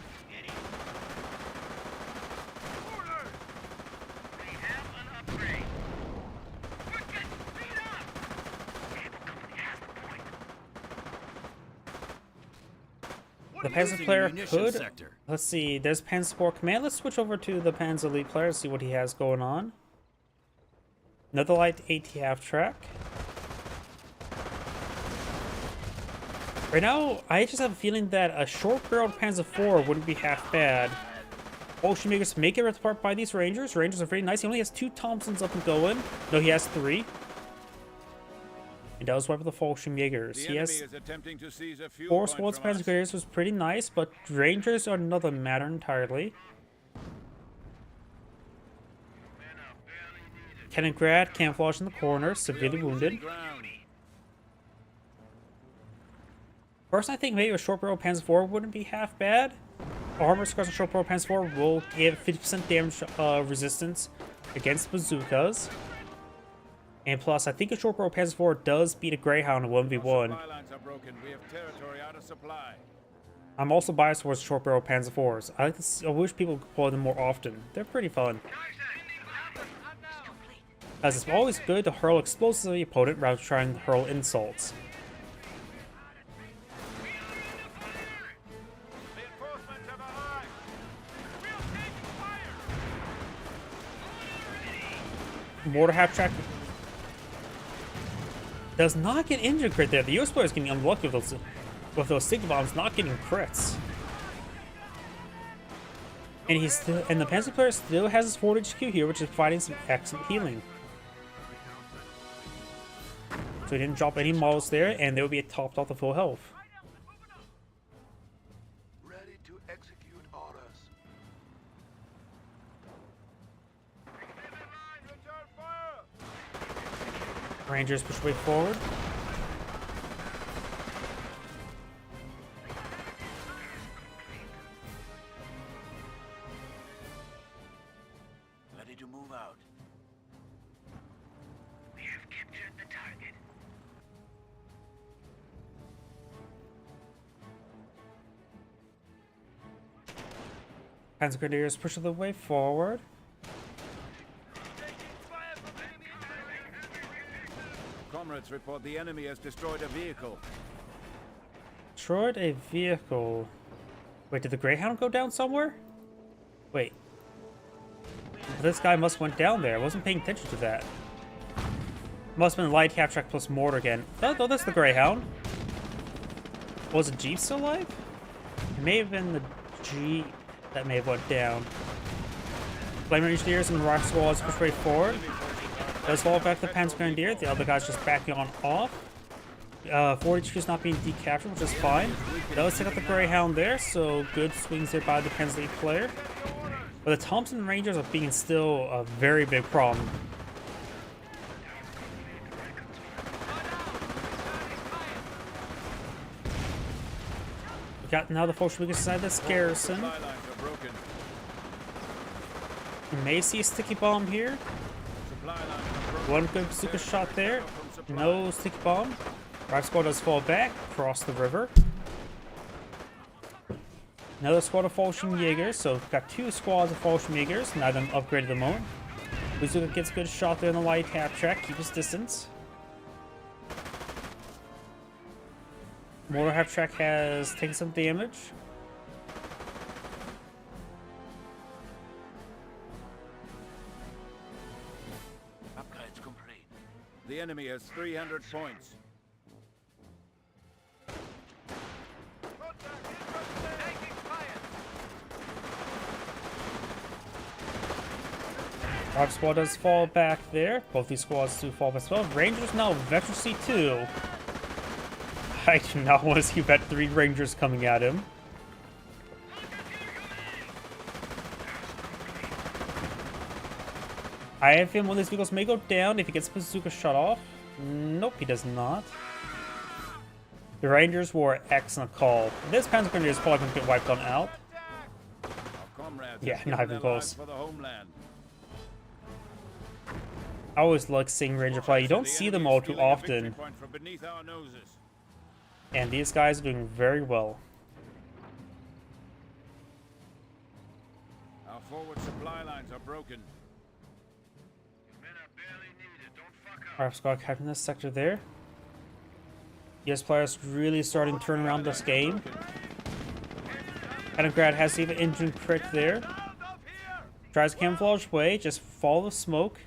The Panzer player could... Let's see, there's Panzer Support Command. Let's switch over to the Panzer Elite player, see what he has going on. Another light ATF track. Right now, I just have a feeling that a short-barreled Panzer IV wouldn't be half bad. Fallschirmjägers may get ripped apart by these Rangers. Rangers are very nice. He only has 2 Thompsons up and going. No, he has 3. He does wipe the Fallschirmjägers. He has 4 squads of Panzer Grenadiers, was pretty nice, but Rangers are another matter entirely. Kennengrad camouflage in the corner, severely wounded. First, I think maybe a short barrel Panzer IV wouldn't be half bad. Armor scars on short barrel Panzer IV will give 50% damage resistance against bazookas. And plus, I think a short barrel Panzer IV does beat a Greyhound in 1v1. I'm also biased towards short barrel Panzer IVs. I wish people could play them more often. They're pretty fun. As it's always good to hurl explosives at the opponent rather than trying to hurl insults. Mortar half track does not get injured crit there. The US player is getting unlucky with those sticky bombs, not getting crits. And the Panzer player still has his 4 HQ here, which is providing some excellent healing. So he didn't drop any models there, and they will be topped off the full health. Ready to execute orders. Rangers push way forward. Ready to move out. We have captured the target. Panzer Grenadiers push the way forward. Comrades report the enemy has destroyed a vehicle. Destroyed a vehicle. Wait, did the Greyhound go down somewhere? Wait. This guy must went down there. I wasn't paying attention to that. Must have been light cap track plus mortar again. Oh, that's the Greyhound. Was the Jeep still alive? It may have been the Jeep that may have went down. Flame Engineers and Rock Squads push way forward. Does fall back to the Panzer Grenadier. The other guy's just backing on off. 4 HQ is not being decaptured, which is fine. Does take out the Greyhound there, so good swings there by the Panzer Elite player. But the Thompson Rangers are being still a very big problem. We got now the folks we can inside this garrison. Supply lines are broken. You may see a sticky bomb here. Supply lines are broken. One good bazooka shot there. No sticky bomb. Right squad does fall back across the river. Another squad of Fallschirmjägers, so we've got 2 squads of Fallschirmjägers, neither of them upgraded at the moment. Bazooka gets a good shot there in the light half track, keep his distance. Mortar half track has taken some damage. Upgrades complete. The enemy has 300 points. Taking fire. Our squad does fall back there. Both these squads do fall back as well. Rangers now Vector C2. I do not want to see Vet 3 Rangers coming at him. I have him one of these vehicles may go down if he gets bazooka shut off. Nope, he does not. The Rangers were an excellent call. This Panzer Grenadier is probably going to get wiped on out. Our comrades Yeah, have not given even their close. lives for the homeland. I always like seeing Ranger play. You don't The see them enemy all is too stealing a victory often. point from beneath our noses. And these guys are doing very well. Our forward supply lines are broken. Men are barely needed. Don't fuck up. Our squad captain this sector there. US players really starting to turn around this game. Kaliningrad has even engine crit there. Tries to camouflage away, just follow the smoke.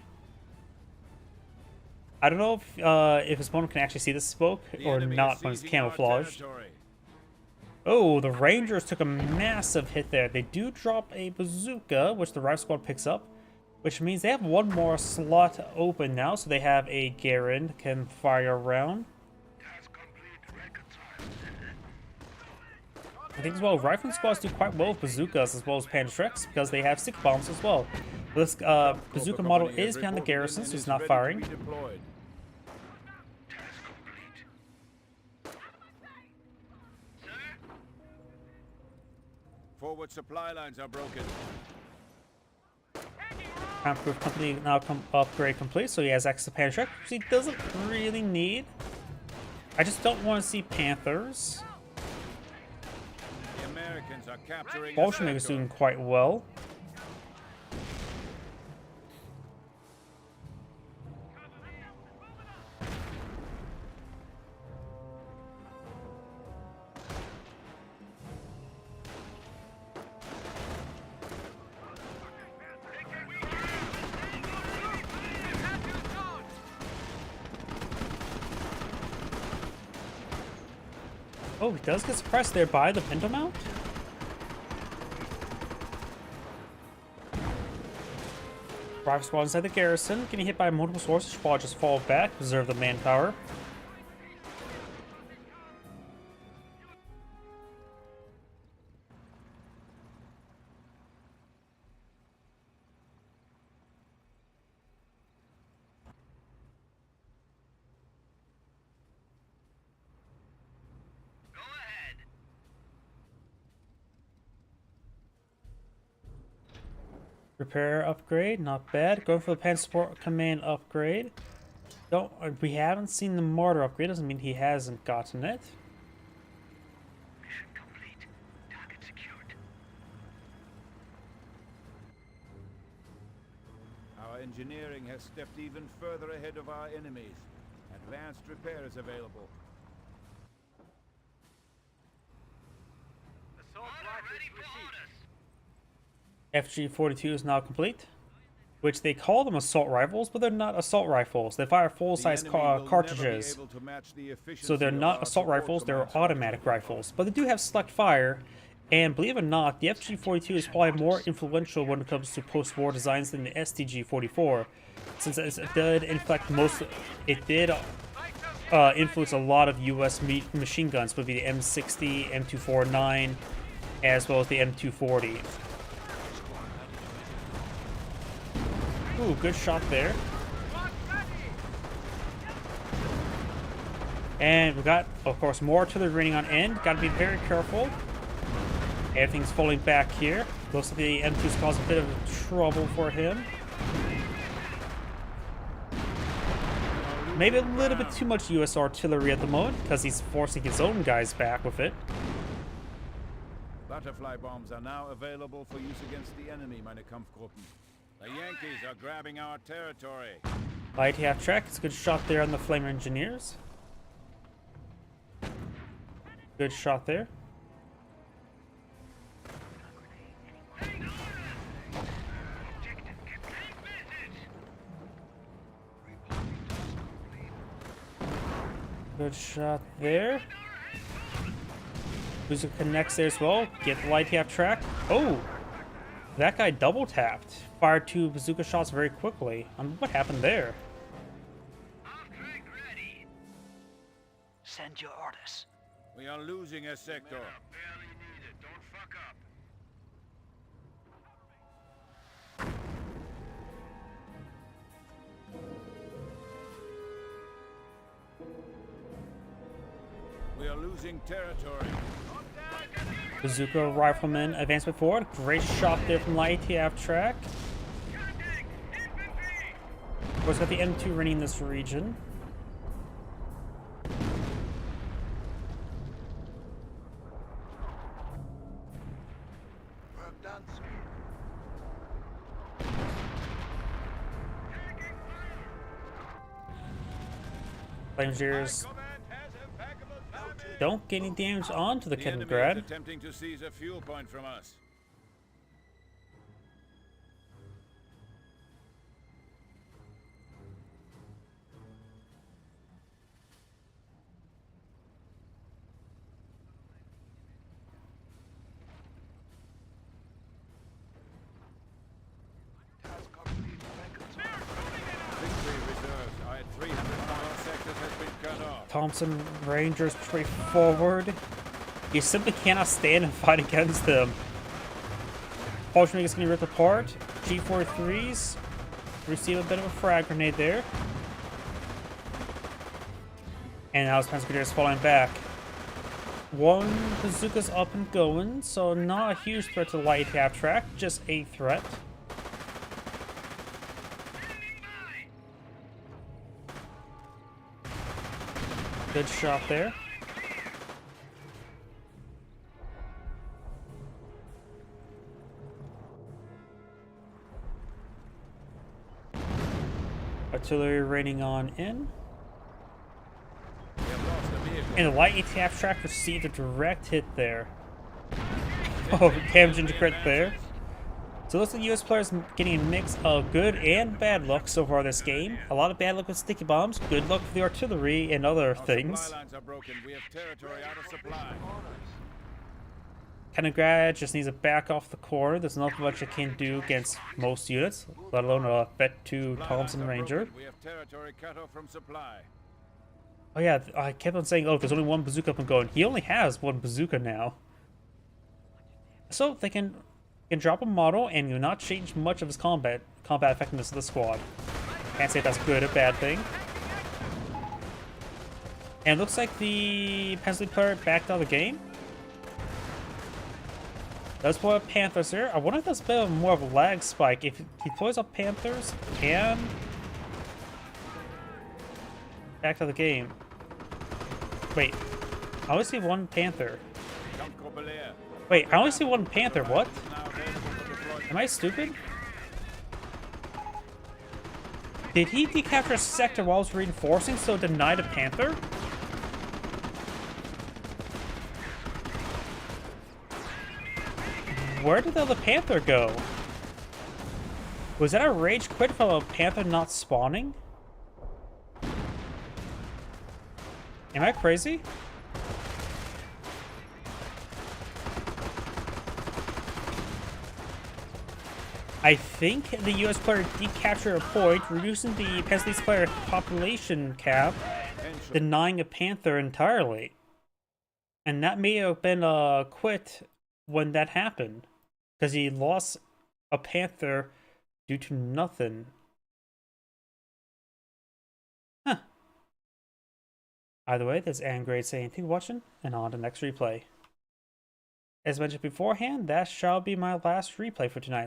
I don't know if his opponent can actually see the smoke The or enemy not is when it's seizing our camouflaged. territory. Oh, the Rangers took a massive hit there. They do drop a bazooka, which the right squad picks up, which means they have one more slot open now, so they have a Garen that can fire around. Task complete. Record time. I think as well, rifling squads do quite well with bazookas as well as Pantreks because they have stick bombs as well. This bazooka model Company has is behind the reported garrison, and so is it's not ready to firing. be deployed. Task complete. Sir? Forward supply lines are broken. Proof company now upgrade complete, so he has access to Pantrek, which he doesn't really need. I just don't want to see Panthers. The Americans are capturing. Bolshevik is doing quite well. Oh, he does get suppressed there by the Pinto Mount. Rifle squad inside the garrison, getting hit by multiple sources while just fall back, preserve the manpower. Go ahead. Repair upgrade, not bad. Going for the Panzer Support Command upgrade. We haven't seen the mortar upgrade, doesn't mean he hasn't gotten it. Mission complete. Target secured. Our engineering has stepped even further ahead of our enemies. Advanced repairs available. Assault Order rifles ready for received. orders. FG-42 is now complete. Which they call them assault rifles, but they're not assault rifles. They fire full-size cartridges. So they're not assault rifles, they're automatic rifles. But they do have select fire, and believe it or not, the FG-42 is probably more influential when it comes to post-war designs than the STG-44, since it did influence a lot of U.S. machine guns, would be the M60, M249, as well as the M240. Ooh, good shot there. And we got, of course, more artillery raining on end. Got to be very careful. Everything's falling back here. Looks like the M2's caused a bit of trouble for him. Maybe a little bit too much U.S. artillery at the moment, because he's forcing his own guys back with it. Butterfly bombs are now available for use against the enemy, meine Kampfgruppen. The Yankees are grabbing our territory. Light half track. It's a good shot there on the Flamer Engineers. Good shot there. Good shot there. Who's connects there as well. Get the light half track. Oh! That guy double tapped. Fired two bazooka shots very quickly. What happened there? Upgrade ready. Send your orders. We are losing a sector. Barely needed. Don't fuck up. We are losing territory. Bazooka rifleman advancement forward. Great shot there from the ITF track. Of course, got the M2 running in this region. Work done, sir. Flamers don't get any damage onto the The enemy is Kaliningrad. attempting to seize a fuel point from us. Task complete. Records. Victory reserves. Our 300-mile sectors has been cut off. Thompson Rangers push forward. You simply cannot stand and fight against them. Fortunately, it's going to be ripped apart. G43s receive a bit of a frag grenade there. And now his Panzer Grenadiers falling back. One bazooka's up and going, so not a huge threat to the light half track, just a threat. Good shot there. Artillery raining on in. We have lost a vehicle. And the light ATF track received a direct hit there. Oh, damage into crit there. So it looks like US players getting a mix of good and bad luck so far this game. A lot of bad luck with sticky bombs, good luck with the artillery and other Our things. supply lines are broken. We have territory out of supply. Kaliningrad just needs to back off the corner. There's not much it can do against most units, let alone a Vet 2 Supply Thompson lines are Ranger. broken. We have territory cut off from supply. Oh yeah, I kept on saying, oh, there's only one bazooka up and going. He only has one bazooka now. So they can drop a model and do not change much of his combat effectiveness of the squad. Can't say if that's good or bad thing. And it looks like the Panzer Elite player backed out of the game. Does pull up Panthers here. I wonder if that's a bit more of a lag spike. If he deploys up Panthers and back to the game. Wait, I only see one Panther. Wait, I only see one Panther. What? Am I stupid? Did he decapture a sector while I was reinforcing, so denied a Panther? Where did the other Panther go? Was that a rage quit from a Panther not spawning? Am I crazy? I think the US player decaptured a point, reducing the Panzer Elite player population cap, denying a Panther entirely. And that may have been a quit when that happened, because he lost a Panther due to nothing. Huh. Either way, this is Angrade saying thank you for watching, and on to the next replay. As mentioned beforehand, that shall be my last replay for tonight.